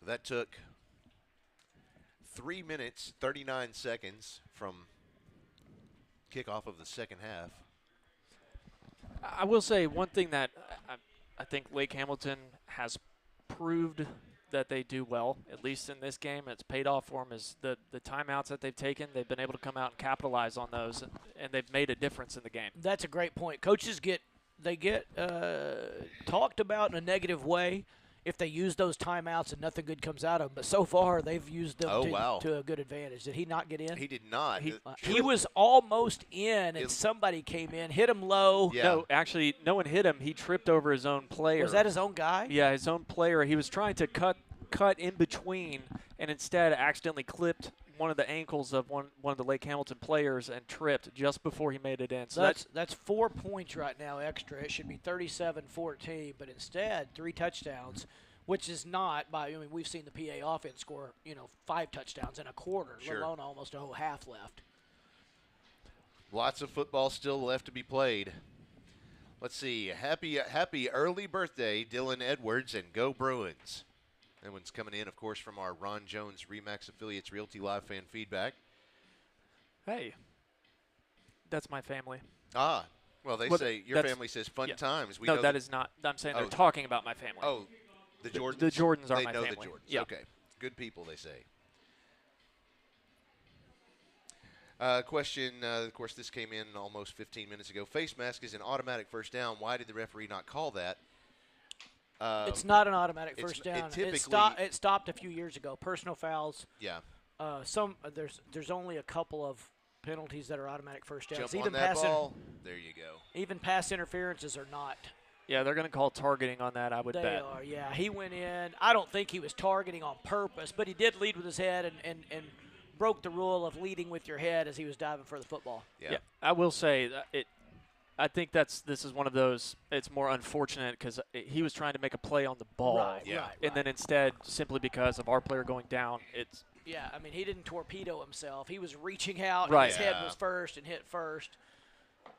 So that took 3 minutes, 39 seconds from kickoff of the second half. I will say one thing that I think Lake Hamilton has proved that they do well, at least in this game, it's paid off for them, is the timeouts that they've taken. They've been able to come out and capitalize on those, and they've made a difference in the game. That's a great point. Coaches get talked about in a negative way if they use those timeouts and nothing good comes out of them. But so far, they've used them to a good advantage. Did he not get in? He did not. He was almost in, and somebody came in, hit him low. Yeah. No, actually, no one hit him. He tripped over his own player. Was that his own guy? Yeah, his own player. He was trying to cut in between, and instead accidentally clipped one of the ankles of one of the Lake Hamilton players and tripped just before he made it in. So that's 4 points right now extra. It should be 37-14, but instead 3 touchdowns, which is not we've seen the PA offense score 5 touchdowns in a quarter, Sure. let alone almost a whole half left. Lots of football still left to be played. Let's see. Happy early birthday, Dylan Edwards, and go Bruins. That one's coming in, of course, from our Ron Jones Remax Affiliates Realty Live fan feedback. Hey, that's my family. Ah, well, they say your family says fun times. No, that is not. I'm saying they're talking about my family. Oh, the Jordans? The Jordans are they my know family. The Jordans. Yeah. Okay. Good people, they say. Question, of course, this came in almost 15 minutes ago. Face mask is an automatic first down. Why did the referee not call that? It's not an automatic first down. It stopped a few years ago. Personal fouls. Yeah. There's only a couple of penalties that are automatic first downs. Jump on that ball. There you go. Even pass interferences are not. Yeah, they're going to call targeting on that, I would bet. They are, yeah. He went in. I don't think he was targeting on purpose, but he did lead with his head and broke the rule of leading with your head as he was diving for the football. Yeah. I will say that I think this is one of those. It's more unfortunate because he was trying to make a play on the ball, Right. Then instead, simply because of our player going down, it's. Yeah, he didn't torpedo himself. He was reaching out. Right. And his head was first and hit first.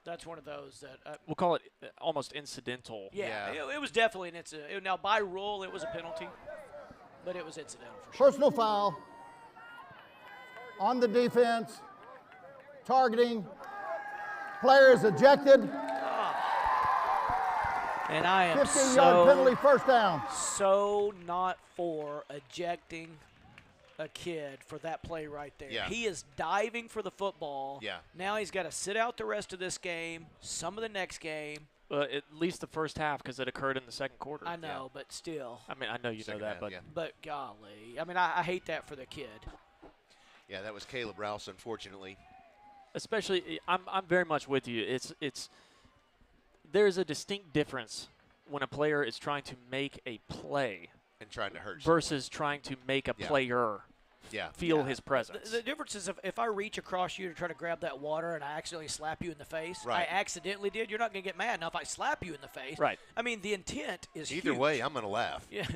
That's one of those that we'll call it almost incidental. Yeah. It was definitely an incident. Now by rule, it was a penalty, but it was incidental for sure. Personal foul on the defense, targeting. Player is ejected. And I am 15-yard penalty, first down. So not for ejecting a kid for that play right there. Yeah. He is diving for the football. Yeah. Now he's got to sit out the rest of this game, some of the next game. At least the first half because it occurred in the second quarter. I know, but still. I know you know that, but golly. I hate that for the kid. Yeah, that was Caleb Rouse, unfortunately. Especially, I'm very much with you. There's a distinct difference when a player is trying to make a play and trying to hurt versus trying to make a player feel his presence. The difference is if I reach across you to try to grab that water and I accidentally slap you in the face, right. I accidentally did, you're not going to get mad. Now, if I slap you in the face, right. The intent is Either huge. way, I'm going to laugh. Yeah.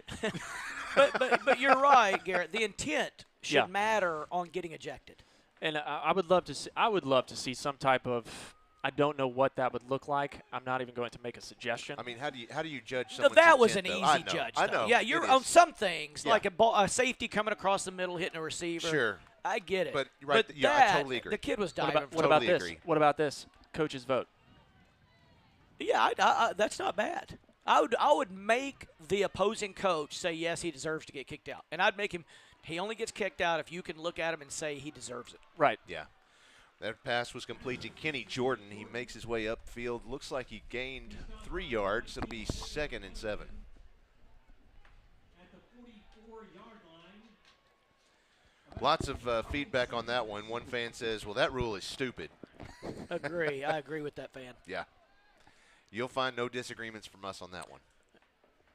but you're right, Garrett. The intent should matter on getting ejected. And I would love to see some type of I don't know what that would look like. I'm not even going to make a suggestion. I mean, how do you judge No, someone's that was an intent, though? easy judge. I though. know. Yeah, it you're is. on some things, Yeah. like a safety coming across the middle, hitting a receiver. Sure. I get it. But, that, I totally agree. The kid was what diving. about, for what it. about Totally this? agree. What about this? Coach's vote. Yeah, that's not bad. I would make the opposing coach say yes, he deserves to get kicked out, and I'd make him. He only gets kicked out if you can look at him and say he deserves it. Right. Yeah. That pass was complete to Kenny Jordan. He makes his way upfield. Looks like he gained 3 yards. It'll be 2nd and 7. Lots of feedback on that one. One fan says, well, that rule is stupid. Agree. I agree with that fan. Yeah. You'll find no disagreements from us on that one.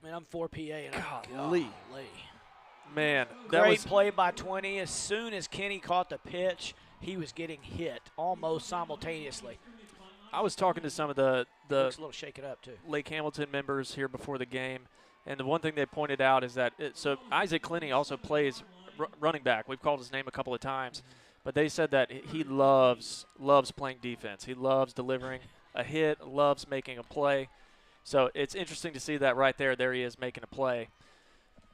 I mean, I'm for PA. And Golly. Man, that Great was play by 20. As soon as Kenny caught the pitch, he was getting hit almost simultaneously. I was talking to some of the Looks a little shaken up, too. Lake Hamilton members here before the game, and the one thing they pointed out is that so Isaac Clinty also plays running back. We've called his name a couple of times, but they said that he loves playing defense. He loves delivering a hit, loves making a play. So it's interesting to see that right there. There he is making a play.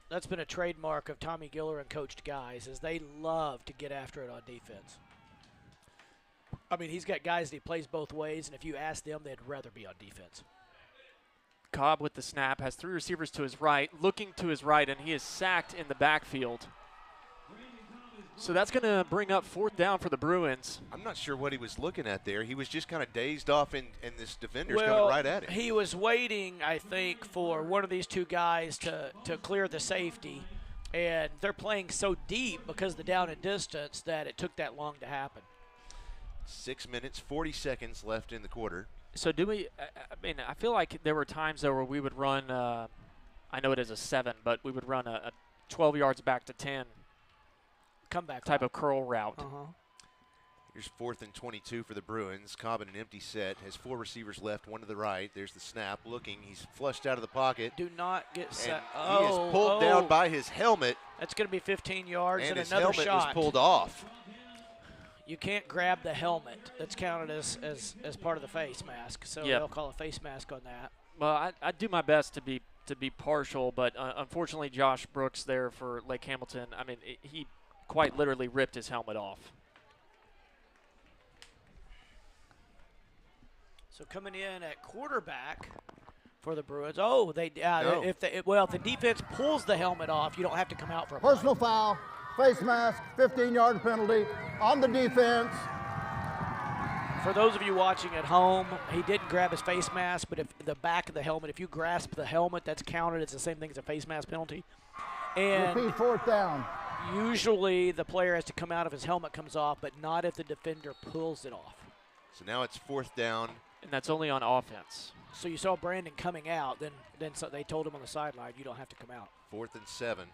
That's been a trademark of Tommy Giller and coached guys, is they love to get after it on defense. I mean, he's got guys that he plays both ways, and if you ask them, they'd rather be on defense. Cobb with the snap, has 3 receivers to his right, looking to his right, and he is sacked in the backfield. So that's going to bring up 4th down for the Bruins. I'm not sure what he was looking at there. He was just kind of dazed off, and this defender's Well, coming right at him. he was waiting, I think, for one of these two guys to clear the safety, and they're playing so deep because of the down and distance that it took that long to happen. 6 minutes, 40 seconds left in the quarter. So do we – I mean, I feel like there were times, though, where we would run I know it is a 7, but we would run a 12 yards back to 10 Comeback type of curl route. Here's 4th and 22 for the Bruins. Cobb in an empty set. Has 4 receivers left, 1 to the right. There's the snap. Looking. He's flushed out of the pocket. Do not get set. He is pulled down by his helmet. That's going to be 15 yards and his another helmet shot. was pulled off. You can't grab the helmet. That's counted as part of the face mask. So they'll call a face mask on that. Well, I do my best to be partial, but unfortunately Josh Brooks there for Lake Hamilton, I mean, he quite literally ripped his helmet off. So coming in at quarterback for the Bruins. Oh, if the defense pulls the helmet off, you don't have to come out for a Personal foul, face mask, 15-yard penalty on the defense. For those of you watching at home, he didn't grab his face mask, but if the back of the helmet, if you grasp the helmet, that's counted. It's the same thing as a face mask penalty. And Repeat, 4th down. usually the player has to come out if his helmet comes off, but not if the defender pulls it off. So now it's 4th down. And that's only on offense. So you saw Brandon coming out, then so they told him on the sideline, you don't have to come out. 4th and 7.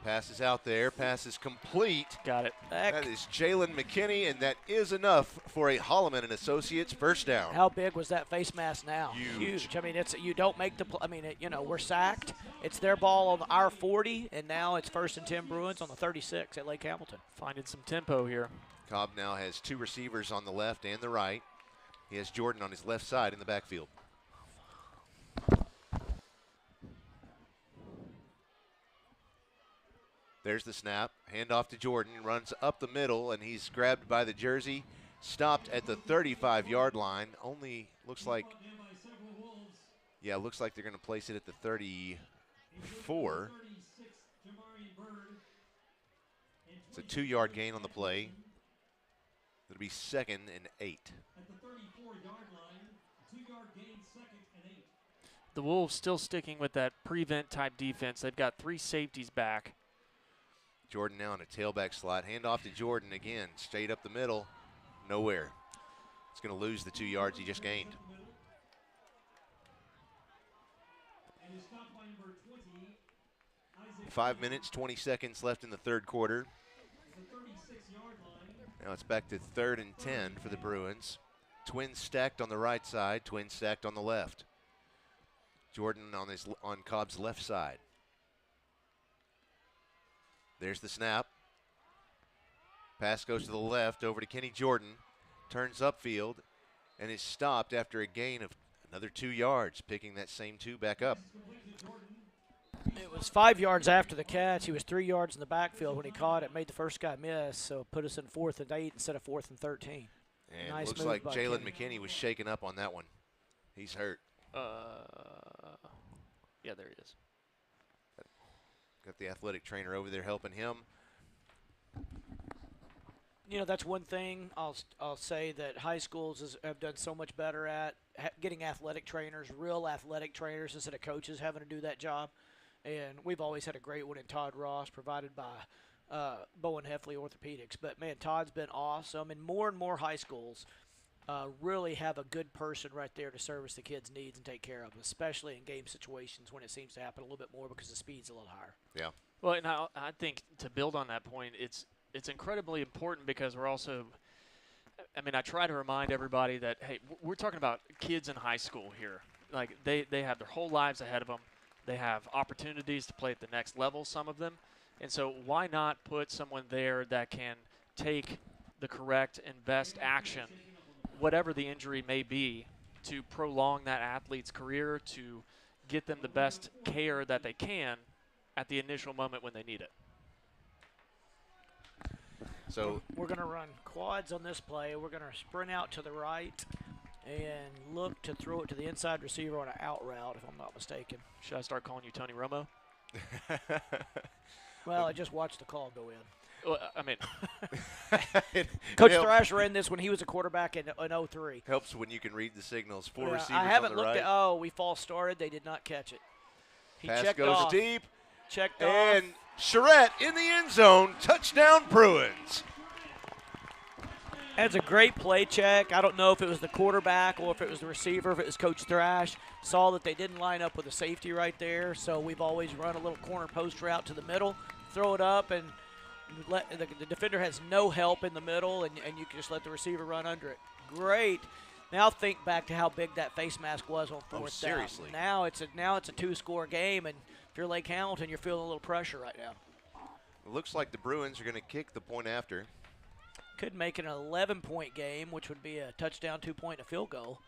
Pass is out there. Pass is complete. Got it. That is Jalen McKinney, and that is enough for a Holloman and Associates first down. How big was that face mask now? Huge. I mean, you don't make the. I mean, we're sacked. It's their ball on our 40, and now it's 1st and 10 Bruins on the 36 at Lake Hamilton. Finding some tempo here. Cobb now has 2 receivers on the left and the right. He has Jordan on his left side in the backfield. There's the snap. Handoff to Jordan. Runs up the middle, and he's grabbed by the jersey. Stopped at the 35-yard line. Only looks like, looks like they're going to place it at the 34. It's a 2-yard gain on the play. It'll be 2nd and 8. At the 34-yard line, 2-yard gain, 2nd and 8. The Wolves still sticking with that prevent type defense. They've got 3 safeties back. Jordan now in a tailback slot. Handoff to Jordan again. Straight up the middle. Nowhere. It's going to lose the 2 yards he just gained. 5 minutes, 20 seconds left in the third quarter. Now it's back to 3rd and 10 for the Bruins. Twins stacked on the right side, twins stacked on the left. Jordan on Cobb's left side. There's the snap. Pass goes to the left over to Kenny Jordan. Turns upfield. and is stopped after a gain of another 2 yards, picking that same 2 back up. It was 5 yards after the catch. He was 3 yards in the backfield when he caught it, made the first guy miss, so it put us in 4th and 8 instead of 4th and 13. And Nice looks move like by Jalen Kenny. McKinney was shaken up on that one. He's hurt. Yeah, there he is. Got the athletic trainer over there helping him. You know, that's one thing I'll say that high schools have done so much better at getting athletic trainers, real athletic trainers, instead of coaches having to do that job. And we've always had a great one in Todd Ross, provided by Bowen Heffley Orthopedics. But, man, Todd's been awesome. And more high schools really have a good person right there to service the kids' needs and take care of them, especially in game situations when it seems to happen a little bit more because the speed's a little higher. Yeah. Well, and I think to build on that point, it's incredibly important because we're also – I mean, I try to remind everybody that, hey, we're talking about kids in high school here. Like, they have their whole lives ahead of them. They have opportunities to play at the next level, some of them. And so why not put someone there that can take the correct and best action, whatever the injury may be, to prolong that athlete's career, to get them the best care that they can at the initial moment when they need it. So we're going to run quads on this play. We're going to sprint out to the right and look to throw it to the inside receiver on an out route, if I'm not mistaken. Should I start calling you Tony Romo? Well, I just watched the call go in. Well, I mean, Coach Thrash ran this when he was a quarterback in 03. Helps when you can read the signals. 4 Yeah, receivers I haven't on the looked right. at. We false started. They did not catch it. He Pass checked goes off. deep. Checked And off. Charette in the end zone. Touchdown, Bruins. That's a great play check. I don't know if it was the quarterback or if it was the receiver, if it was Coach Thrash. Saw that they didn't line up with a safety right there, so we've always run a little corner post route to the middle, throw it up, and let the defender has no help in the middle, and you can just let the receiver run under it. Great. Now think back to how big that face mask was on fourth down. Seriously. Now it's a 2-score game, and if you're Lake Hamilton, you're feeling a little pressure right now. It looks like the Bruins are going to kick the point after. Could make it an 11-point game, which would be a touchdown, 2-point, and a field goal.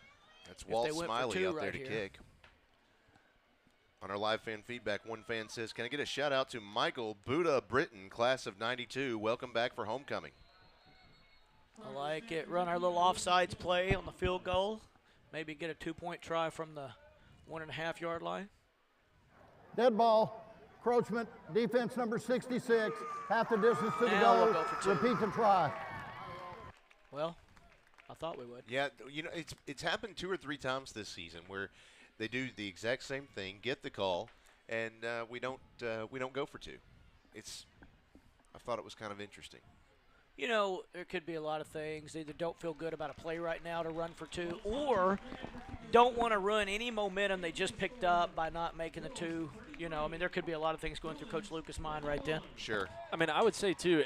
That's if Walt they went for Smiley two out there right to here. kick. On our live fan feedback, one fan says, can I get a shout out to Michael Buddha Britton, class of 92. Welcome back for homecoming. I like it. Run our little offsides play on the field goal. Maybe get a 2-point try from the 1.5-yard line. Dead ball, encroachment, defense number 66, half the distance to the Now goal. we'll go for two. Repeat the try. Well, I thought we would. Yeah, you know, it's happened 2 or 3 times this season where they do the exact same thing, get the call, and we don't go for 2. I thought it was kind of interesting. You know, there could be a lot of things. Either don't feel good about a play right now to run for 2, or don't want to ruin any momentum they just picked up by not making the 2. You know, I mean, there could be a lot of things going through Coach Lucas' mind right then. Sure. I mean, I would say too.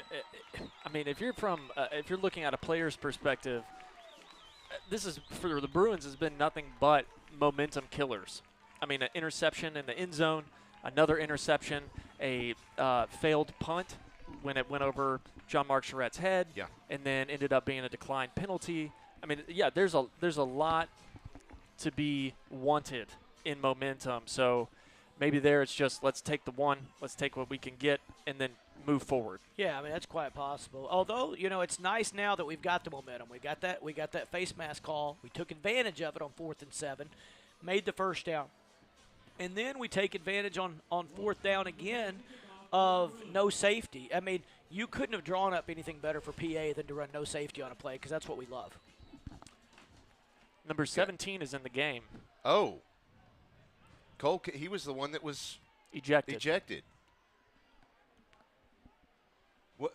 I mean, if you're looking at a player's perspective, this is for the Bruins has been nothing but momentum killers. I mean, an interception in the end zone, another interception, a failed punt when it went over John Mark Charette's head, Yeah. and then ended up being a declined penalty. I mean, yeah, there's a lot to be wanted in momentum. So maybe there it's just let's take the one, let's take what we can get, and then move forward. Yeah, I mean, that's quite possible. Although, you know, it's nice now that we've got the momentum. We got that face mask call. We took advantage of it on 4th and 7, made the first down. And then we take advantage on 4th down again of no safety. I mean, you couldn't have drawn up anything better for PA than to run no safety on a play because that's what we love. Number 17 is in the game. Oh. Cole, he was the one that was Ejected. What?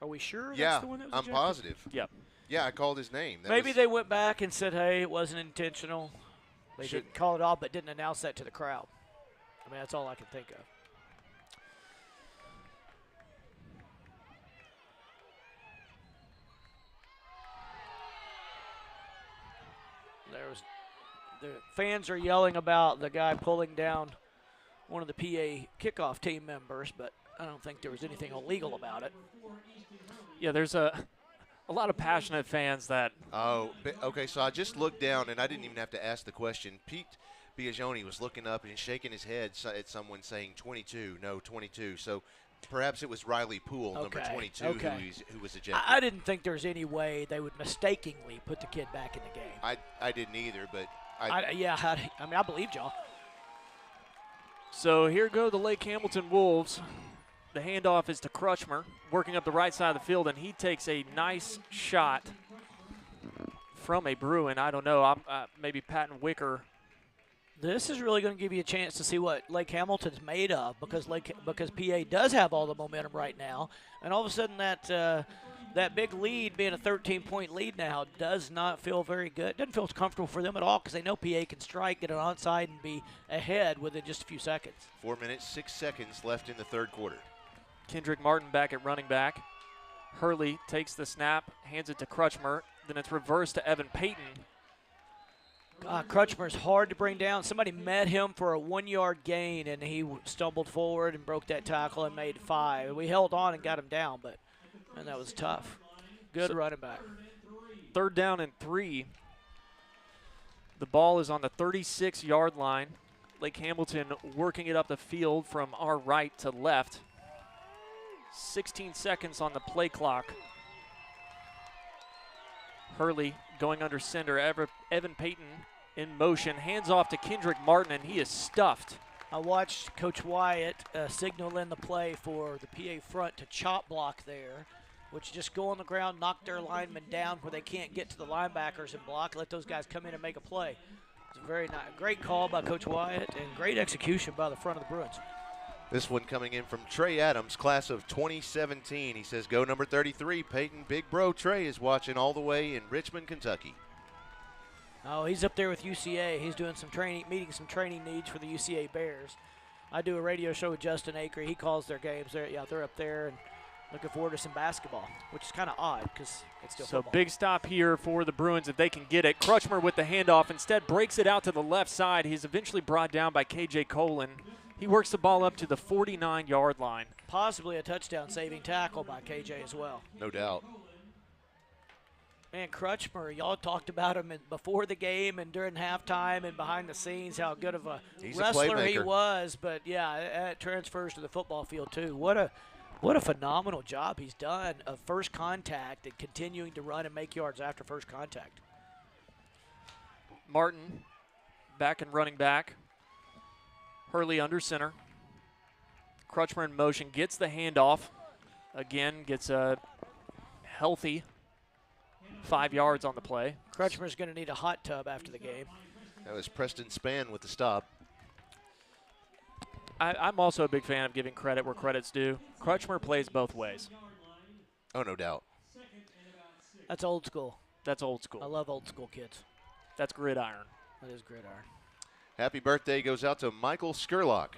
Are we sure Yeah, that's the one that was I'm ejected? positive. Yep. Yeah, I called his name. Maybe they went back and said, hey, it wasn't intentional. They Should- didn't call it off but didn't announce that to the crowd. I mean, that's all I can think of. The fans are yelling about the guy pulling down one of the PA kickoff team members, but I don't think there was anything illegal about it. Yeah, there's a lot of passionate fans that. Oh, okay. So I just looked down, and I didn't even have to ask the question. Pete Biagioni was looking up and shaking his head at someone saying 22. No, 22. So perhaps it was Riley Poole, number 22, who was ejected. I didn't think there was any way they would mistakenly put the kid back in the game. I didn't either, but I believed y'all. So here go the Lake Hamilton Wolves. The handoff is to Crutchmer, working up the right side of the field, and he takes a nice shot from a Bruin. I don't know, maybe Patton Wicker. This is really going to give you a chance to see what Lake Hamilton's made of, because PA does have all the momentum right now, and all of a sudden that big lead, being a 13-point lead now, does not feel very good. Doesn't feel comfortable for them at all, because they know PA can strike, get an onside, and be ahead within just a few seconds. 4 minutes, 6 seconds left in the third quarter. Kendrick Martin back at running back. Hurley takes the snap, hands it to Crutchmer. Then it's reversed to Evan Payton. Crutchmer's hard to bring down. Somebody met him for a 1-yard gain, and he stumbled forward and broke that tackle and made 5. We held on and got him down, and that was tough. Good running back. 3rd down and 3. The ball is on the 36-yard line. Lake Hamilton working it up the field from our right to left. 16 seconds on the play clock. Hurley going under center. Evan Payton in motion. Hands off to Kendrick Martin, and he is stuffed. I watched Coach Wyatt signal in the play for the PA front to chop block there, which just go on the ground, knock their linemen down where they can't get to the linebackers and block, let those guys come in and make a play. It's a very great call by Coach Wyatt and great execution by the front of the Bruins. This one coming in from Trey Adams, class of 2017. He says, go number 33, Peyton. Big bro Trey is watching all the way in Richmond, Kentucky. Oh, he's up there with UCA. He's doing some training, meeting some training needs for the UCA Bears. I do a radio show with Justin Acre. He calls their games. They're up there and looking forward to some basketball, which is kind of odd because it's still football. Big stop here for the Bruins if they can get it. Crutchmer with the handoff instead breaks it out to the left side. He's eventually brought down by KJ Colin. He works the ball up to the 49-yard line. Possibly a touchdown-saving tackle by KJ as well. No doubt. Man, Crutchmer, y'all talked about him before the game and during halftime and behind the scenes, how good of a wrestler he was. But, yeah, it transfers to the football field, too. What a phenomenal job he's done of first contact and continuing to run and make yards after first contact. Martin back and running back. Hurley under center. Crutchmer in motion, gets the handoff. Again, gets a healthy 5 yards on the play. Crutchmer's going to need a hot tub after the game. That was Preston Spann with the stop. I'm also a big fan of giving credit where credit's due. Crutchmer plays both ways. Oh, no doubt. That's old school. That's old school. I love old school kids. That's gridiron. That is gridiron. Happy birthday goes out to Michael Skurlock.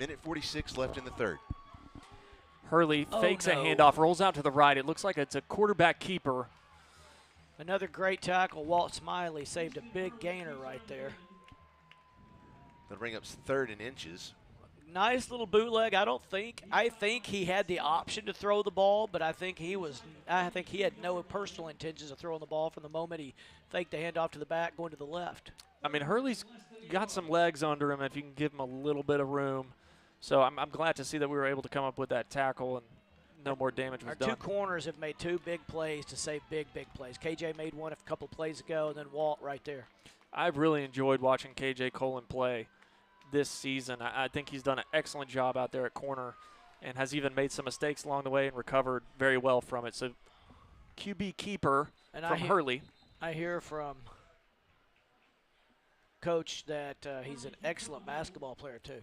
Minute 46 left in the third. Hurley fakes a handoff, rolls out to the right. It looks like it's a quarterback keeper. Another great tackle. Walt Smiley saved a big gainer right there. That'll bring up 3rd and inches. Nice little bootleg. I think he had the option to throw the ball, but I think he had no personal intentions of throwing the ball from the moment he faked the handoff to the back going to the left. I mean, Hurley's got some legs under him if you can give him a little bit of room. So I'm glad to see that we were able to come up with that tackle and no more damage was done. Our 2 corners have made 2 big plays to save big plays. KJ made one a couple plays ago, and then Walt right there. I've really enjoyed watching KJ Colin play this season. I think he's done an excellent job out there at corner and has even made some mistakes along the way and recovered very well from it. So QB keeper from Hurley. I hear from Coach that he's an excellent basketball player too.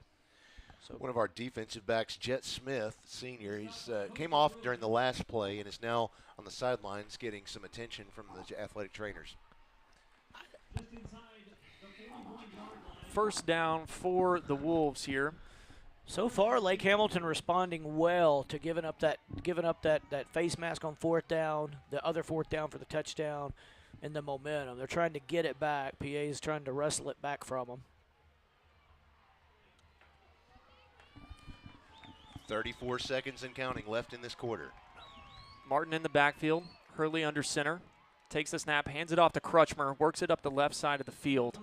So one of our defensive backs, Jet Smith, senior, he's came off during the last play and is now on the sidelines getting some attention from the athletic trainers. First down for the Wolves here. So far, Lake Hamilton responding well to giving up that face mask on 4th down, the other 4th down for the touchdown, and the momentum. They're trying to get it back. PA is trying to wrestle it back from them. 34 seconds and counting left in this quarter. Martin in the backfield. Hurley under center. Takes the snap, hands it off to Crutchmer, works it up the left side of the field.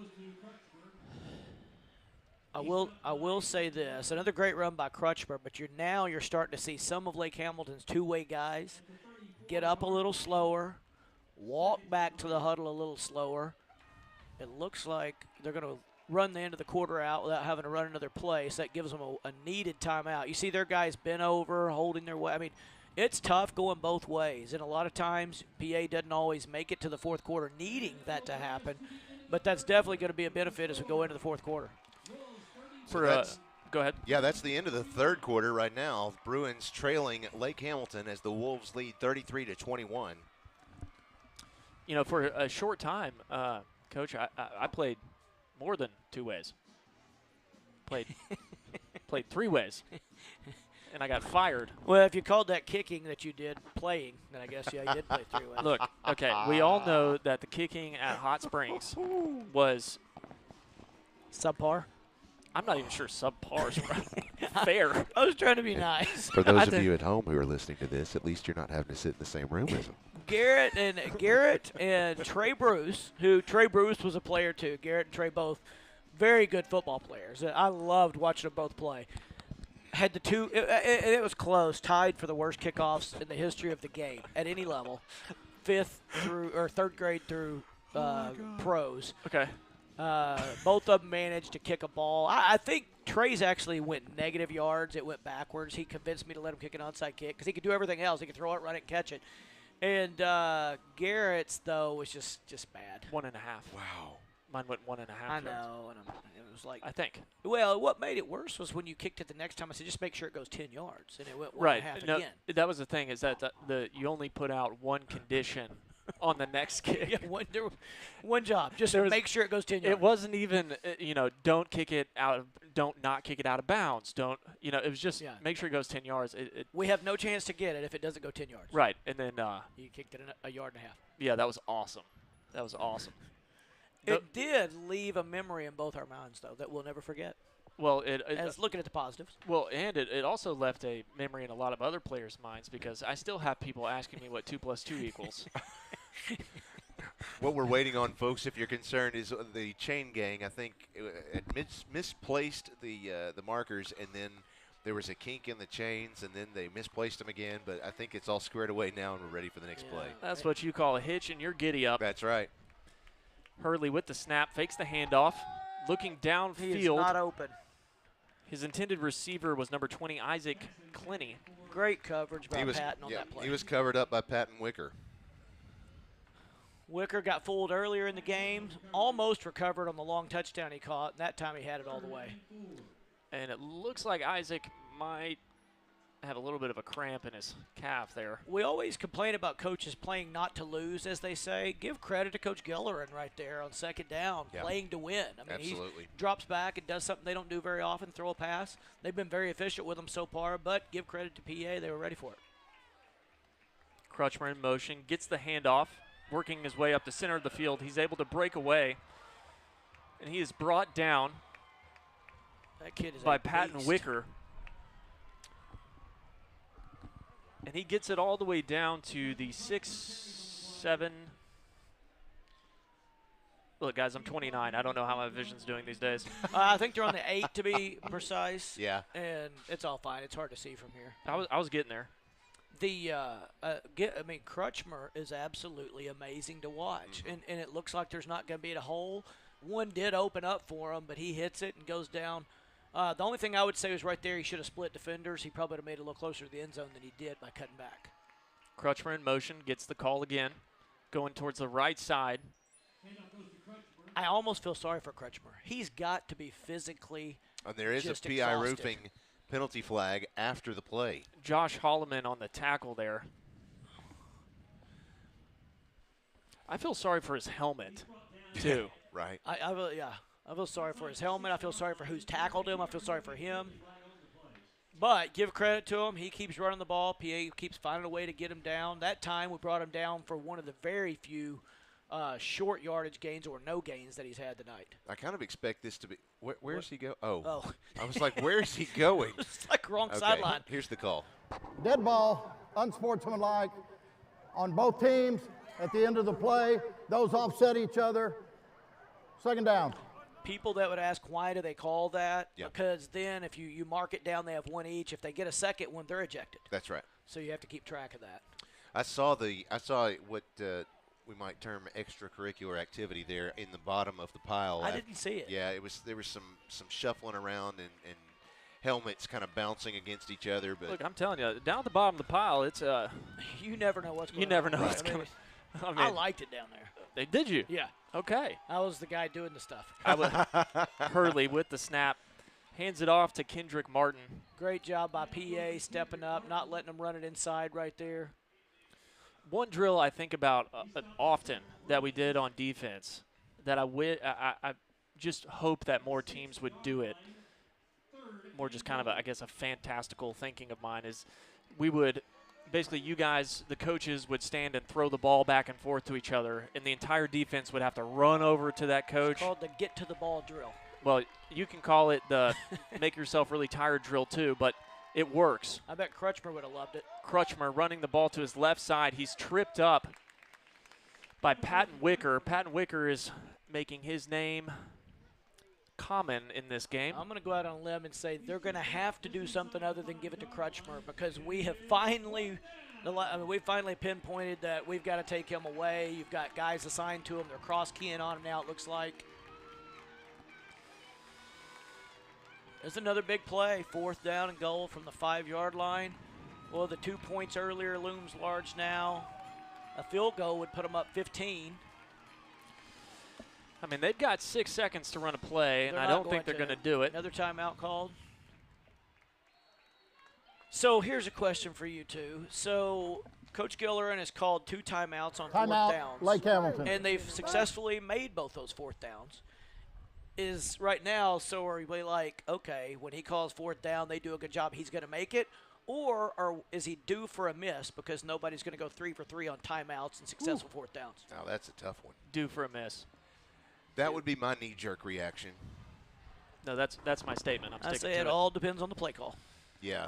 I will say this, another great run by Crutchmer, but you're starting to see some of Lake Hamilton's two-way guys get up a little slower, walk back to the huddle a little slower. It looks like they're going to run the end of the quarter out without having to run another play, so that gives them a needed timeout. You see their guys bent over, holding their way. I mean, it's tough going both ways, and a lot of times PA doesn't always make it to the fourth quarter needing that to happen, but that's definitely going to be a benefit as we go into the fourth quarter. Go ahead. Yeah, that's the end of the third quarter right now. Bruins trailing Lake Hamilton as the Wolves lead 33-21. You know, for a short time, Coach, I played more than two ways. Played three ways, and I got fired. Well, if you called that kicking that you did playing, then I guess, yeah, you did play three ways. Look, okay, we all know that the kicking at Hot Springs was subpar. I'm not even sure subpar is fair. I was trying to be nice. For those of you at home who are listening to this, at least you're not having to sit in the same room as them. Garrett and Trey Bruce, Trey Bruce was a player too. Garrett and Trey both very good football players. I loved watching them both play. Had the two, it was close, tied for the worst kickoffs in the history of the game at any level, third grade through pros. Okay. Both of them managed to kick a ball. I think Trey's actually went negative yards. It went backwards. He convinced me to let him kick an onside kick because he could do everything else. He could throw it, run it, and catch it. And Garrett's, though, was just bad. 1.5. Wow. Mine went 1.5. I know. And it was like. I think. Well, what made it worse was when you kicked it the next time. I said, just make sure it goes 10 yards. And it went 1.5 no, again. That was the thing, is that you only put out one condition on the next kick. Yeah, one job. Just make sure it goes 10 yards. It wasn't even, don't not kick it out of bounds. It was just make sure it goes 10 yards. We have no chance to get it if it doesn't go 10 yards. Right, and then you kicked it a yard and a half. Yeah, that was awesome. It did leave a memory in both our minds, though, that we'll never forget. Well, as looking at the positives. Well, and it also left a memory in a lot of other players' minds because I still have people asking me what 2 + 2 equals. What we're waiting on, folks, if you're concerned, is the chain gang. I think it misplaced the markers, and then there was a kink in the chains, and then they misplaced them again. But I think it's all squared away now, and we're ready for the next play. That's what you call a hitch, and you're giddy up. That's right. Hurley with the snap, fakes the handoff, looking downfield. He is not open. His intended receiver was number 20, Isaac Clenny. Great coverage by Patton on that play. He was covered up by Patton Wicker. Wicker got fooled earlier in the game, almost recovered on the long touchdown he caught, and that time he had it all the way. And it looks like Isaac might have a little bit of a cramp in his calf there. We always complain about coaches playing not to lose, as they say. Give credit to Coach Gillerin right there on second down, playing to win. I mean, absolutely. He drops back and does something they don't do very often, throw a pass. They've been very efficient with him so far, but give credit to PA. They were ready for it. Crutchmer in motion, gets the handoff, working his way up the center of the field. He's able to break away, and he is brought down by Patton Wicker. And he gets it all the way down to the 6-7. Look, guys, I'm 29. I don't know how my vision's doing these days. I think they're on the 8 to be precise. Yeah. And it's all fine. It's hard to see from here. I was getting there. Crutchmer is absolutely amazing to watch. And it looks like there's not going to be a hole. One did open up for him, but he hits it and goes down. The only thing I would say is right there, he should have split defenders. He probably would have made it a little closer to the end zone than he did by cutting back. Crutchmer in motion, gets the call again, going towards the right side. I almost feel sorry for Crutchmer. He's got to be physically And there is a PI exhausted. roofing penalty flag after the play. Josh Holloman on the tackle there. I feel sorry for his helmet, too. Right. I feel sorry for his helmet. I feel sorry for who's tackled him. I feel sorry for him. But give credit to him. He keeps running the ball. PA keeps finding a way to get him down. That time we brought him down for one of the very few short yardage gains or no gains that he's had tonight. I kind of expect this to be – where's he go? Oh. Oh. I was like, where's he going? It's like wrong Okay, sideline. here's the call. Dead ball. unsportsmanlike on both teams. At the end of the play, those offset each other. Second down. People that would ask why do they call that? Yep. Because then if you mark it down, they have one each. If they get a second one, they're ejected. That's right. So you have to keep track of that. I saw what we might term extracurricular activity there in the bottom of the pile. I didn't see it. Yeah, there was some shuffling around and helmets kind of bouncing against each other. But Look, I'm telling you, down at the bottom of the pile, it's you never know what's going on. you never know Right. what's coming. I mean, I liked it down there. Did you? Yeah. Okay. I was the guy doing the stuff. Hurley with the snap, hands it off to Kendrick Martin. Great job by PA stepping up, not letting them run it inside right there. One drill I think about often that we did on defense that I just hope that more teams would do it. More just kind of, a fantastical thinking of mine is we would basically, you guys, the coaches, would stand and throw the ball back and forth to each other, and the entire defense would have to run over to that coach. It's called the get to the ball drill. Well, you can call it the make yourself really tired drill too, but it works. I bet Crutchmer would have loved it. Crutchmer running the ball to his left side. He's tripped up by Patton Wicker. Patton Wicker is making his name common in this game. I'm going to go out on a limb and say they're going to have to do something other than give it to Crutchmer because we have finally pinpointed that we've got to take him away. You've got guys assigned to him. They're cross-keying on him now, it looks like. There's another big play, 4th down and goal from the 5-yard line. Well, the 2 points earlier looms large now. A field goal would put them up 15. I mean, they've got 6 seconds to run a play, and They're I not don't think they're going going to do it. Another timeout called. So here's a question for you two. So Coach Gillerin has called 2 timeouts on 4th downs. Lake Hamilton. And they've successfully made both those 4th downs. Is right now, so are we like, okay, when he calls 4th down, they do a good job, he's going to make it? Or is he due for a miss because nobody's going to go 3 for 3 on timeouts and successful 4th downs? now that's a tough one. Due for a miss. That would be my knee-jerk reaction. No, that's my statement. I'm I sticking say to it all depends on the play call. Yeah.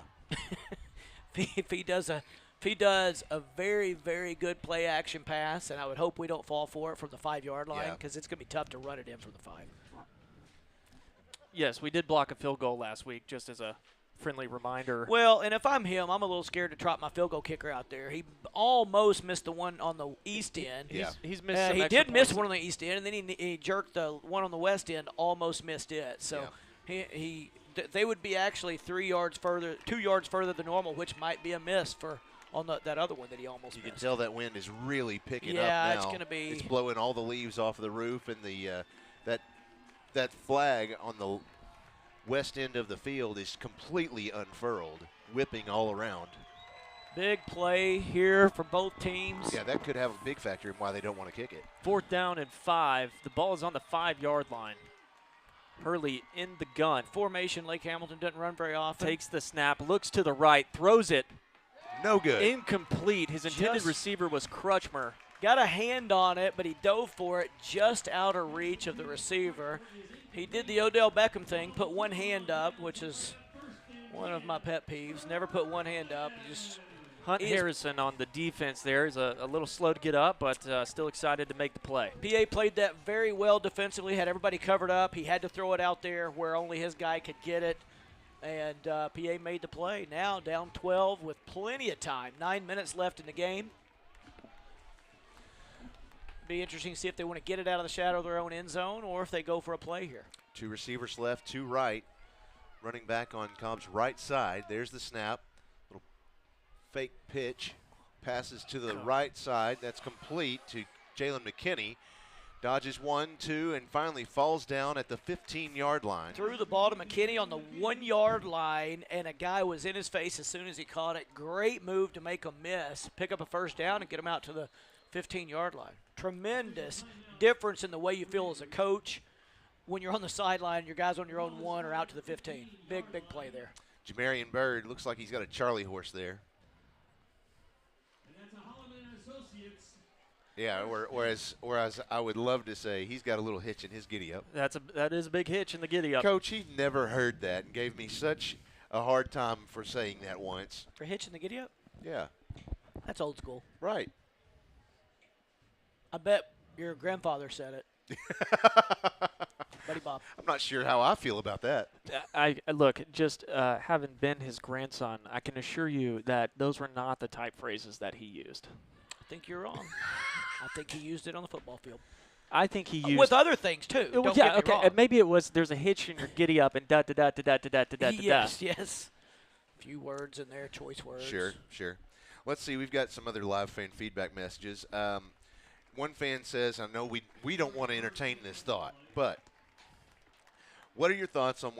If he does a very, very good play action pass, and I would hope we don't fall for it from the 5-yard line Yeah. because it's going to be tough to run it in from the 5. Yes, we did block a field goal last week, just as a friendly reminder. Well, and if I'm him, I'm a little scared to trot my field goal kicker out there. He almost missed the one on the east end. Yeah. He's missed some He extra did miss points. one on the east end, and then he jerked the one on the west end, almost missed it. So they would be actually 2 yards further than normal, which might be a miss for on that other one that he almost You missed. can tell that wind is really picking up now. Yeah, it's gonna be- It's blowing all the leaves off of the roof, and the that flag on the west end of the field is completely unfurled, whipping all around. Big play here for both teams. Yeah, that could have a big factor in why they don't want to kick it. 4th down and 5. The ball is on the 5-yard line. Hurley in the gun. Formation, Lake Hamilton doesn't run very often. Takes the snap, looks to the right, throws it. No good. Incomplete. His intended Just- receiver was Crutchmer. Got a hand on it, but he dove for it just out of reach of the receiver. He did the Odell Beckham thing, put one hand up, which is one of my pet peeves. Never put one hand up. Just Hunt Harrison on the defense there is a little slow to get up, but still excited to make the play. PA played that very well defensively, had everybody covered up. He had to throw it out there where only his guy could get it, and PA made the play. Now down 12 with plenty of time. 9 minutes left in the game. Be interesting to see if they want to get it out of the shadow of their own end zone or if they go for a play here. 2 receivers left, 2 right. Running back on Cobb's right side. There's the snap. Little fake pitch. Passes to the right side. That's complete to Jalen McKinney. Dodges 1, 2, and finally falls down at the 15-yard line. Threw the ball to McKinney on the 1-yard line, and a guy was in his face as soon as he caught it. Great move to make him miss. Pick up a 1st down and get him out to the 15-yard line. Tremendous difference in the way you feel as a coach when you're on the sideline, your guys on your own 1 or out to the 15. Big, big play there. Jamarian Bird looks like he's got a Charlie horse there. Yeah, whereas I would love to say he's got a little hitch in his giddy up. That is a big hitch in the giddy up. Coach, he never heard that and gave me such a hard time for saying that once. For hitching the giddy up? Yeah. That's old school. Right. I bet your grandfather said it. Buddy Bob. I'm not sure how I feel about that. I look, just having been his grandson, I can assure you that those were not the type phrases that he used. I think you're wrong. I think he used it on the football field. I think he used with other things too. Don't yeah, get me okay. wrong. Maybe it was there's a hitch in your giddy up and da da da da da da da da da. Yes, yes. A few words in there, choice words. Sure. Let's see. We've got some other live fan feedback messages. One fan says, "I know we don't want to entertain this thought, but what are your thoughts on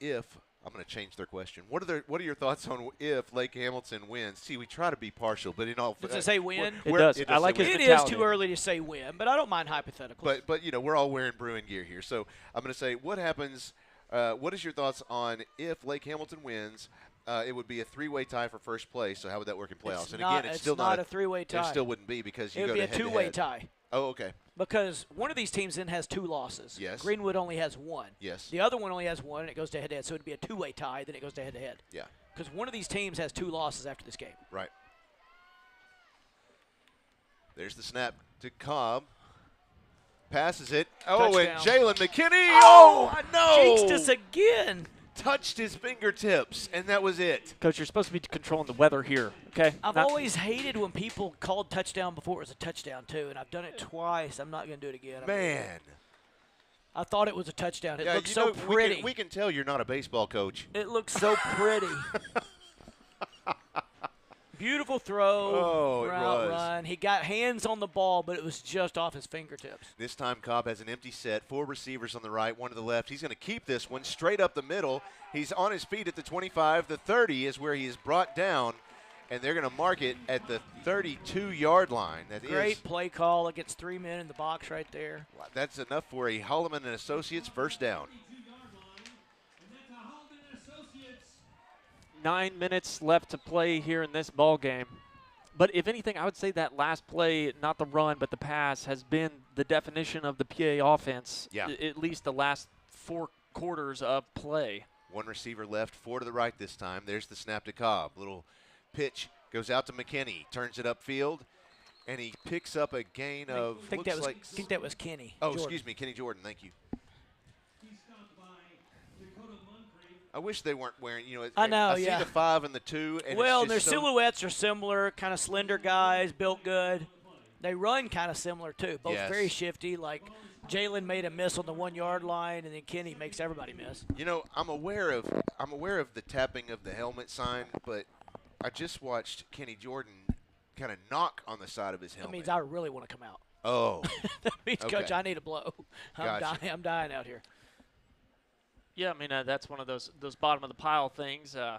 if?" I'm going to change their question. What are your thoughts on if Lake Hamilton wins? See, we try to be partial, but in all does it say win? It does. I like it. his It is too early to say win, but I don't mind hypotheticals. But we're all wearing Bruin gear here, so I'm going to say, what happens? What is your thoughts on if Lake Hamilton wins? It would be a three-way tie for first place. So how would that work in playoffs? It's still not a three-way tie. It still wouldn't be because you it go would to be a two-way head-to-head. tie. Oh, okay. Because one of these teams then has 2 losses. Yes. Greenwood only has 1. Yes. The other one only has 1, and it goes to head-to-head. So it would be a two-way tie, then it goes to head-to-head. Yeah. Because one of these teams has 2 losses after this game. Right. There's the snap to Cobb. Passes it. Oh, Touchdown. and Jalen McKinney. Oh, no. Jinxed us again. Touched his fingertips, and that was it. Coach, you're supposed to be controlling the weather here, okay? I've always hated when people called touchdown before it was a touchdown, too, and I've done it twice. I'm not going to do it again. Man. I thought it was a touchdown. It Yeah, looked so pretty. We can tell you're not a baseball coach. It looks so pretty. Beautiful throw, route run. He got hands on the ball, but it was just off his fingertips. This time Cobb has an empty set, 4 receivers on the right, 1 to the left. He's going to keep this one straight up the middle. He's on his feet at the 25. The 30 is where he is brought down, and they're going to mark it at the 32-yard line. Great play call. It gets 3 men in the box right there. That's enough for a Holloman and Associates first down. 9 minutes left to play here in this ball game. But if anything, I would say that last play, not the run, but the pass, has been the definition of the PA offense, at least the last 4 quarters of play. 1 receiver left, 4 to the right this time. There's the snap to Cobb. Little pitch goes out to McKinney, turns it upfield, and he picks up a gain of, I think that was Kenny. Oh, Jordan. excuse me, Kenny Jordan. Thank you. I wish they weren't wearing, I know, I see the 5 and the 2. And their silhouettes are similar, kind of slender guys, built good. They run kind of similar, too. Both very shifty. Like, Jalen made a miss on the 1-yard line, and then Kenny makes everybody miss. I'm aware of the tapping of the helmet sign, but I just watched Kenny Jordan kind of knock on the side of his helmet. That means I really want to come out. Oh. That means, okay. Coach, I need a blow. I'm dying out here. Yeah, I mean, that's one of those bottom of the pile things. I'll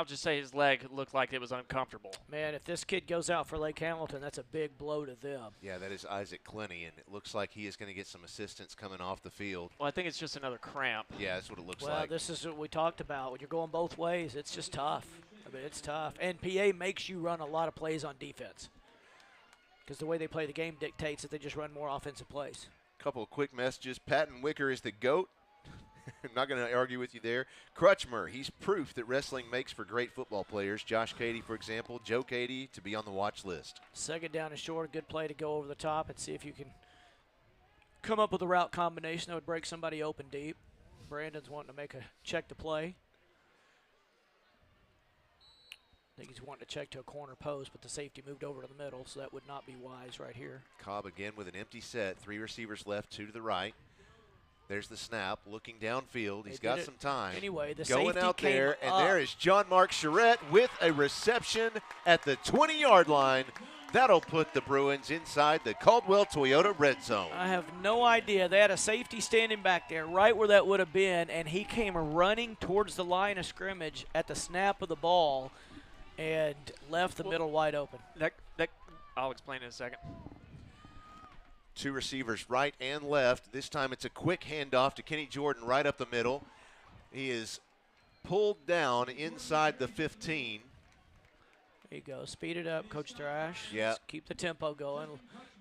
just say his leg looked like it was uncomfortable. Man, if this kid goes out for Lake Hamilton, that's a big blow to them. Yeah, that is Isaac Clenny, and it looks like he is going to get some assistance coming off the field. Well, I think it's just another cramp. Yeah, that's what it looks like. Well, this is what we talked about. When you're going both ways, it's just tough. I mean, it's tough. And PA makes you run a lot of plays on defense because the way they play the game dictates that they just run more offensive plays. Couple of quick messages. Patton Wicker is the GOAT. I'm not going to argue with you there. Crutchmer, he's proof that wrestling makes for great football players. Josh Cady, for example. Joe Cady to be on the watch list. 2nd down and short, a good play to go over the top and see if you can come up with a route combination that would break somebody open deep. Brandon's wanting to make a check to play. I think he's wanting to check to a corner post, but the safety moved over to the middle, so that would not be wise right here. Cobb again with an empty set. 3 receivers left, 2 to the right. There's the snap, looking downfield. He's got some time. Anyway, the going safety out there, came and up. there is John Mark Charette with a reception at the 20-yard line. That'll put the Bruins inside the Caldwell Toyota red zone. I have no idea. They had a safety standing back there right where that would have been, and he came running towards the line of scrimmage at the snap of the ball and left the middle wide open. I'll explain in a second. 2 receivers right and left. This time it's a quick handoff to Kenny Jordan right up the middle. He is pulled down inside the 15. There you go. Speed it up, Coach Thrash. Yeah. Just keep the tempo going.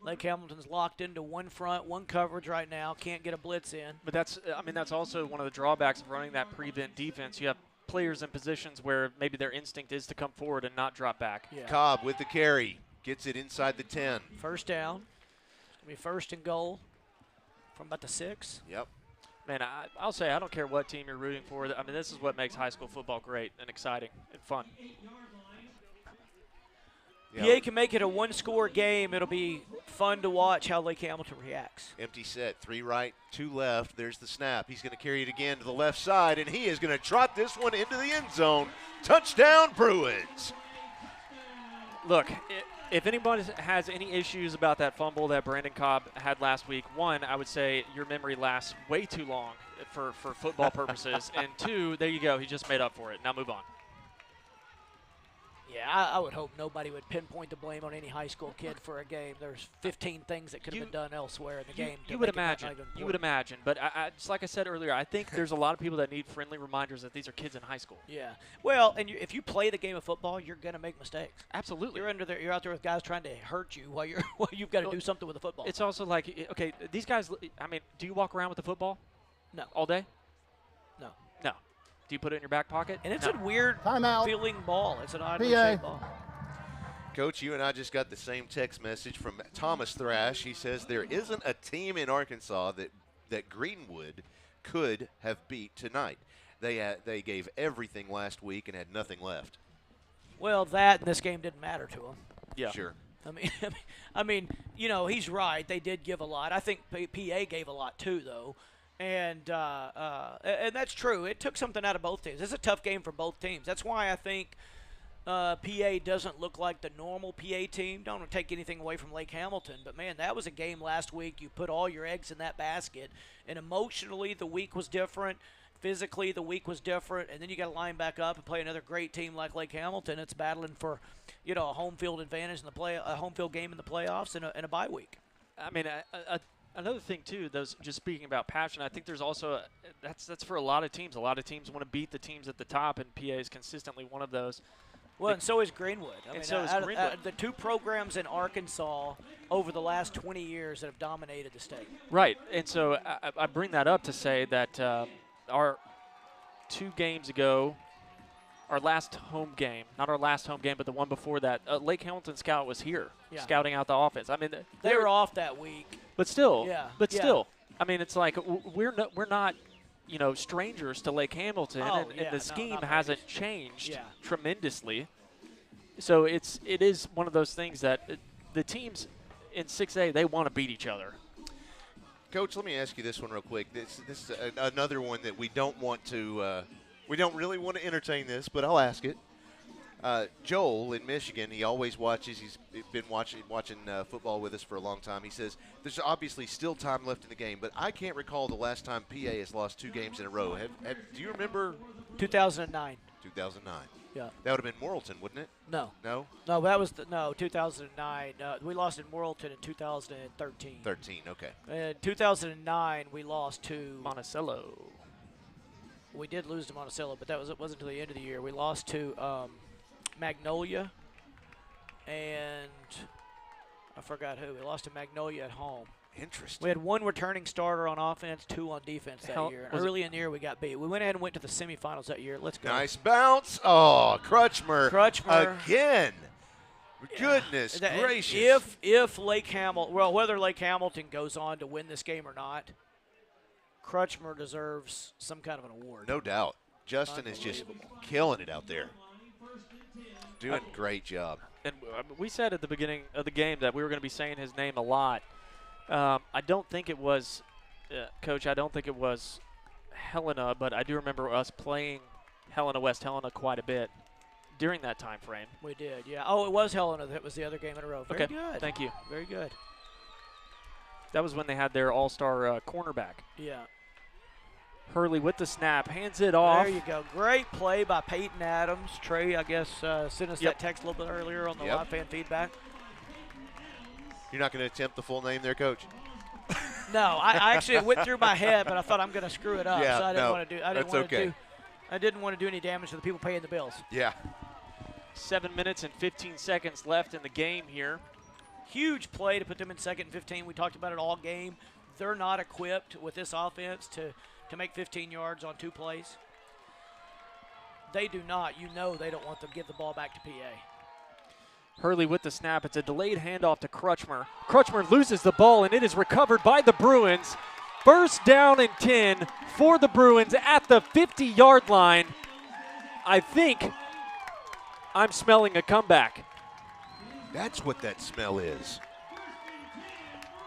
Lake Hamilton's locked into one front, one coverage right now. Can't get a blitz in. But that's also one of the drawbacks of running that prevent defense. You have players in positions where maybe their instinct is to come forward and not drop back. Yeah. Cobb with the carry. Gets it inside the 10. First down. It's going to be first and goal from about the 6. Yep. Man, I'll say I don't care what team you're rooting for. I mean, this is what makes high school football great and exciting and fun. Yeah. PA can make it a one-score game. It'll be fun to watch how Lake Hamilton reacts. Empty set, 3 right, 2 left. There's the snap. He's going to carry it again to the left side, and he is going to trot this one into the end zone. Touchdown, Bruins. Look, if anybody has any issues about that fumble that Brandon Cobb had last week, one, I would say your memory lasts way too long for football purposes. And 2, there you go. He just made up for it. Now move on. Yeah, I would hope nobody would pinpoint the blame on any high school kid for a game. There's 15 things that could have been done elsewhere in the game. You would imagine. You would imagine. But just like I said earlier, I think there's a lot of people that need friendly reminders that these are kids in high school. Yeah. Well, and if you play the game of football, you're going to make mistakes. Absolutely. You're out there with guys trying to hurt you while you've got to do something with the football. It's also like, okay, these guys, I mean, do you walk around with the football? No. All day? No. No. Do you put it in your back pocket? And it's No. a weird feeling ball. It's an oddly shaped ball. Coach, you and I just got the same text message from Thomas Thrash. He says there isn't a team in Arkansas that Greenwood could have beat tonight. They gave everything last week and had nothing left. Well, that and this game didn't matter to them. Yeah. Sure. I mean, you know, he's right. They did give a lot. I think PA gave a lot too, though. And that's true. It took something out of both teams. It's a tough game for both teams. That's why I think PA doesn't look like the normal PA team. Don't want to take anything away from Lake Hamilton, but, man, that was a game last week. You put all your eggs in that basket, and emotionally the week was different. Physically the week was different, and then you got to line back up and play another great team like Lake Hamilton. It's battling for, you know, a home field advantage in a home field game in the playoffs and a bye week. I mean, another thing too, just speaking about passion, I think there's also that's for a lot of teams. A lot of teams want to beat the teams at the top, and PA is consistently one of those. Well, and so is Greenwood. So is Greenwood. The two programs in Arkansas over the last 20 years that have dominated the state. Right, and so I bring that up to say that our 2 games ago, our last home game, not our last home game, but the one before that, Lake Hamilton scout was here scouting out the offense. I mean, they were off that week. But still, still, I mean, it's like we're not, you know, strangers to Lake Hamilton, and the scheme hasn't changed tremendously. So it is one of those things that the teams in 6A, they want to beat each other. Coach, let me ask you this one real quick. This is another one that we don't really want to entertain this, but I'll ask it. Joel in Michigan, he always watches. He's been watching football with us for a long time. He says there's obviously still time left in the game, but I can't recall the last time PA has lost 2 games in a row. Do you remember? 2009. 2009. Yeah. That would have been Morrilton, wouldn't it? No. No? No, that was 2009. We lost in Morrilton in 2013. 13, okay. In 2009, we lost to Monticello. We did lose to Monticello, but it wasn't until the end of the year. We lost to Magnolia, and I forgot who. We lost to Magnolia at home. Interesting. We had 1 returning starter on offense, 2 on defense that year. Early in the year, we got beat. We went ahead and went to the semifinals that year. Let's go. Nice bounce. Oh, Crutchmer again. Goodness gracious. If Lake Hamilton, well, whether Lake Hamilton goes on to win this game or not, Crutchmer deserves some kind of an award. No doubt. Justin is just killing it out there. Doing a great job. And we said at the beginning of the game that we were going to be saying his name a lot. I don't think it was, Coach, I don't think it was Helena, but I do remember us playing West Helena quite a bit during that time frame. We did, yeah. Oh, it was Helena. That was the other game in a row. Very good. Thank you. Very good. That was when they had their all-star cornerback. Yeah. Hurley with the snap, hands it off. There you go. Great play by Peyton Adams. Trey, I guess, sent us that text a little bit earlier on the live fan feedback. You're not going to attempt the full name there, Coach? No, I actually went through my head, but I thought I'm going to screw it up, so I didn't want to do. I didn't want to Yeah. 7 minutes and 15 seconds left in the game here. Huge play to put them in 2nd and 15. We talked about it all game. They're not equipped with this offense to make 15 yards on 2 plays. They do not. You know they don't want them to give the ball back to PA. Hurley with the snap. It's a delayed handoff to Crutchmer. Crutchmer loses the ball, and it is recovered by the Bruins. First down and 10 for the Bruins at the 50-yard line. I think I'm smelling a comeback. That's what that smell is.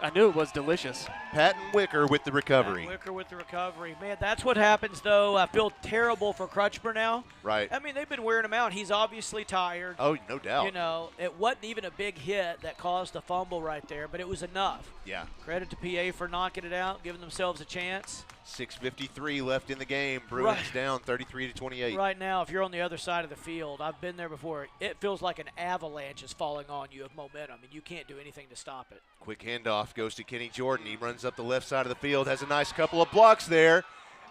I knew it was delicious. Patton Wicker with the recovery. Patton Wicker with the recovery. Man, that's what happens, though. I feel terrible for Crutchmer now. Right. I mean, they've been wearing him out. He's obviously tired. Oh, no doubt. You know, it wasn't even a big hit that caused the fumble right there, but it was enough. Yeah. Credit to PA for knocking it out, giving themselves a chance. 6:53 left in the game. Bruins down 33-28. Right now, if you're on the other side of the field, I've been there before, it feels like an avalanche is falling on you of momentum, and you can't do anything to stop it. Quick handoff goes to Kenny Jordan. He runs up the left side of the field, has a nice couple of blocks there,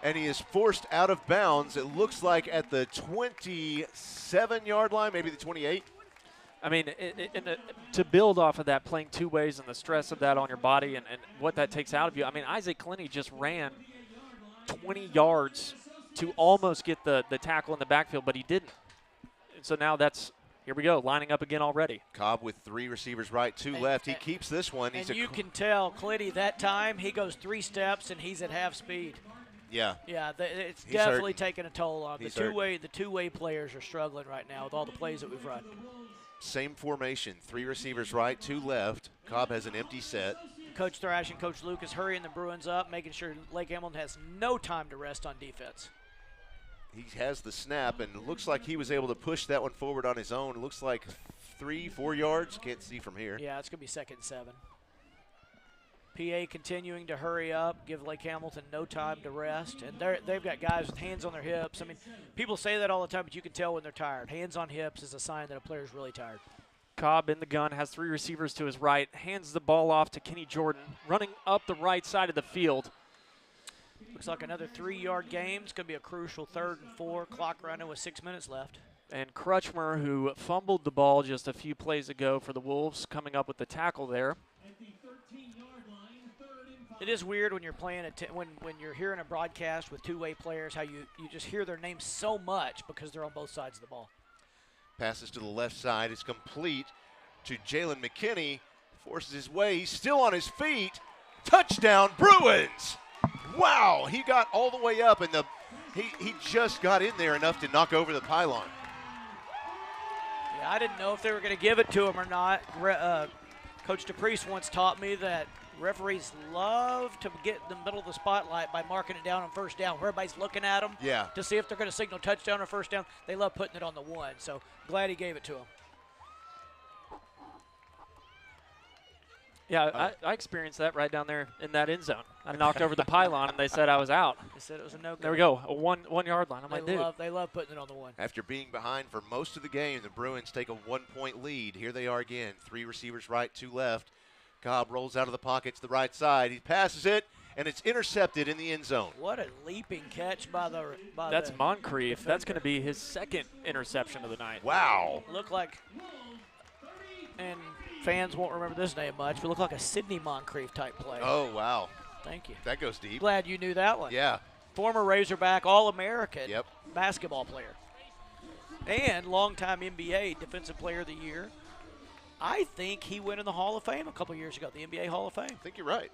and he is forced out of bounds. It looks like at the 27-yard line, maybe the 28. I mean, to build off of that, playing 2 ways and the stress of that on your body and what that takes out of you. I mean, Isaac Clinty just ran 20 yards to almost get the tackle in the backfield, but he didn't. And so now here we go, lining up again already. Cobb with 3 receivers right, 2 left. He keeps this one. And you can tell, Clinty, that time, he goes 3 steps and he's at half speed. Yeah. Yeah, it's definitely hurt. taking a toll on him. The two-way players are struggling right now with all the plays that we've run. Same formation, 3 receivers right, 2 left. Cobb has an empty set. Coach Thrash and Coach Lucas hurrying the Bruins up, making sure Lake Hamilton has no time to rest on defense. He has the snap, and it looks like he was able to push that one forward on his own. It looks like 3-4 yards. Can't see from here. Yeah, it's going to be 2nd and 7. PA continuing to hurry up, give Lake Hamilton no time to rest. And they've got guys with hands on their hips. I mean, people say that all the time, but you can tell when they're tired. Hands on hips is a sign that a player's really tired. Cobb in the gun, has 3 receivers to his right, hands the ball off to Kenny Jordan, running up the right side of the field. Looks like another 3-yard game. It's going to be a crucial 3rd and 4. Clock running with 6 minutes left. And Crutchmer, who fumbled the ball just a few plays ago for the Wolves, coming up with the tackle there. It is weird when you're playing when you're hearing a broadcast with 2-way players, how you just hear their names so much because they're on both sides of the ball. Passes to the left side. It's complete to Jalen McKinney. Forces his way. He's still on his feet. Touchdown, Bruins! Wow, he got all the way up, and he just got in there enough to knock over the pylon. Yeah, I didn't know if they were going to give it to him or not. Coach DePriest once taught me that referees love to get in the middle of the spotlight by marking it down on 1st down, where everybody's looking at them to see if they're going to signal touchdown or 1st down. They love putting it on the 1, so glad he gave it to him. Yeah, I experienced that right down there in that end zone. I knocked over the pylon, and they said I was out. They said it was a no-go. There we go, a one-yard line. I'm like, dude. They love putting it on the 1. After being behind for most of the game, the Bruins take a 1-point lead. Here they are again, 3 receivers right, 2 left. Cobb rolls out of the pocket to the right side. He passes it, and it's intercepted in the end zone. What a leaping catch by That's Moncrief. That's going to be his 2nd interception of the night. Wow. Look like, and fans won't remember this name much, but look like a Sidney Moncrief type play. Oh, wow. Thank you. That goes deep. Glad you knew that one. Yeah. Former Razorback All-American Yep. basketball player. And longtime NBA Defensive Player of the Year. I think he went in the Hall of Fame a couple years ago, the NBA Hall of Fame. I think you're right.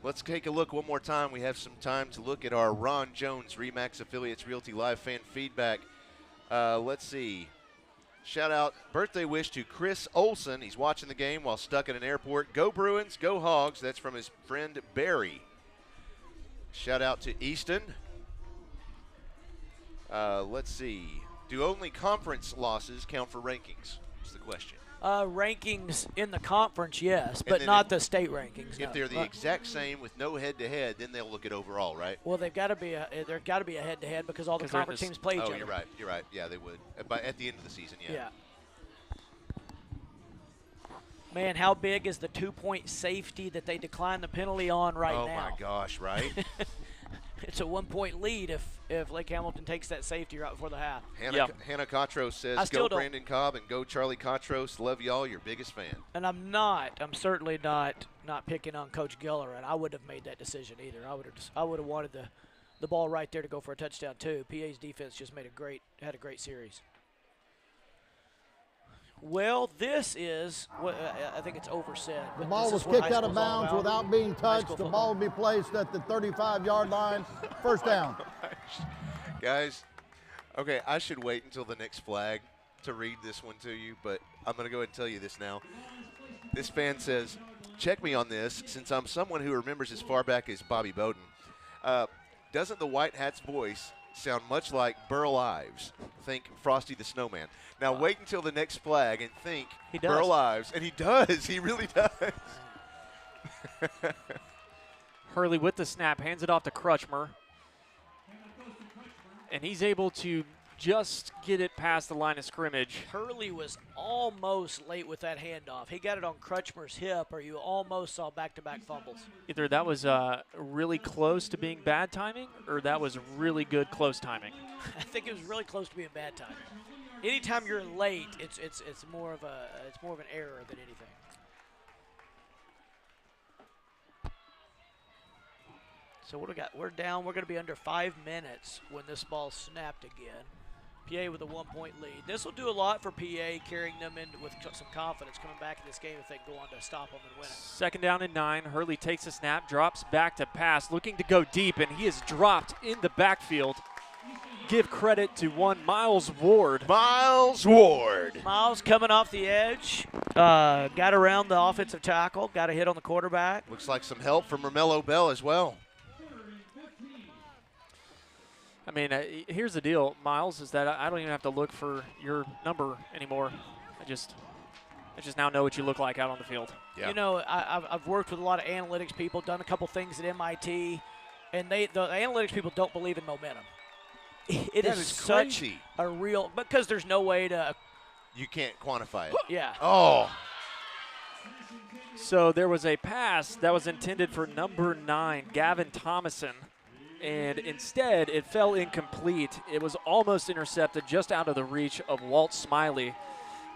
Let's take a look one more time. We have some time to look at our Ron Jones Remax Affiliates Realty Live fan feedback. Let's see. Shout out, birthday wish to Chris Olson. He's watching the game while stuck in an airport. Go Bruins, go Hogs. That's from his friend Barry. Shout out to Easton. Let's see. Do only conference losses count for rankings? Is the question. Rankings in the conference, yes, but not the state rankings. If they're the exact same with no head-to-head, then they'll look at overall, right? Well, there got to be a head-to-head because all the conference teams play each other. Oh, you're right. You're right. Yeah, they would. At the end of the season, yeah. Yeah. Man, how big is the 2-point safety that they declined the penalty on right now? Oh, my gosh, right? it's a 1-point lead if Lake Hamilton takes that safety right before the half. Hannah Cotros says, go Brandon Cobb and go Charlie Cotros. Love y'all, your biggest fan. And I'm certainly not picking on Coach Geller, and I wouldn't have made that decision either. I would have wanted the ball right there to go for a touchdown too. PA's defense just had a great series. Well, this is what I think it's oversaid. The ball was kicked out of bounds without being touched. The ball will be placed at the 35-yard line. First down. Guys, okay, I should wait until the next flag to read this one to you, but I'm going to go ahead and tell you this now. This fan says, check me on this, since I'm someone who remembers as far back as Bobby Bowden. Doesn't the White Hat's voice sound much like Burl Ives? Think Frosty the Snowman. Now wait until the next flag and think Burl Ives. And he does. He really does. Hurley with the snap, hands it off to Crutchmer. And he's able to just get it past the line of scrimmage. Hurley was almost late with that handoff. He got it on Crutchmer's hip, or you almost saw back-to-back fumbles. Either that was really close to being bad timing, or that was really good close timing. I think it was really close to being bad timing. Anytime you're late, it's more of an error than anything. So what do we got? We're down. We're going to be under 5 minutes when this ball's snapped again. PA with a 1-point lead. This will do a lot for PA, carrying them in with some confidence coming back in this game if they can go on to stop them and win it. Second down and 9. Hurley takes a snap, drops back to pass, looking to go deep, and he is dropped in the backfield. Give credit to one Miles Ward. Miles Ward. Miles coming off the edge, got around the offensive tackle, got a hit on the quarterback. Looks like some help from Romello Bell as well. I mean, here's the deal, Miles, is that I don't even have to look for your number anymore. I just now know what you look like out on the field. Yeah. You know, I've worked with a lot of analytics people, done a couple things at MIT, and the analytics people don't believe in momentum. It is such crazy. A real, because there's no way to. You can't quantify it. Yeah. Oh. So there was a pass that was intended for number 9, Gavin Thomason. And instead, it fell incomplete. It was almost intercepted just out of the reach of Walt Smiley.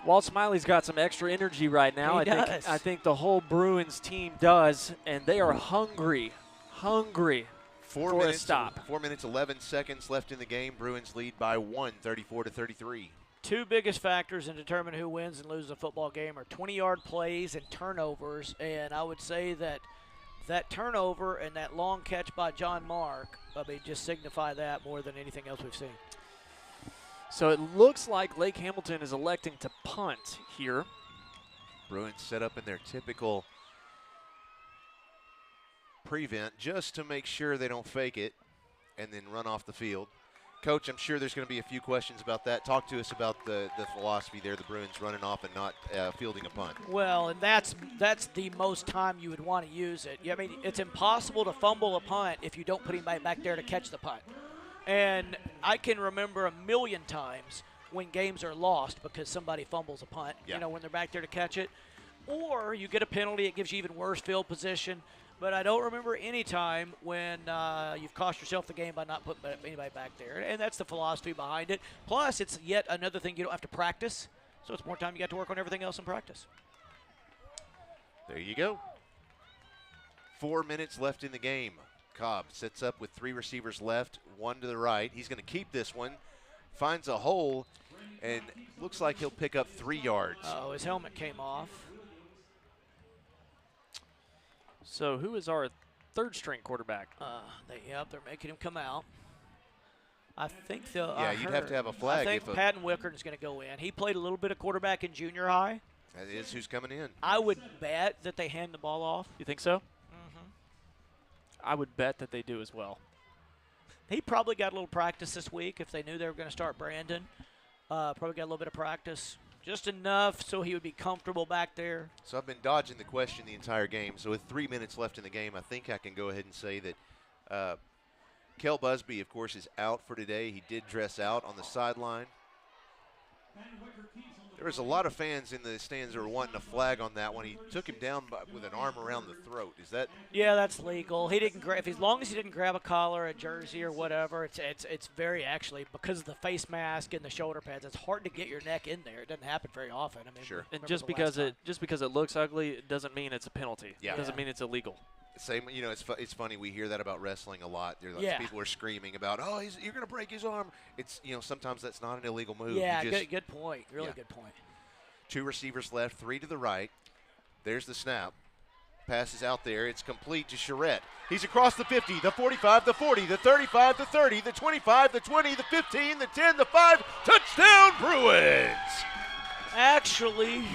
Walt Smiley's got some extra energy right now. I think the whole Bruins team does, and they are hungry for a stop. 4 minutes, 11 seconds left in the game. Bruins lead by 1, 34-33. Two biggest factors in determining who wins and loses a football game are 20-yard plays and turnovers, and I would say that turnover and that long catch by John Mark, just signify that more than anything else we've seen. So it looks like Lake Hamilton is electing to punt here. Bruins set up in their typical prevent just to make sure they don't fake it and then run off the field. Coach, I'm sure there's going to be a few questions about that. Talk to us about the philosophy there, the Bruins running off and not fielding a punt. Well, and that's the most time you would want to use it. I mean, it's impossible to fumble a punt if you don't put anybody back there to catch the punt. And I can remember a million times when games are lost because somebody fumbles a punt, when they're back there to catch it. Or you get a penalty, it gives you even worse field position. But I don't remember any time when you've cost yourself the game by not putting anybody back there. And that's the philosophy behind it. Plus, it's yet another thing you don't have to practice. So it's more time you got to work on everything else in practice. There you go. 4 minutes left in the game. Cobb sets up with 3 receivers left, 1 to the right. He's going to keep this one, finds a hole, and looks like he'll pick up 3 yards. Oh, his helmet came off. So who is our third-string quarterback? They're making him come out. I think they'll. Yeah, you'd have to have a flag. I think Patton Wickern's going to go in. He played a little bit of quarterback in junior high. That is who's coming in. I would bet that they hand the ball off. You think so? Mm-hmm. I would bet that they do as well. He probably got a little practice this week if they knew they were going to start Brandon. Probably got a little bit of practice. Just enough so he would be comfortable back there. So I've been dodging the question the entire game. So with 3 minutes left in the game, I think I can go ahead and say that Kel Busby, of course, is out for today. He did dress out on the sideline. There was a lot of fans in the stands that were wanting a flag on that one. He took him down with an arm around the throat. Is that? Yeah, that's legal. He didn't grab, as long as he didn't grab a collar, a jersey, or whatever. It's very actually, because of the face mask and the shoulder pads. It's hard to get your neck in there. It doesn't happen very often. I mean, sure. And just because it looks ugly, it doesn't mean it's a penalty. Yeah. It doesn't mean it's illegal. Same, it's funny. We hear that about wrestling a lot. People are screaming about, you're going to break his arm. It's, sometimes that's not an illegal move. Yeah, good point. Really good point. 2 receivers left, 3 to the right. There's the snap. Pass is out there. It's complete to Charette. He's across the 50, the 45, the 40, the 35, the 30, the 25, the 20, the 15, the 10, the 5. Touchdown, Bruins! Actually,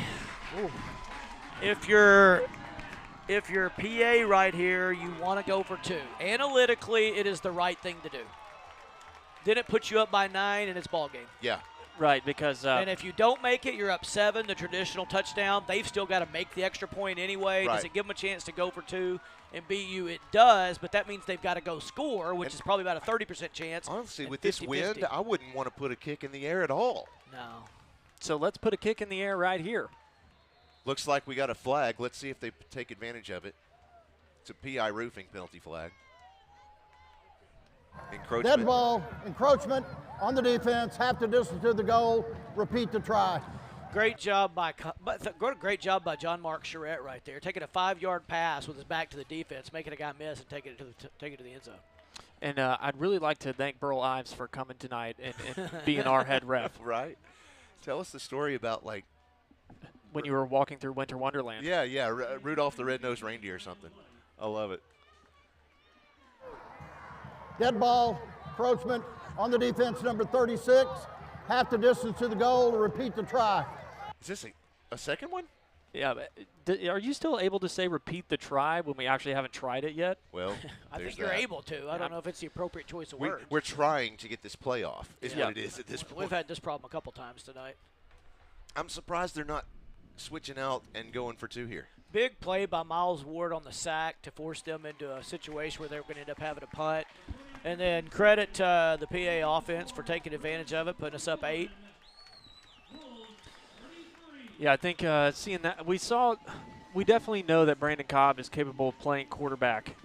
if you're PA right here, you want to go for 2. Analytically, it is the right thing to do. Then it puts you up by 9, and it's ball game. Yeah. Right, because and if you don't make it, you're up 7, the traditional touchdown. They've still got to make the extra point anyway. Right. Does it give them a chance to go for 2 and beat you? It does, but that means they've got to go score, which is probably about a 30% chance. Honestly, with this wind, I wouldn't want to put a kick in the air at all. No. So let's put a kick in the air right here. Looks like we got a flag. Let's see if they take advantage of it. It's a PI roofing penalty flag. Encroachment. Dead ball, encroachment on the defense, half the distance to the goal, repeat the try. Great job by John Mark Charette right there, taking a 5-yard pass with his back to the defense, making a guy miss and taking it to the end zone. And I'd really like to thank Burl Ives for coming tonight and being our head ref. Right. Tell us the story about, when you were walking through Winter Wonderland. Yeah, Rudolph the Red-Nosed Reindeer or something. I love it. Dead ball, encroachment on the defense, number 36, half the distance to the goal, repeat the try. Is this a second one? Yeah, but are you still able to say repeat the try when we actually haven't tried it yet? Well, I think you're able to. I don't know if it's the appropriate choice of words. We're trying to get this playoff, is what it is at this point. We've had this problem a couple times tonight. I'm surprised they're not switching out and going for 2 here. Big play by Miles Ward on the sack to force them into a situation where they were going to end up having a punt. And then credit the PA offense for taking advantage of it, putting us up 8. Yeah, I think seeing that, we definitely know that Brandon Cobb is capable of playing quarterback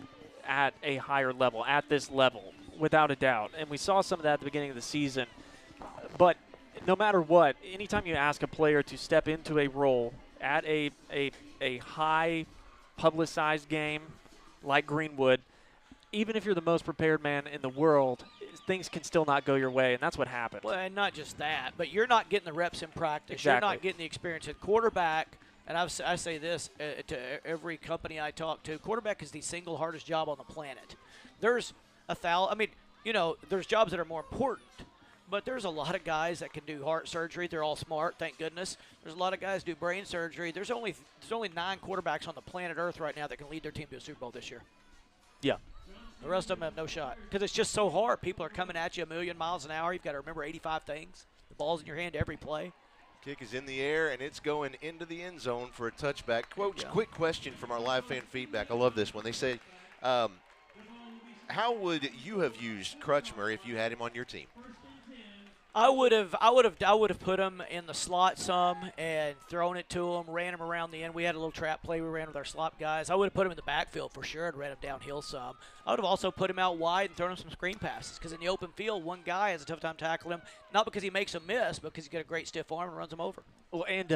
at a higher level, at this level, without a doubt. And we saw some of that at the beginning of the season. But no matter what, anytime you ask a player to step into a role at a high publicized game like Greenwood, even if you're the most prepared man in the world, things can still not go your way, and that's what happened. Well, and not just that, but you're not getting the reps in practice. Exactly. You're not getting the experience at quarterback. And I say this to every company I talk to: quarterback is the single hardest job on the planet. There's there's jobs that are more important, but there's a lot of guys that can do heart surgery. They're all smart, thank goodness. There's a lot of guys who do brain surgery. There's only 9 quarterbacks on the planet Earth right now that can lead their team to a Super Bowl this year. Yeah. The rest of them have no shot because it's just so hard. People are coming at you a million miles an hour. You've got to remember 85 things. The ball's in your hand every play. Kick is in the air, and it's going into the end zone for a touchback. Coach, quick question from our live fan feedback. I love this one. They say, how would you have used Crutchmer if you had him on your team? I would have put him in the slot some and thrown it to him, ran him around the end. We had a little trap play we ran with our slot guys. I would have put him in the backfield for sure and ran him downhill some. I would have also put him out wide and thrown him some screen passes because in the open field, one guy has a tough time tackling him, not because he makes a miss, but because he's got a great stiff arm and runs him over. Well, and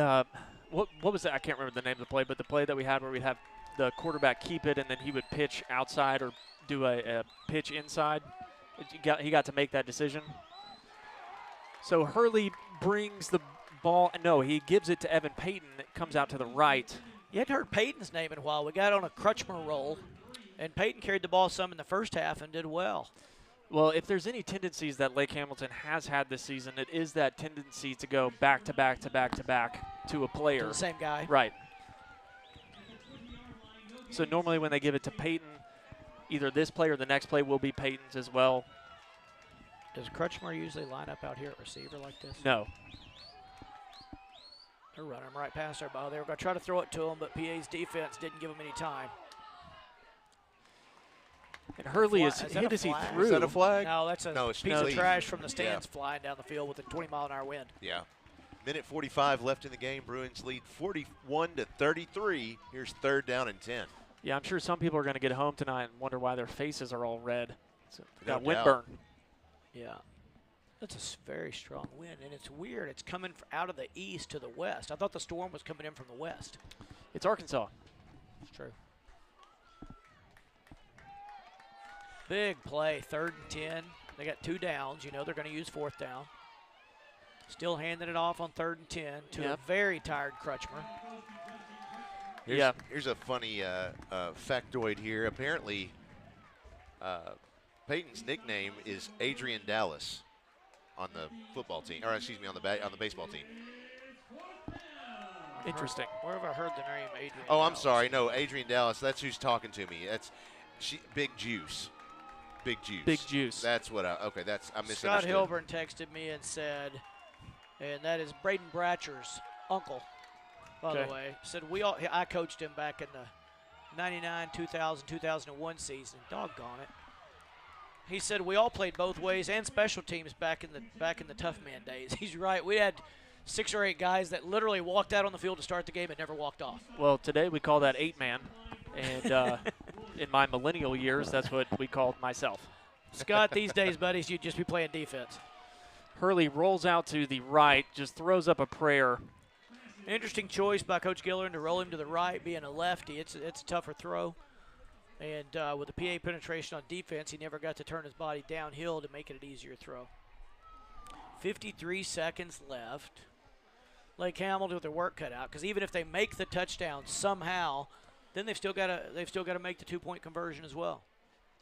what was that? I can't remember the name of the play, but the play that we had where we'd have the quarterback keep it and then he would pitch outside or do a pitch inside. He got to make that decision. So Hurley brings the ball. No, he gives it to Evan Payton. It comes out to the right. You hadn't heard Payton's name in a while. We got on a Crutchmer roll, and Payton carried the ball some in the first half and did well. Well, if there's any tendencies that Lake Hamilton has had this season, it is that tendency to go back to back to back to back to a player. To the same guy. Right. So normally when they give it to Payton, either this play or the next play will be Payton's as well. Does Crutchmer usually line up out here at receiver like this? No. They're running him right past our ball. They were going to try to throw it to him, but PA's defense didn't give him any time. And Hurley is hit as he threw. Is that a flag? No, that's a piece of trash from the stands flying down the field with a 20-mile-an-hour wind. Yeah. Minute 45 left in the game. Bruins lead 41-33. Here's 3rd down and 10. Yeah, I'm sure some people are going to get home tonight and wonder why their faces are all red. So they got No wind doubt. burn. Yeah. That's a very strong wind, and it's weird. It's coming out of the east to the west. I thought the storm was coming in from the west. It's Arkansas. It's true. Big play, 3rd and 10. They got 2 downs. You know they're going to use 4th down. Still handing it off on 3rd and 10 to a very tired Crutchmer. Here's a funny factoid here. Apparently, Peyton's nickname is Adrian Dallas on the football team, or excuse me, on the baseball team. Interesting. Where have I heard the name Adrian Oh, Dallas? I'm sorry. No, Adrian Dallas. That's who's talking to me. That's Big Juice. Big Juice. Big Juice. That's what I misunderstood. Scott Hilburn texted me and said, and that is Braden Bratcher's uncle, by the way. Said I coached him back in the 99, 2000, 2001 season. Doggone it. He said we all played both ways and special teams back in the tough man days. He's right. We had 6 or 8 guys that literally walked out on the field to start the game and never walked off. Well, today we call that 8-man, and in my millennial years, that's what we called myself. Scott, these days, buddies, you'd just be playing defense. Hurley rolls out to the right, just throws up a prayer. Interesting choice by Coach Gillerin to roll him to the right, being a lefty. It's a tougher throw. And with the PA penetration on defense, he never got to turn his body downhill to make it an easier throw. 53 seconds left. Lake Hamilton with their work cut out, because even if they make the touchdown somehow, then they've still got to make the 2-point conversion as well.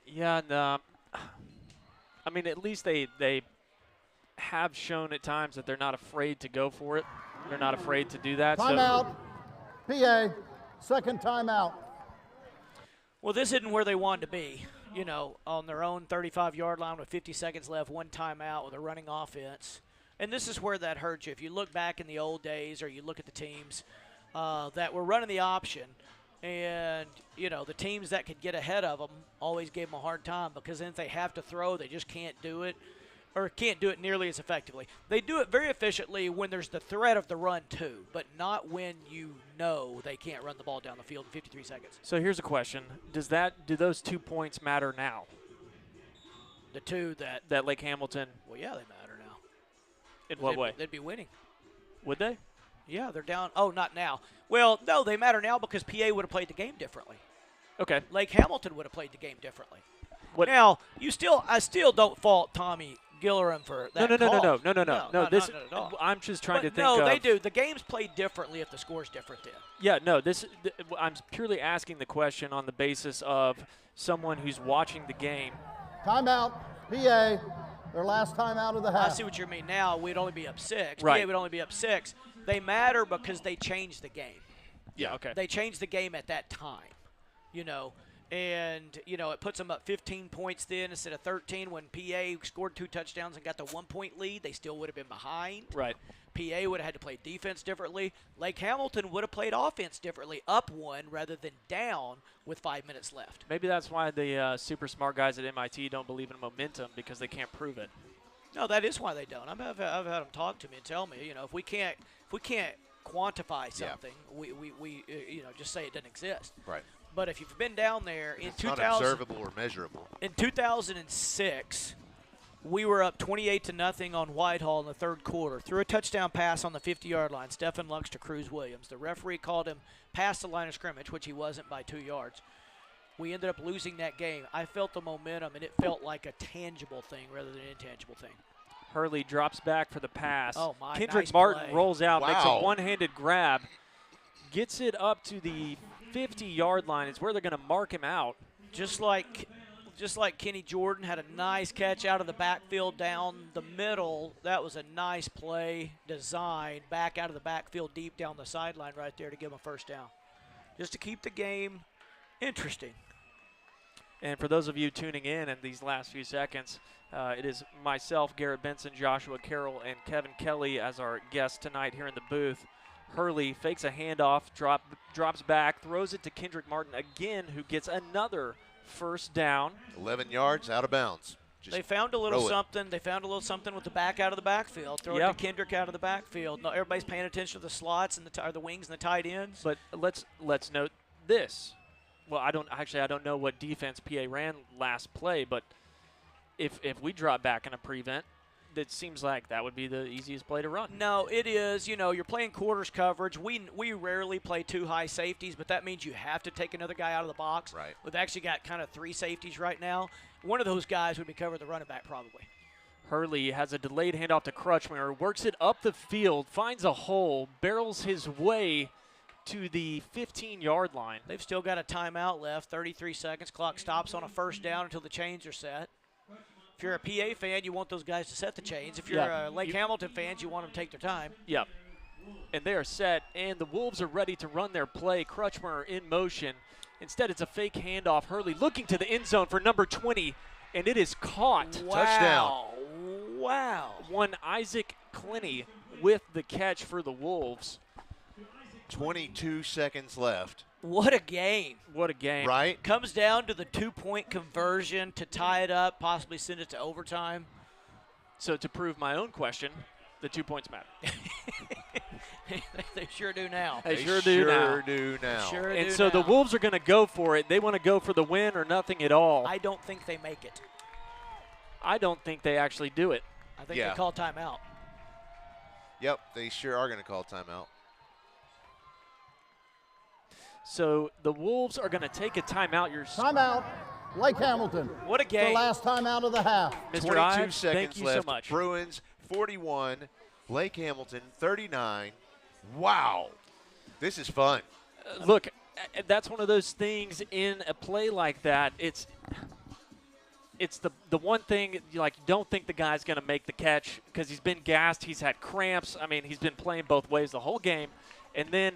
Yeah, and I mean, at least they have shown at times that they're not afraid to go for it. They're not afraid to do that. Timeout. PA. Second timeout. Well, this isn't where they wanted to be. You know, on their own 35-yard line with 50 seconds left, 1 timeout with a running offense. And this is where that hurts you. If you look back in the old days or you look at the teams that were running the option, and, you know, the teams that could get ahead of them always gave them a hard time, because then if they have to throw, they just can't do it, or can't do it nearly as effectively. They do it very efficiently when there's the threat of the run too, but not when you know they can't run the ball down the field in 53 seconds. So here's a question. Do those 2 points matter now? The two that Lake Hamilton. Well, yeah, they matter now. In what way? They'd be winning. Would they? Yeah, they're down. Oh, not now. Well, no, they matter now because PA would have played the game differently. Okay. Lake Hamilton would have played the game differently. What? Now, I still don't fault Tommy Gillerin for that call. No. This, not at all. I'm just trying to think no, of. they do. The game's played differently if the score's different then. Yeah, no. I'm purely asking the question on the basis of someone who's watching the game. Timeout. PA. Their last timeout of the half. I see what you mean now. We'd only be up 6. Right. PA would only be up 6. They matter because they changed the game. Yeah, okay. They changed the game at that time, you know. And, you know, it puts them up 15 points then instead of 13. When PA scored 2 touchdowns and got the 1-point lead, they still would have been behind. Right. PA would have had to play defense differently. Lake Hamilton would have played offense differently, up 1 rather than down with 5 minutes left. Maybe that's why the super smart guys at MIT don't believe in momentum, because they can't prove it. No, that is why they don't. I've had them talk to me and tell me, you know, if we can't quantify something, we you know, just say it doesn't exist. Right. But if you've been down there in It's not 2000, observable or measurable. in 2006, we were up 28-0 on Whitehall in the 3rd quarter. Threw a touchdown pass on the 50-yard line, Stephen Lux to Cruz Williams. The referee called him past the line of scrimmage, which he wasn't, by 2 yards. We ended up losing that game. I felt the momentum, and it felt like a tangible thing rather than an intangible thing. Hurley drops back for the pass. Oh, my, Kendrick nice Martin play. rolls out, makes a Wow. one-handed grab, gets it up to the 50-yard line. Is where they're going to mark him out. Just like Kenny Jordan had a nice catch out of the backfield down the middle. That was a nice play, design, back out of the backfield deep down the sideline right there to give him a first down. Just to keep the game interesting. And for those of you tuning in these last few seconds, it is myself, Garrett Benson, Joshua Carroll, and Kevin Kelly as our guests tonight here in the booth. Hurley fakes a handoff, drops back, throws it to Kendrick Martin again, who gets another first down. 11 yards out of bounds. just They found a little roll it. something. They found a little something with the back out of the backfield. Throw it to Kendrick out of the backfield. No, everybody's paying attention to the slots and the wings and the tight ends. But let's note this. Well, I don't know what defense PA ran last play, but if we drop back in a prevent, it seems like that would be the easiest play to run. No, it is. You know, you're playing quarters coverage. We rarely play two high safeties, but that means you have to take another guy out of the box. Right. We've actually got kind of 3 safeties right now. One of those guys would be covering the running back probably. Hurley has a delayed handoff to Crutchmer, works it up the field, finds a hole, barrels his way to the 15-yard line. They've still got a timeout left, 33 seconds. Clock stops on a first down until the chains are set. If you're a PA fan, you want those guys to set the chains. If you're a Lake Hamilton fan, you want them to take their time. Yep. And they are set, and the Wolves are ready to run their play. Crutchmer in motion. Instead, it's a fake handoff. Hurley looking to the end zone for number 20, and it is caught. Wow. Touchdown. Wow. One Isaac Clinny with the catch for the Wolves. 22 seconds left. What a game. What a game. Right? Comes down to the 2-point conversion to tie it up, possibly send it to overtime. So to prove my own question, the 2 points matter. They sure do now. They sure do now. Sure And do so the now. Wolves are going to go for it. They want to go for the win or nothing at all. I don't think they make it. I don't think they actually do it. I think they call timeout. Yep, they sure are going to call timeout. So the Wolves are going to take a timeout. Timeout. Lake Hamilton. What a game. The last timeout of the half. Mr. 22 Ives, seconds thank you left. so much. Bruins 41, Lake Hamilton 39. Wow. This is fun. Look, that's one of those things in a play like that. It's the one thing, you don't think the guy's going to make the catch because he's been gassed. He's had cramps. I mean, he's been playing both ways the whole game. And then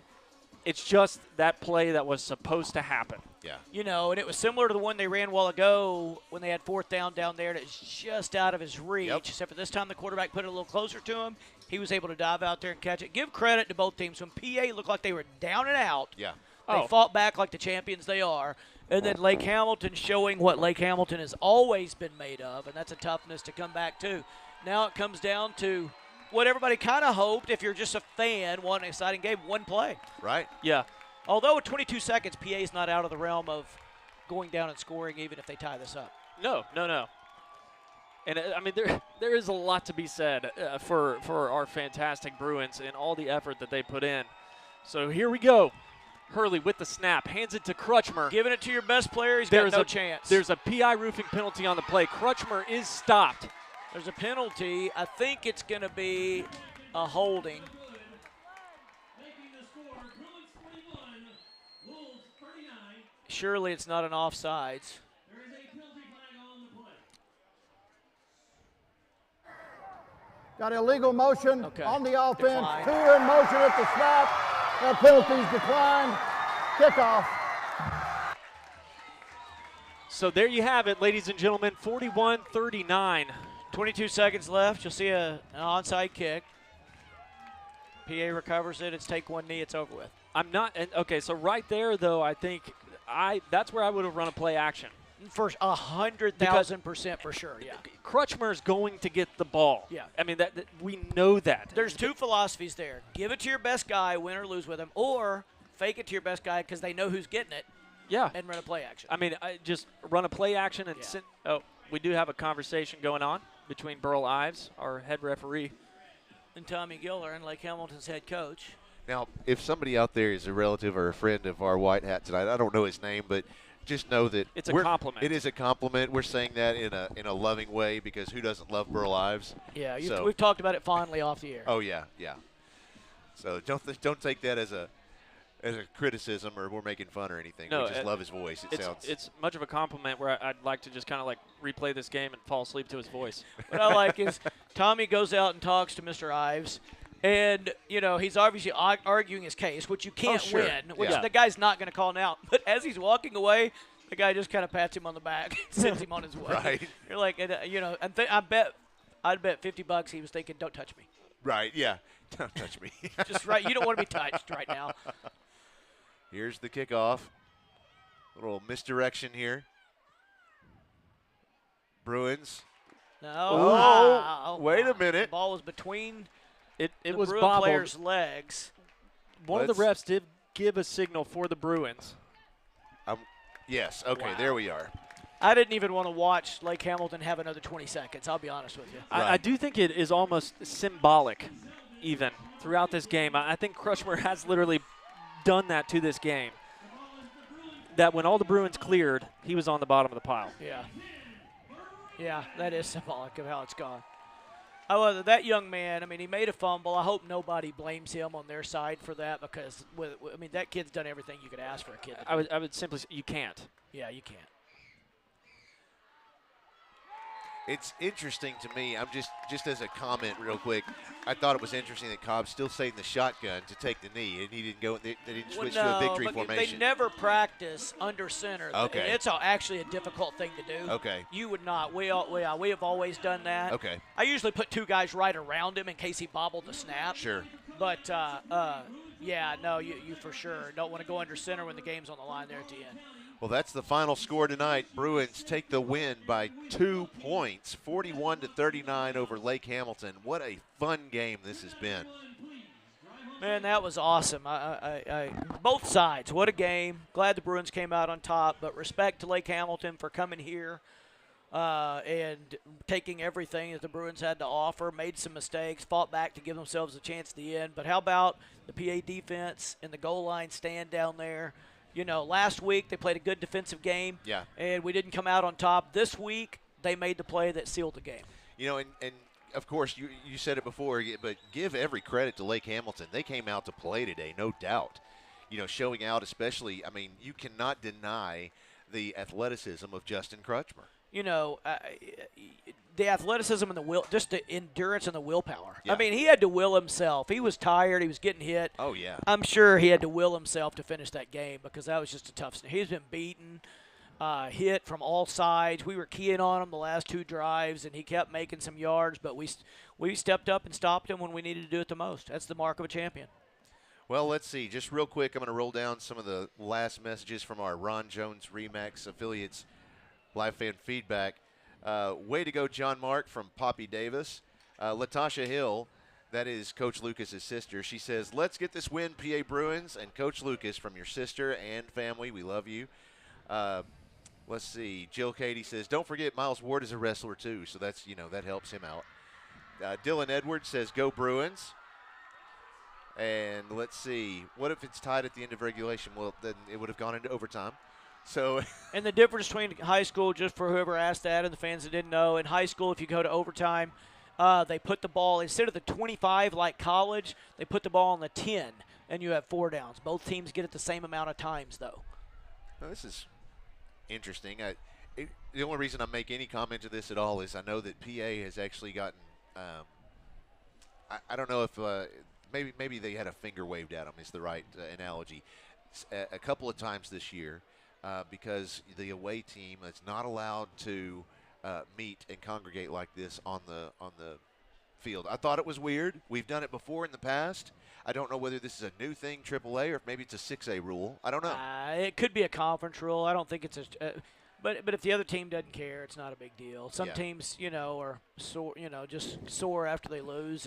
it's just that play that was supposed to happen. Yeah. You know, and it was similar to the one they ran a while ago when they had 4th down there, and it's just out of his reach. Except for this time the quarterback put it a little closer to him. He was able to dive out there and catch it. Give credit to both teams. When PA looked like they were down and out, they fought back like the champions they are. And then Lake Hamilton showing what Lake Hamilton has always been made of, and that's a toughness to come back to. Now it comes down to what everybody kind of hoped, if you're just a fan, one exciting game, one play. Right. Yeah. Although with 22 seconds, PA is not out of the realm of going down and scoring even if they tie this up. No. And, I mean, there is a lot to be said for our fantastic Bruins and all the effort that they put in. So here we go. Hurley with the snap, hands it to Crutchmer. Giving it to your best player, he's got no chance. There's a PI roofing penalty on the play. Crutchmer is stopped. There's a penalty. I think it's going to be a holding. Surely it's not an offsides. Got illegal motion on the offense. Decline. 2 in motion at the snap. That penalty's declined. Kickoff. So there you have it, ladies and gentlemen, 41-39. 22 seconds left. You'll see an onside kick. PA recovers it. It's take one knee. It's over with. I'm not – okay, so right there, though, I think that's where I would have run a play action. For 100,000% for sure, yeah. Crutchmer's going to get the ball. Yeah. I mean, that we know that. There's 2 philosophies there. Give it to your best guy, win or lose with him, or fake it to your best guy because they know who's getting it. Yeah. And run a play action. I mean, just run a play action and send. Oh, we do have a conversation going on between Burl Ives, our head referee, and Tommy Giller, Lake Hamilton's head coach. Now, if somebody out there is a relative or a friend of our White Hat tonight, I don't know his name, but just know that it's a compliment. It is a compliment. We're saying that in a loving way because who doesn't love Burl Ives? Yeah, we've talked about it fondly off the air. Oh yeah. So don't take that as a criticism or we're making fun or anything. No, we just love his voice. It's much of a compliment where I'd like to just kind of replay this game and fall asleep to his voice. What I like is Tommy goes out and talks to Mr. Ives. And, he's obviously arguing his case, which you can't win, which the guy's not going to call now. But as he's walking away, the guy just kind of pats him on the back and sends him on his way. Right. You're like, I'd bet $50 he was thinking, don't touch me. Right, yeah. Don't touch me. Just right. You don't want to be touched right now. Here's the kickoff. A little misdirection here. Bruins No. Oh, wait a minute. The ball was between It the was Bruin bobbled. player's legs. One of the refs did give a signal for the Bruins. Yes. Okay, there we are. I didn't even want to watch Lake Hamilton have another 20 seconds. I'll be honest with you. I do think it is almost symbolic, even throughout this game. I think Krushmer has literally done that to this game. That when all the Bruins cleared, he was on the bottom of the pile. Yeah. Yeah, that is symbolic of how it's gone. However, that young man, I mean, he made a fumble. I hope nobody blames him on their side for that because, that kid's done everything you could ask for a kid to do. I would simply say you can't. Yeah, you can't. It's interesting to me. I'm just as a comment real quick. I thought it was interesting that Cobb still stayed in the shotgun to take the knee, and he didn't go. They didn't switch to a victory formation. They never practice under center. Okay. It's actually a difficult thing to do. Okay. You would not. We have always done that. Okay. I usually put two guys right around him in case he bobbled the snap. Sure. But you for sure don't want to go under center when the game's on the line there at the end. Well, that's the final score tonight. Bruins take the win by 2 points, 41-39 over Lake Hamilton. What a fun game this has been. Man, that was awesome. Both sides, what a game. Glad the Bruins came out on top, but respect to Lake Hamilton for coming here and taking everything that the Bruins had to offer, made some mistakes, fought back to give themselves a chance at the end. But how about the PA defense and the goal line stand down there? You know, last week they played a good defensive game, and we didn't come out on top. This week they made the play that sealed the game. You know, and of course you said it before, but give every credit to Lake Hamilton. They came out to play today, no doubt. You know, showing out especially, I mean, you cannot deny the athleticism of Justin Crutchmer. You know, the athleticism and the will, just the endurance and the willpower. Yeah. I mean, he had to will himself. He was tired. He was getting hit. Oh, yeah. I'm sure he had to will himself to finish that game because that was just a tough snap. He's been beaten, hit from all sides. We were keying on him the last two drives, and he kept making some yards, but we stepped up and stopped him when we needed to do it the most. That's the mark of a champion. Well, let's see. Just real quick, I'm going to roll down some of the last messages from our Ron Jones Remax affiliates live fan feedback. Way to go, John Mark from Poppy Davis. Latasha Hill, that is Coach Lucas's sister. She says, let's get this win, PA Bruins. And Coach Lucas, from your sister and family, we love you. Let's see. Jill Katie says, don't forget Miles Ward is a wrestler too. So that's, that helps him out. Dylan Edwards says, go Bruins. And let's see. What if it's tied at the end of regulation? Well, then it would have gone into overtime. So, and the difference between high school, just for whoever asked that and the fans that didn't know, in high school, if you go to overtime, they put the ball, instead of the 25 like college, they put the ball on the 10, and you have 4 downs. Both teams get it the same amount of times, though. Well, this is interesting. The only reason I make any comment to this at all is I know that PA has actually gotten, I don't know if maybe they had a finger waved at them is the right analogy, a couple of times this year. Because the away team is not allowed to meet and congregate like this on the field. I thought it was weird. We've done it before in the past. I don't know whether this is a new thing, AAA, or if maybe it's a 6A rule. I don't know. It could be a conference rule. I don't think it's but if the other team doesn't care, it's not a big deal. Some teams, are sore, just sore after they lose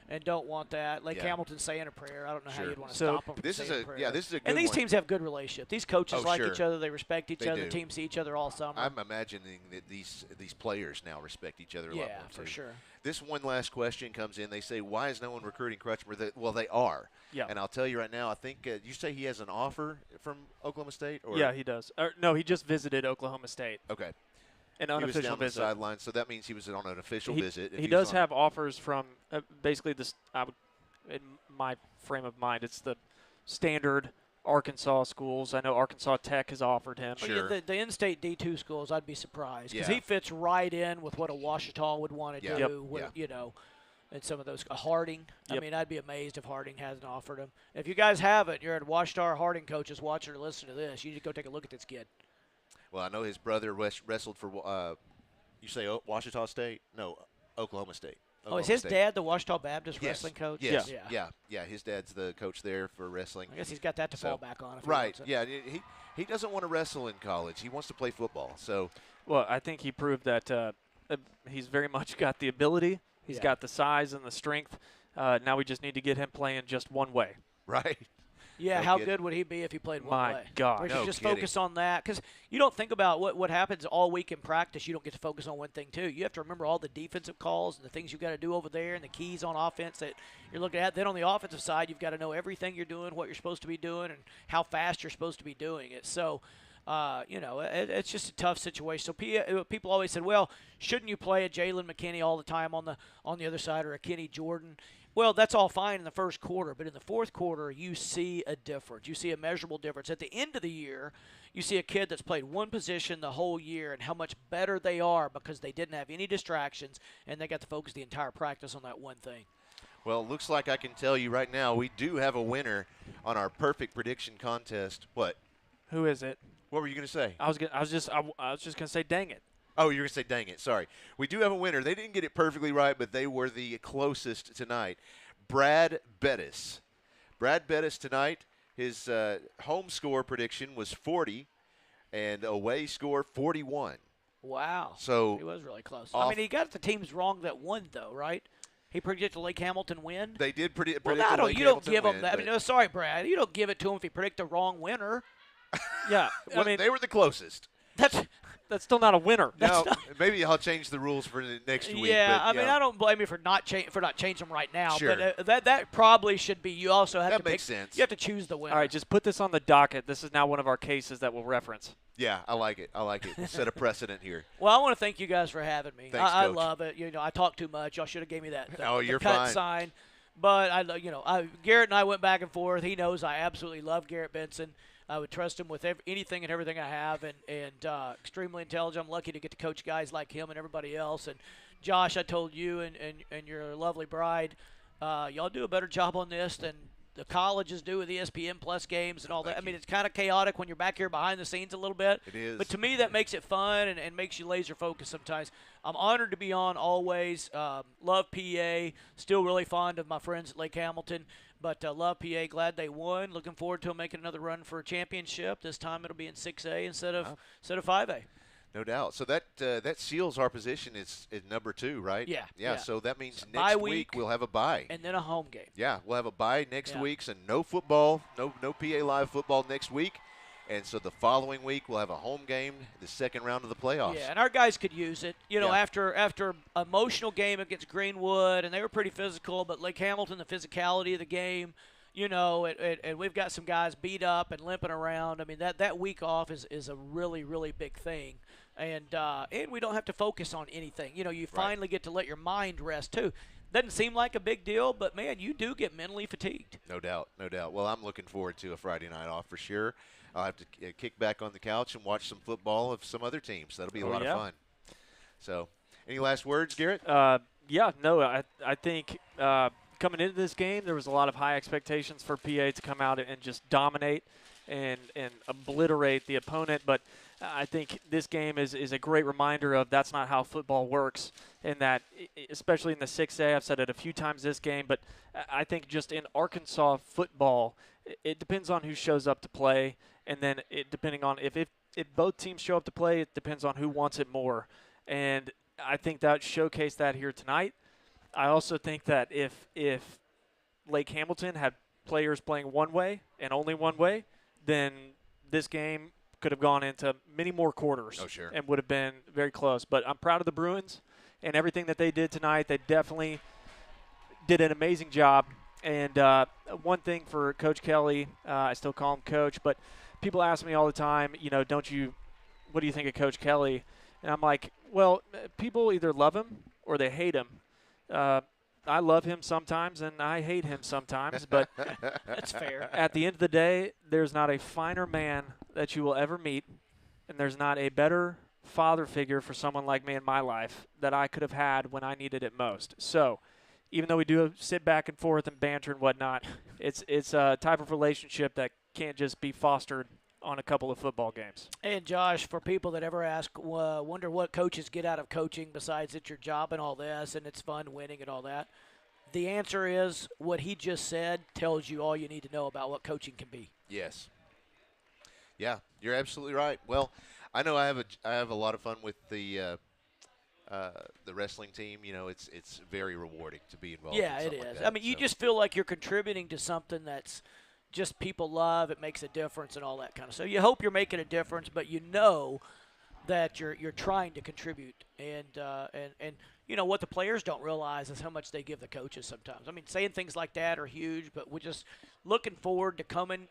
and don't want that. Like Hamilton's saying a prayer. I don't know how you'd want to stop them from saying a prayer. This is a good And these one. teams have good relationship. These coaches like sure. each other. They respect each other. do. The teams see each other all summer. I'm imagining that these players now respect each other a lot more, for too. sure. This one last question comes in. They say, why is no one recruiting Crutchmer? Well, they are. Yeah. And I'll tell you right now, I think you say he has an offer from Oklahoma State? Or? Yeah, he does. No, he just visited Oklahoma State. Okay. An He was unofficial down visit. the sideline, so that means he was on an official visit. He does have offers from basically this. In my frame of mind, it's the standard Arkansas schools. I know Arkansas Tech has offered him. Sure. The in-state D2 schools, I'd be surprised because Yeah. he fits right in with what a Washita would want to Yeah. do. Yep. And some of those Harding. Yep. I mean, I'd be amazed if Harding hasn't offered him. If you guys haven't, you're at Washita or Harding coaches watching or listening to this. You need to go take a look at this kid. Well, I know his brother wrestled for, you say Washita State? No, Oklahoma State. Is his dad the Washita Baptist wrestling coach? Yes. Yeah. His dad's the coach there for wrestling. I guess he's got that to fall back on. If he Right. wants it. Yeah. He doesn't want to wrestle in college. He wants to play football. So. Well, I think he proved that He's very much got the ability. He's Yeah. got the size and the strength. Now we just need to get him playing just one way. Right. Yeah, No how kidding. good would he be if he played one My way? God. Where you No just kidding. focus on that. Because you don't think about what happens all week in practice. You don't get to focus on one thing, too. You have to remember all the defensive calls and the things you've got to do over there and the keys on offense that you're looking at. Then on the offensive side, you've got to know everything you're doing, what you're supposed to be doing, and how fast you're supposed to be doing it. So, it's just a tough situation. So people always said, well, shouldn't you play a Jalen McKinney all the time on the other side or a Kenny Jordan? Well, that's all fine in the first quarter, but in the fourth quarter, you see a difference. You see a measurable difference. At the end of the year, you see a kid that's played one position the whole year and how much better they are because they didn't have any distractions and they got to focus the entire practice on that one thing. Well, it looks like I can tell you right now we do have a winner on our perfect prediction contest. What? Who is it? What were you going to say? I was just gonna say, dang it. Oh, you were going to say, dang it. Sorry. We do have a winner. They didn't get it perfectly right, but they were the closest tonight. Brad Bettis. Brad Bettis tonight, his home score prediction was 40 and away score 41. Wow. So he was really close. I mean, he got the teams wrong that won, though, right? He predicted Lake Hamilton win. They did predict well, the Lake you don't Hamilton give win, him that. I mean, no, sorry, Brad. You don't give it to him if he predict the wrong winner. Yeah, well, I mean, they were the closest. That's still not a winner. Now, maybe I'll change the rules for the next week. Yeah, but, I mean, I don't blame you for not changing them right now. Sure. But that probably should be. You also have that to makes pick, sense. You have to choose the winner. All right, just put this on the docket. This is now one of our cases that we'll reference. Yeah, I like it. We'll set a precedent here. Well, I want to thank you guys for having me. Thanks, I Coach. love it. I talk too much. Y'all should have gave me that. Oh, the you're cut fine. sign. But Garrett and I went back and forth. He knows I absolutely love Garrett Benson. I would trust him with anything and everything I have, and extremely intelligent. I'm lucky to get to coach guys like him and everybody else. And Josh, I told you and your lovely bride, y'all do a better job on this than the colleges do with ESPN Plus games and all that. I mean, it's kind of chaotic when you're back here behind the scenes a little bit. It is. But to me, that makes it fun and makes you laser focused sometimes. I'm honored to be on always. Love PA. Still really fond of my friends at Lake Hamilton. But love PA. Glad they won. Looking forward to them making another run for a championship. This time it'll be in 6A instead of 5A. No doubt. So that seals our position is number 2, right? Yeah. So that means Bye next week, week we'll have a bye. And then a home game. Yeah, we'll have a bye next Yeah. week, so no football, no PA Live football next week. And so the following week we'll have a home game, the second round of the playoffs. Yeah, and our guys could use it. Yeah. After emotional game against Greenwood, and they were pretty physical, but Lake Hamilton, the physicality of the game, and we've got some guys beat up and limping around. I mean, that week off is a really, really big thing. And we don't have to focus on anything. You finally get to let your mind rest, too. Doesn't seem like a big deal, but, man, you do get mentally fatigued. No doubt. Well, I'm looking forward to a Friday night off for sure. I'll have to kick back on the couch and watch some football of some other teams. That'll be a lot of fun. So, any last words, Garrett? I think coming into this game, there was a lot of high expectations for PA to come out and just dominate and obliterate the opponent. But I think this game is a great reminder of that's not how football works, and that especially in the 6A, I've said it a few times this game, but I think just in Arkansas football, it depends on who shows up to play, and then depending on if both teams show up to play, it depends on who wants it more. And I think that showcased that here tonight. I also think that if Lake Hamilton had players playing one way and only one way, then this game could have gone into many more quarters and would have been very close. But I'm proud of the Bruins and everything that they did tonight. They definitely did an amazing job. And one thing for Coach Kelly, I still call him Coach, but people ask me all the time, what do you think of Coach Kelly? And I'm like, well, people either love him or they hate him. I love him sometimes and I hate him sometimes, but that's fair. At the end of the day, there's not a finer man that you will ever meet, and there's not a better father figure for someone like me in my life that I could have had when I needed it most. So even though we do sit back and forth and banter and whatnot, it's a type of relationship that can't just be fostered on a couple of football games. And Josh, for people that ever wonder what coaches get out of coaching besides it's your job and all this and it's fun winning and all that, the answer is what he just said tells you all you need to know about what coaching can be. Yes. Yeah, you're absolutely right. Well, I know I have a lot of fun with the the wrestling team, it's very rewarding to be involved. Yeah, in it something like is. that. I mean, you just feel like you're contributing to something that's just people love. It makes a difference and all that kind of. So you hope you're making a difference, but you know that you're trying to contribute, and what the players don't realize is how much they give the coaches sometimes. I mean, saying things like that are huge, but we're just looking forward to coming.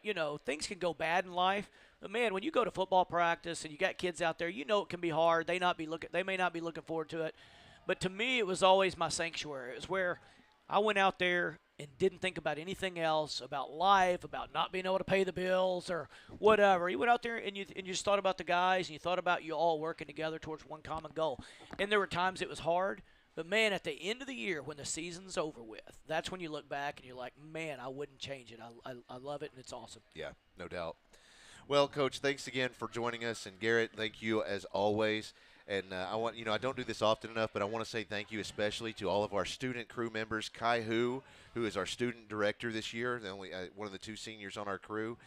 Things can go bad in life, but man, when you go to football practice and you got kids out there, it can be hard. They may not be looking forward to it, but to me, it was always my sanctuary. It was where I went out there and didn't think about anything else, about life, about not being able to pay the bills or whatever. You went out there and you just thought about the guys, and you thought about you all working together towards one common goal. And there were times it was hard, but, man, at the end of the year when the season's over with, that's when you look back and you're like, man, I wouldn't change it. I love it, and it's awesome. Yeah, no doubt. Well, Coach, thanks again for joining us. And, Garrett, thank you as always. And I don't do this often enough, but I want to say thank you especially to all of our student crew members. Kai who is our student director this year, the only one of the 2 seniors on our crew.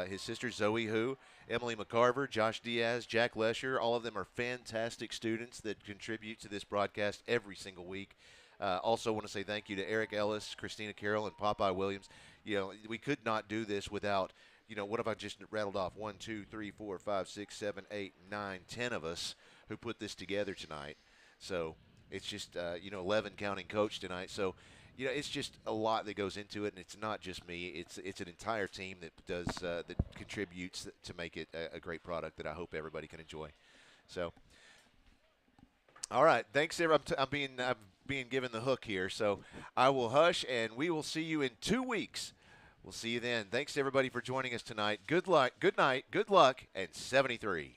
His sister Zoe Hu, Emily McCarver, Josh Diaz, Jack Lesher. All of them are fantastic students that contribute to this broadcast every single week. Also want to say thank you to Eric Ellis, Christina Carroll, and Popeye Williams. We could not do this without, what have I just rattled off? 1, 2, 3, 4, 5, 6, 7, 8, 9, 10 of us who put this together tonight. So it's just, 11 counting Coach tonight. So, it's just a lot that goes into it, and it's not just me. It's an entire team that contributes to make it a great product that I hope everybody can enjoy. So, all right, thanks, everyone. I'm being given the hook here, so I will hush, and we will see you in 2 weeks. We'll see you then. Thanks, everybody, for joining us tonight. Good luck, good night, good luck, and 73.